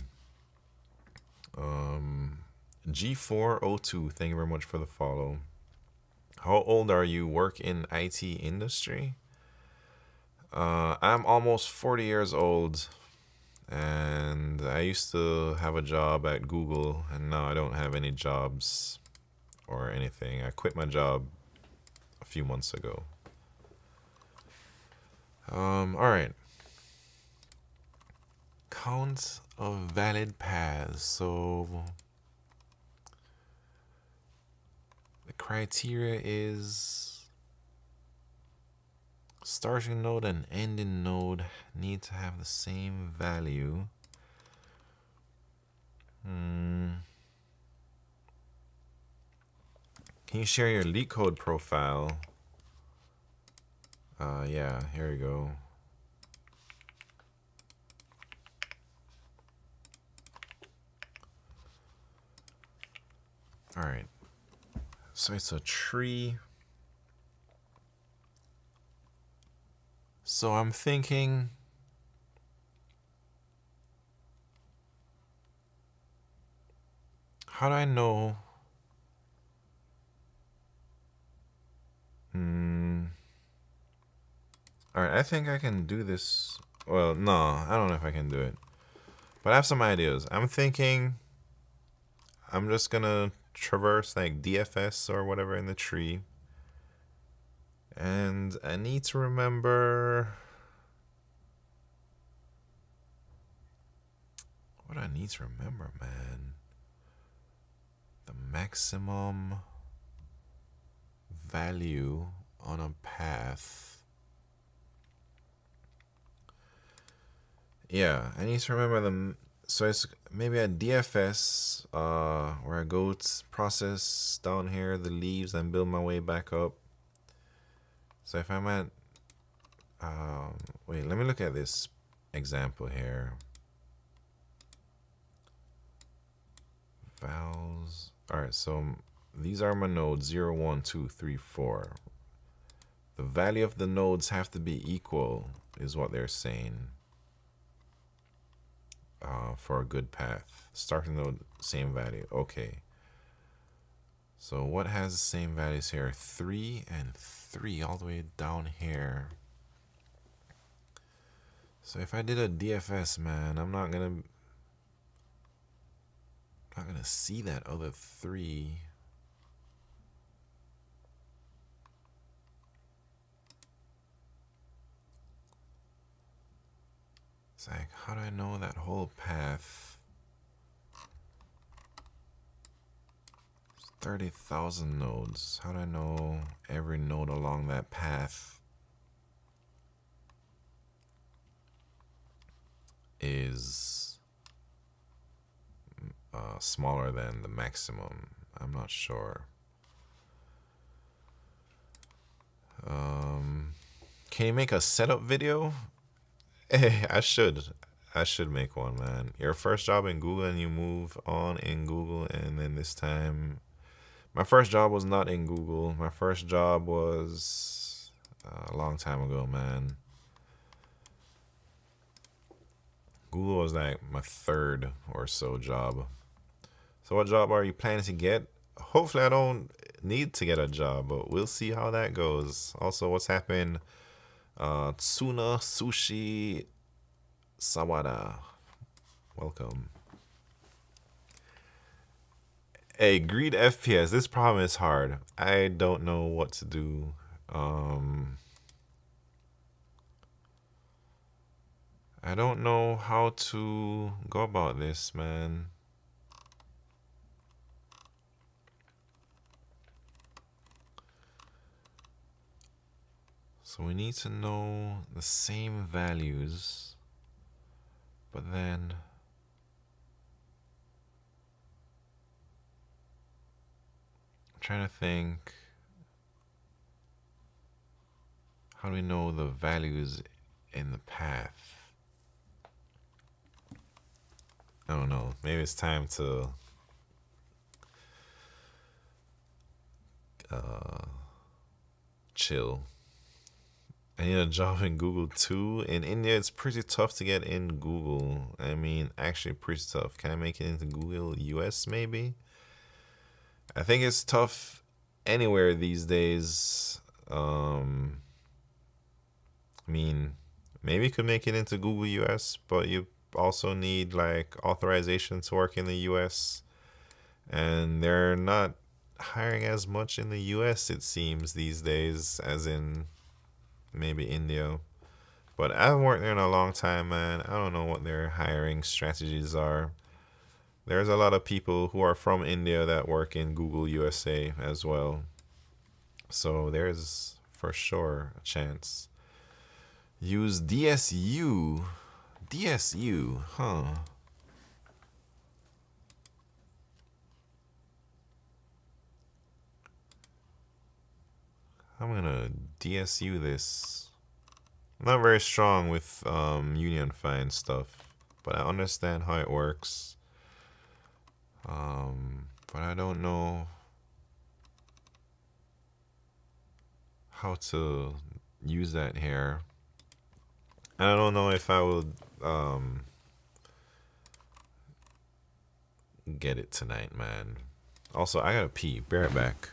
G402, thank you very much for the follow. How old are you? Work in IT industry? I'm almost 40 years old, and I used to have a job at Google, and now I don't have any jobs or anything. I quit my job a few months ago. All right. Count of valid paths. So the criteria is starting node and ending node need to have the same value. Can you share your LeetCode profile? Yeah, here we go. All right. So it's a tree. So I'm thinking how do I know Alright, I think I can do this. Well, no, I don't know if I can do it. But I have some ideas. I'm thinking I'm just gonna traverse like DFS or whatever in the tree. And I need to remember. What do I need to remember, man? The maximum value on a path. Yeah, I need to remember them. So it's maybe a DFS where I go to process down here the leaves and build my way back up. So if I'm at, wait, let me look at this example here. Vowels. All right, so these are my nodes 0, 1, 2, 3, 4. The value of the nodes have to be equal, is what they're saying. For a good path. Starting node, same value. Okay. So what has the same values here? 3 and 3 all the way down here. So if I did a DFS, man, I'm not gonna see that other 3. It's like, how do I know that whole path? 30,000 nodes. How do I know every node along that path is smaller than the maximum? I'm not sure. Can you make a setup video? Hey, I should make one, man. Your first job in Google and you move on in Google, and then this time, my first job was not in Google. My first job was a long time ago, man. Google was like my 3rd or so job. So what job are you planning to get? Hopefully I don't need to get a job, but we'll see how that goes. Also, what's happened? Tsuna Sushi Sawada. Welcome. Hey, greed FPS. This problem is hard. I don't know what to do. I don't know how to go about this, man. So we need to know the same values, but then I'm trying to think, how do we know the values in the path? I don't know. Maybe it's time to chill. I need a job in Google too. In India, it's pretty tough to get in Google. I mean, actually pretty tough. Can I make it into Google US maybe? I think it's tough anywhere these days. I mean, maybe you could make it into Google US, but you also need like authorization to work in the US. And they're not hiring as much in the US, it seems, these days, as in maybe India. But I haven't worked there in a long time, man. I don't know what their hiring strategies are. There's a lot of people who are from India that work in Google USA as well. So there's for sure a chance. Use DSU. DSU, huh? I'm gonna DSU this. I'm not very strong with Union Find stuff, but I understand how it works. But I don't know how to use that here. I don't know if I will get it tonight, man. Also, I gotta pee. Be right back.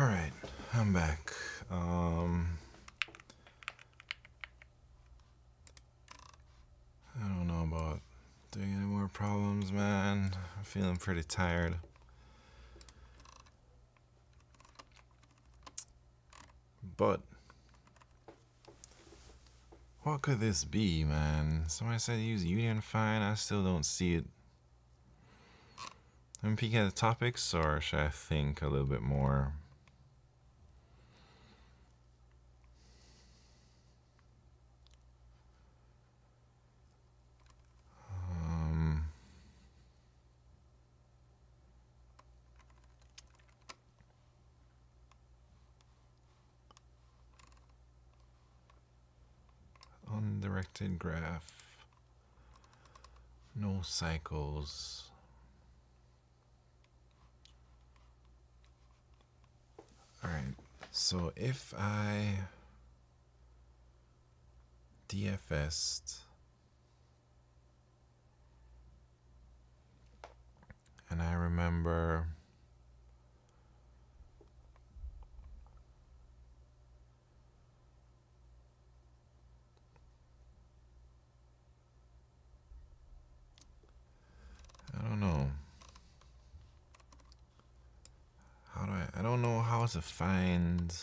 Alright, I'm back. I don't know about doing any more problems, man. I'm feeling pretty tired. But what could this be, man? Somebody said use Union Fine. I still don't see it. I'm peeking at the topics, or should I think a little bit more? Undirected graph. No cycles. Alright, so if I DFS'd and I remember I don't know. How do I don't know how to find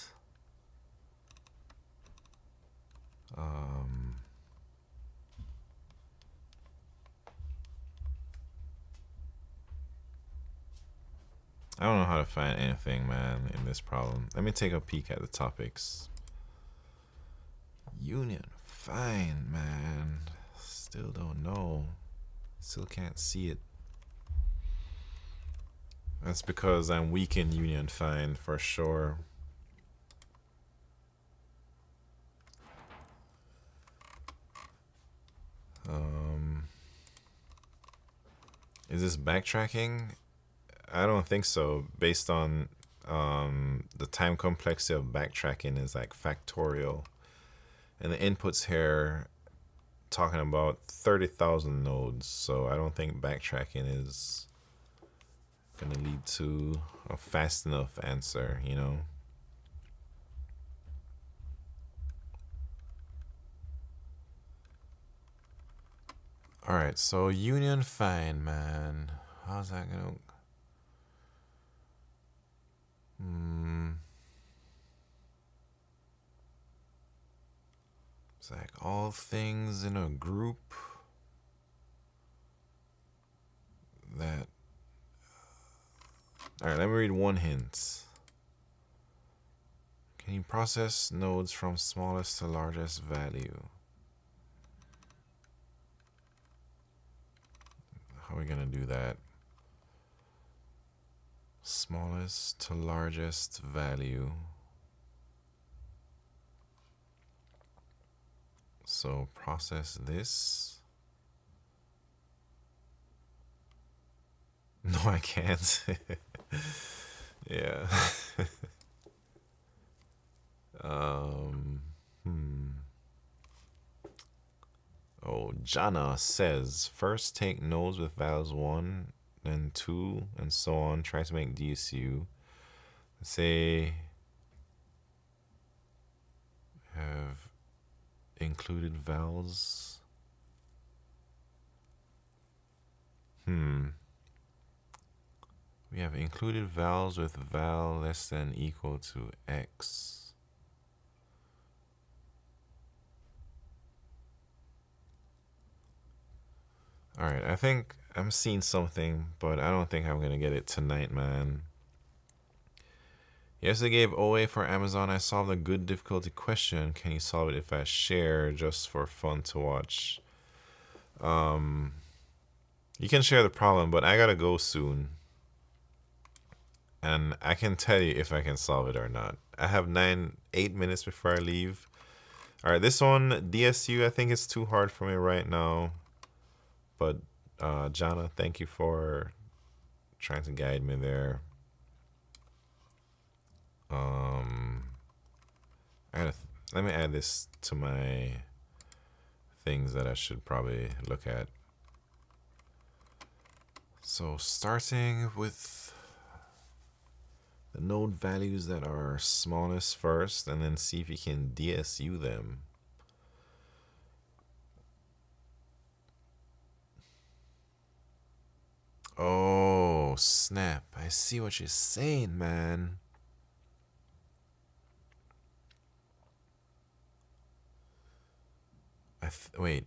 I don't know how to find anything, man, in this problem. Let me take a peek at the topics. Union, fine, man. Still don't know. Still can't see it. That's because I'm weak in Union Fine for sure. Is this backtracking? I don't think so. Based on the time complexity of backtracking is like factorial, and the inputs here talking about 30,000 nodes. So I don't think backtracking is gonna lead to a fast enough answer, you know. Alright, so Union Fine, man. How's that gonna... It's like all things in a group that... Alright, let me read one hint. Can you process nodes from smallest to largest value? How are we gonna do that? Smallest to largest value. So process this. No, I can't. Yeah. Oh, Jana says, first take nodes with values 1, then 2, and so on. Try to make DSU. Say, have included vals. We have included vals with val less than equal to x. Alright, I think I'm seeing something, but I don't think I'm gonna get it tonight, man. Yesterday gave OA for Amazon. I solved a good difficulty question. Can you solve it if I share just for fun to watch? You can share the problem, but I gotta go soon. And I can tell you if I can solve it or not. I have 8 minutes before I leave. Alright, this one, DSU, I think it's too hard for me right now. But, Jana, thank you for trying to guide me there. Let me add this to my things that I should probably look at. So starting with node values that are smallest first, and then see if you can DSU them. Oh, snap. I see what you're saying, man. Wait.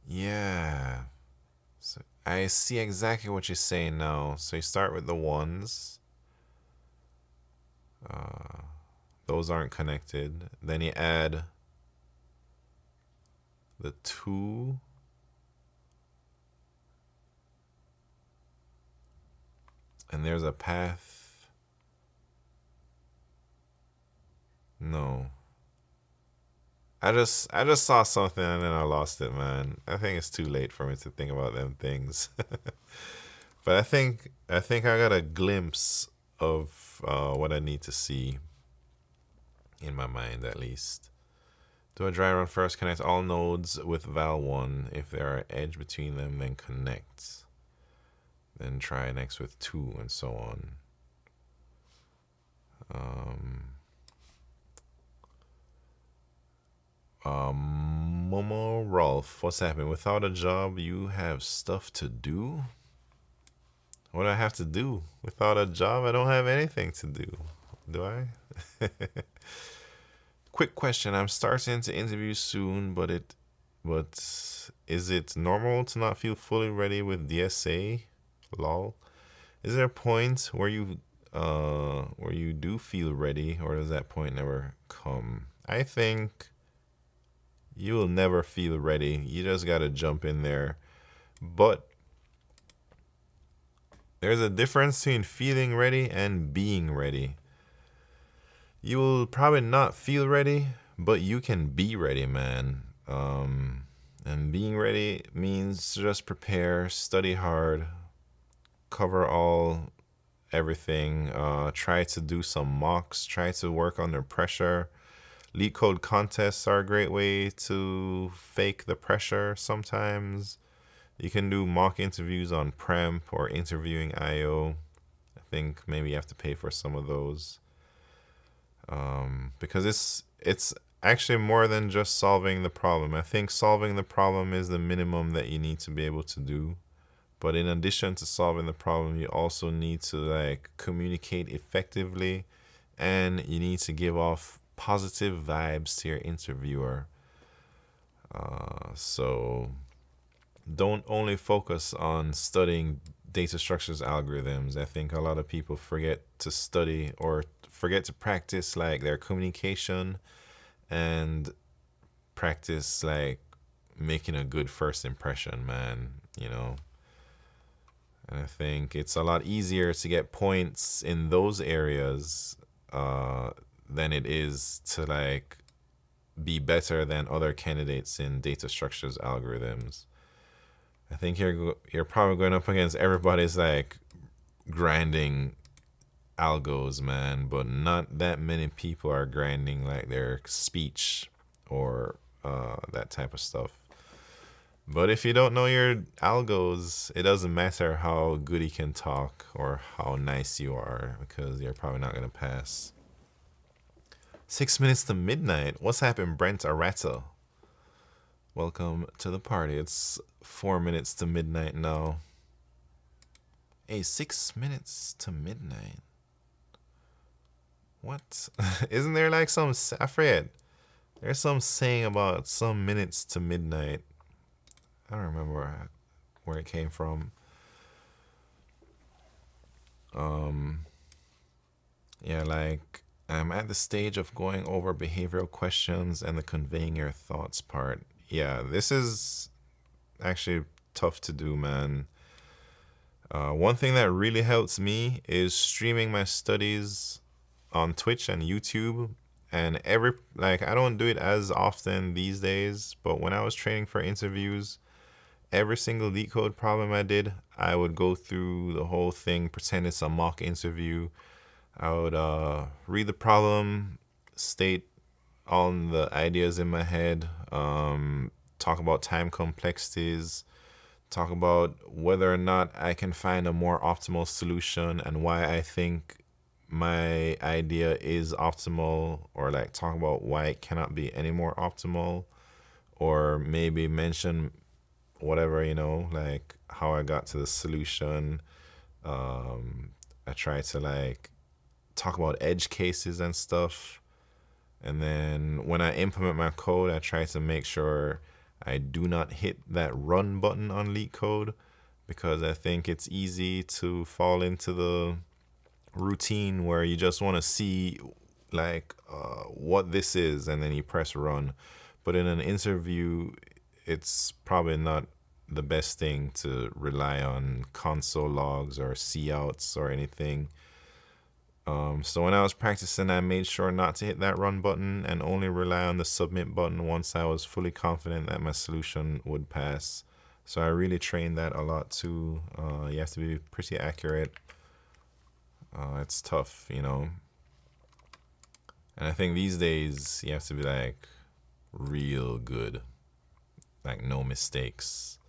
Yeah. So I see exactly what you're saying now. So you start with the ones. Those aren't connected. Then you add the 2. And there's a path. No. I just saw something and then I lost it, man. I think it's too late for me to think about them things. But I think I got a glimpse of what I need to see in my mind, at least. Do a dry run first. Connect all nodes with val1. If there are edge between them, then connect. Then try next with 2 and so on. Momo Rolf, what's happening? Without a job, you have stuff to do? What do I have to do? Without a job, I don't have anything to do. Do I? Quick question. I'm starting to interview soon, but is it normal to not feel fully ready with DSA? Lol. Is there a point where you do feel ready, or does that point never come? I think you will never feel ready. You just gotta jump in there. But there's a difference between feeling ready and being ready. You will probably not feel ready, but you can be ready, man. And being ready means just prepare, study hard, cover everything. Try to do some mocks. Try to work under pressure. LeetCode contests are a great way to fake the pressure sometimes. You can do mock interviews on Premp or Interviewing IO. I think maybe you have to pay for some of those. Because it's actually more than just solving the problem. I think solving the problem is the minimum that you need to be able to do. But in addition to solving the problem, you also need to communicate effectively, and you need to give off positive vibes to your interviewer. So don't only focus on studying data structures algorithms. I think a lot of people forget to study or forget to practice their communication and practice making a good first impression, man. And I think it's a lot easier to get points in those areas than it is to be better than other candidates in data structures algorithms. I think you're probably going up against everybody's grinding algos, man, but not that many people are grinding their speech or that type of stuff. But if you don't know your algos, it doesn't matter how good you can talk or how nice you are, because you're probably not going to pass. 6 minutes to midnight. What's happened, Brent Arata? Welcome to the party. It's 4 minutes to midnight now. Hey, 6 minutes to midnight. What? Isn't there some... I forget. There's some saying about some minutes to midnight. I don't remember where it came from. Yeah, I'm at the stage of going over behavioral questions and the conveying your thoughts part. Yeah, this is actually tough to do, man. One thing that really helps me is streaming my studies on Twitch and YouTube. And I don't do it as often these days, but when I was training for interviews, every single LeetCode problem I did, I would go through the whole thing, pretend it's a mock interview. I would read the problem, state all the ideas in my head, talk about time complexities, talk about whether or not I can find a more optimal solution and why I think my idea is optimal, or like talk about why it cannot be any more optimal, or maybe mention whatever, like how I got to the solution. I try to like talk about edge cases and stuff. And then when I implement my code, I try to make sure I do not hit that run button on LeetCode, because I think it's easy to fall into the routine where you just want to see like what this is and then you press run. But in an interview, it's probably not the best thing to rely on console logs or couts or anything. So when I was practicing, I made sure not to hit that run button and only rely on the submit button once I was fully confident that my solution would pass. So I really trained that a lot too. You have to be pretty accurate. It's tough, And I think these days you have to be like real good, like no mistakes.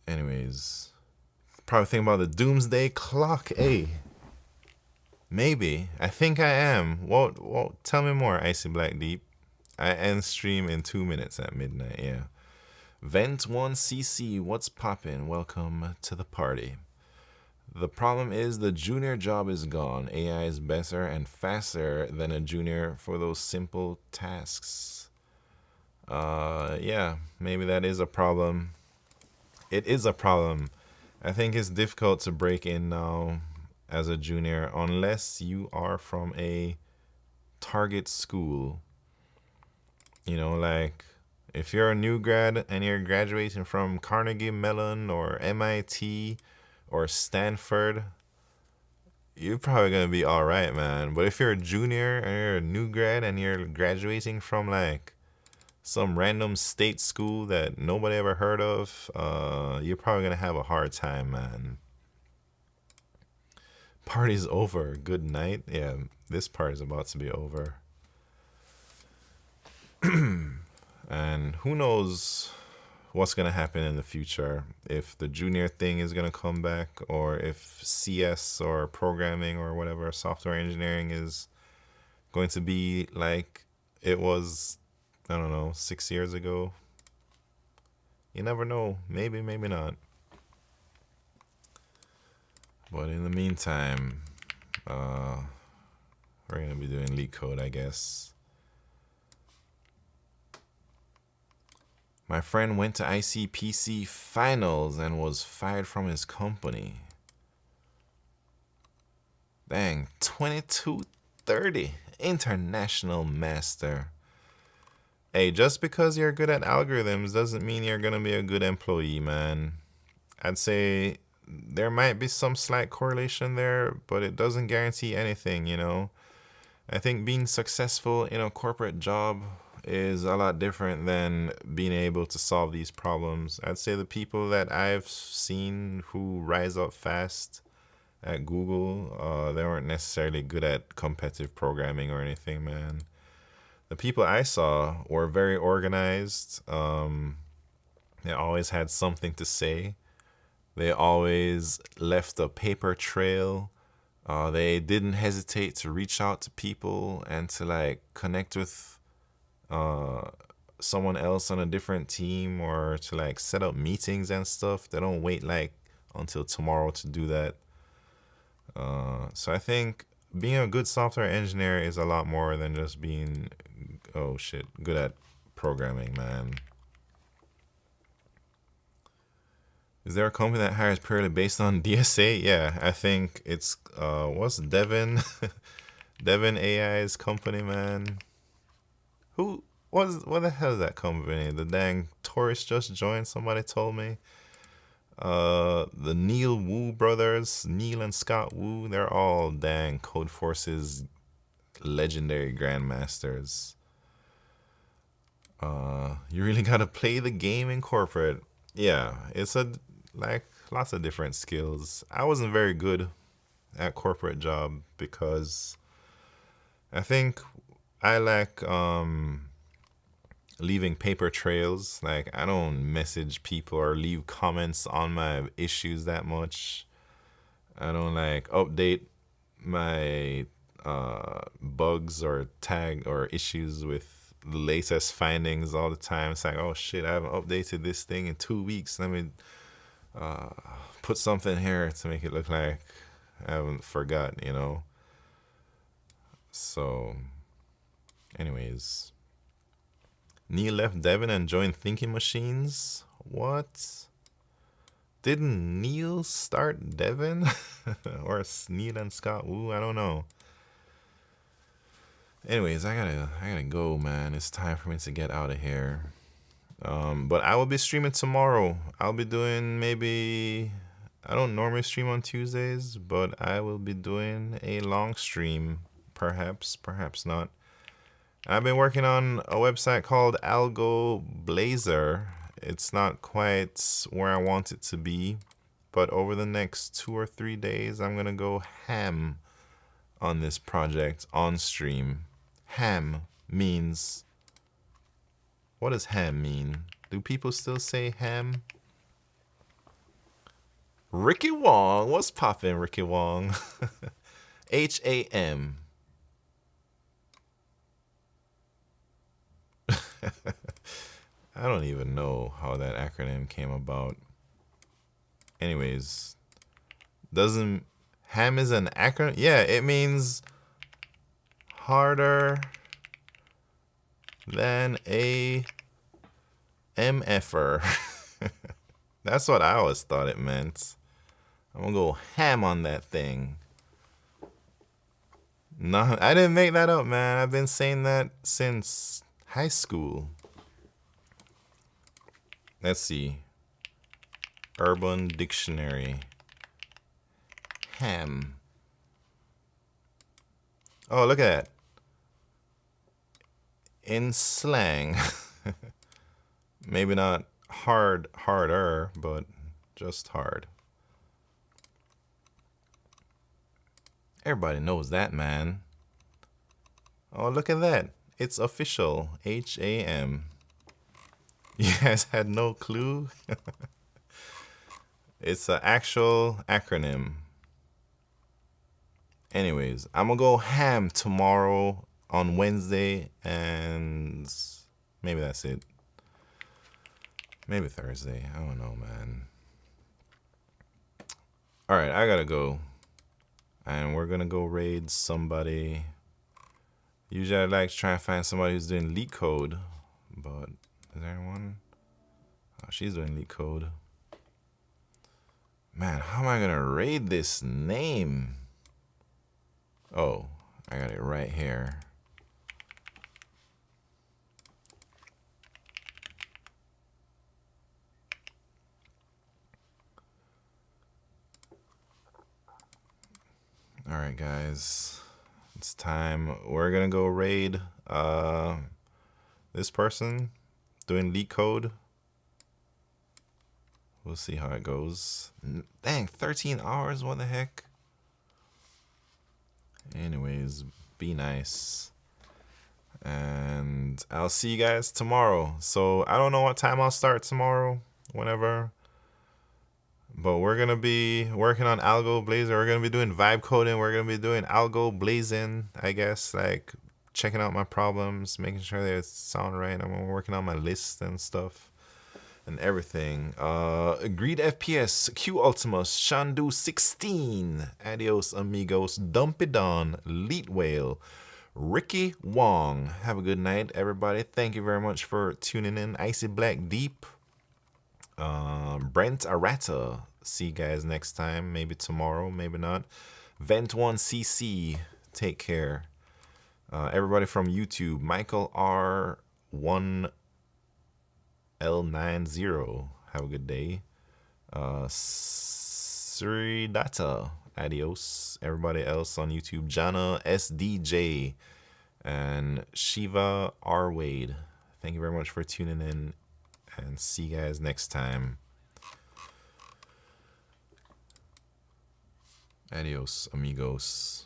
Anyways, probably thinking about the doomsday clock. Hey, maybe. I think I am. Well, tell me more, Icy Black Deep. I end stream in 2 minutes at midnight, yeah. Vent1cc, what's poppin'? Welcome to the party. The problem is the junior job is gone. AI is better and faster than a junior for those simple tasks. Yeah, maybe that is a problem. It is a problem. I think it's difficult to break in now as a junior unless you are from a target school. Like if you're a new grad and you're graduating from Carnegie Mellon or MIT or Stanford, you're probably going to be all right, man. But if you're a junior and you're a new grad and you're graduating from like some random state school that nobody ever heard of, you're probably going to have a hard time, man. Party's over. Good night. Yeah, this part is about to be over. And who knows what's going to happen in the future, if the junior thing is going to come back, or if CS or programming or whatever, software engineering is going to be like it was, I don't know, 6 years ago. You never know. Maybe, maybe not. But in the meantime, we're going to be doing LeetCode, I guess. My friend went to ICPC finals and was fired from his company. Dang, 2230, international master. Hey, just because you're good at algorithms doesn't mean you're going to be a good employee, man. I'd say there might be some slight correlation there, but it doesn't guarantee anything, I think being successful in a corporate job is a lot different than being able to solve these problems. I'd say the people that I've seen who rise up fast at Google, they weren't necessarily good at competitive programming or anything, man. The people I saw were very organized. They always had something to say. They always left a paper trail. They didn't hesitate to reach out to people and to like connect with someone else on a different team, or to like set up meetings and stuff. They don't wait like until tomorrow to do that. So I think being a good software engineer is a lot more than just being, good at programming, man. Is there a company that hires purely based on DSA? Yeah, I think it's what's Devin Devin AI's company, man. What the hell is that company? The dang tourist just joined, somebody told me. The Neil Wu brothers, Neil and Scott Wu, they're all dang Codeforce's legendary grandmasters. You really gotta play the game in corporate. Yeah, it's lots of different skills. I wasn't very good at corporate job because I think I lack leaving paper trails. Like, I don't message people or leave comments on my issues that much. I don't like update my bugs or tag or issues with the latest findings all the time. It's like, oh shit, I haven't updated this thing in 2 weeks. Let me put something here to make it look like I haven't forgot, you know? So, anyways. Neil left Devin and joined Thinking Machines? What? Didn't Neil start Devin? Or Neil and Scott Wu? I don't know. Anyways, I gotta go, man. It's time for me to get out of here. But I will be streaming tomorrow. I'll be doing maybe, I don't normally stream on Tuesdays, but I will be doing a long stream. Perhaps not. I've been working on a website called Algo Blazer. It's not quite where I want it to be, but over the next 2 or 3 days, I'm gonna go ham on this project on stream. Ham means, what does ham mean? Do people still say ham? Ricky Wong, what's poppin', Ricky Wong? H-A-M. I don't even know how that acronym came about. Anyways, doesn't ham is an acronym? Yeah, it means harder than a MFer. That's what I always thought it meant. I'm gonna go ham on that thing. No, I didn't make that up, man. I've been saying that since high school. Let's see. Urban Dictionary. Ham. Oh, look at that. In slang. Maybe not harder, but just hard. Everybody knows that, man. Oh, look at that. It's official. H-A-M. You guys had no clue? It's an actual acronym. Anyways, I'm gonna go ham tomorrow on Wednesday, and maybe that's it. Maybe Thursday. I don't know, man. All right, I gotta go. And we're gonna go raid somebody. Usually I like to try and find somebody who's doing LeetCode, but is there anyone? Oh, she's doing LeetCode. Man, how am I gonna raid this name? Oh, I got it right here. All right, guys, it's time. We're gonna go raid this person doing LeetCode. We'll see how it goes. Dang, 13 hours, what the heck? Anyways, be nice. And I'll see you guys tomorrow. So I don't know what time I'll start tomorrow, whenever. But we're going to be working on Algo Blazer. We're going to be doing vibe coding. We're going to be doing Algo Blazing, I guess. Like, checking out my problems, making sure they sound right. I'm working on my list and stuff and everything. Greed FPS, Q Ultimus, Shandu 16, Adios Amigos, Dumpy Don, Leet Whale, Ricky Wong. Have a good night, everybody. Thank you very much for tuning in. Icy Black Deep. Brent Arata. See you guys next time. Maybe tomorrow, maybe not. Vent1cc. Take care. Everybody from YouTube. Michael R1L90. Have a good day. Sridata. Adios. Everybody else on YouTube. Jana SDJ. And Shiva R. Wade. Thank you very much for tuning in. And see you guys next time. Adios, amigos.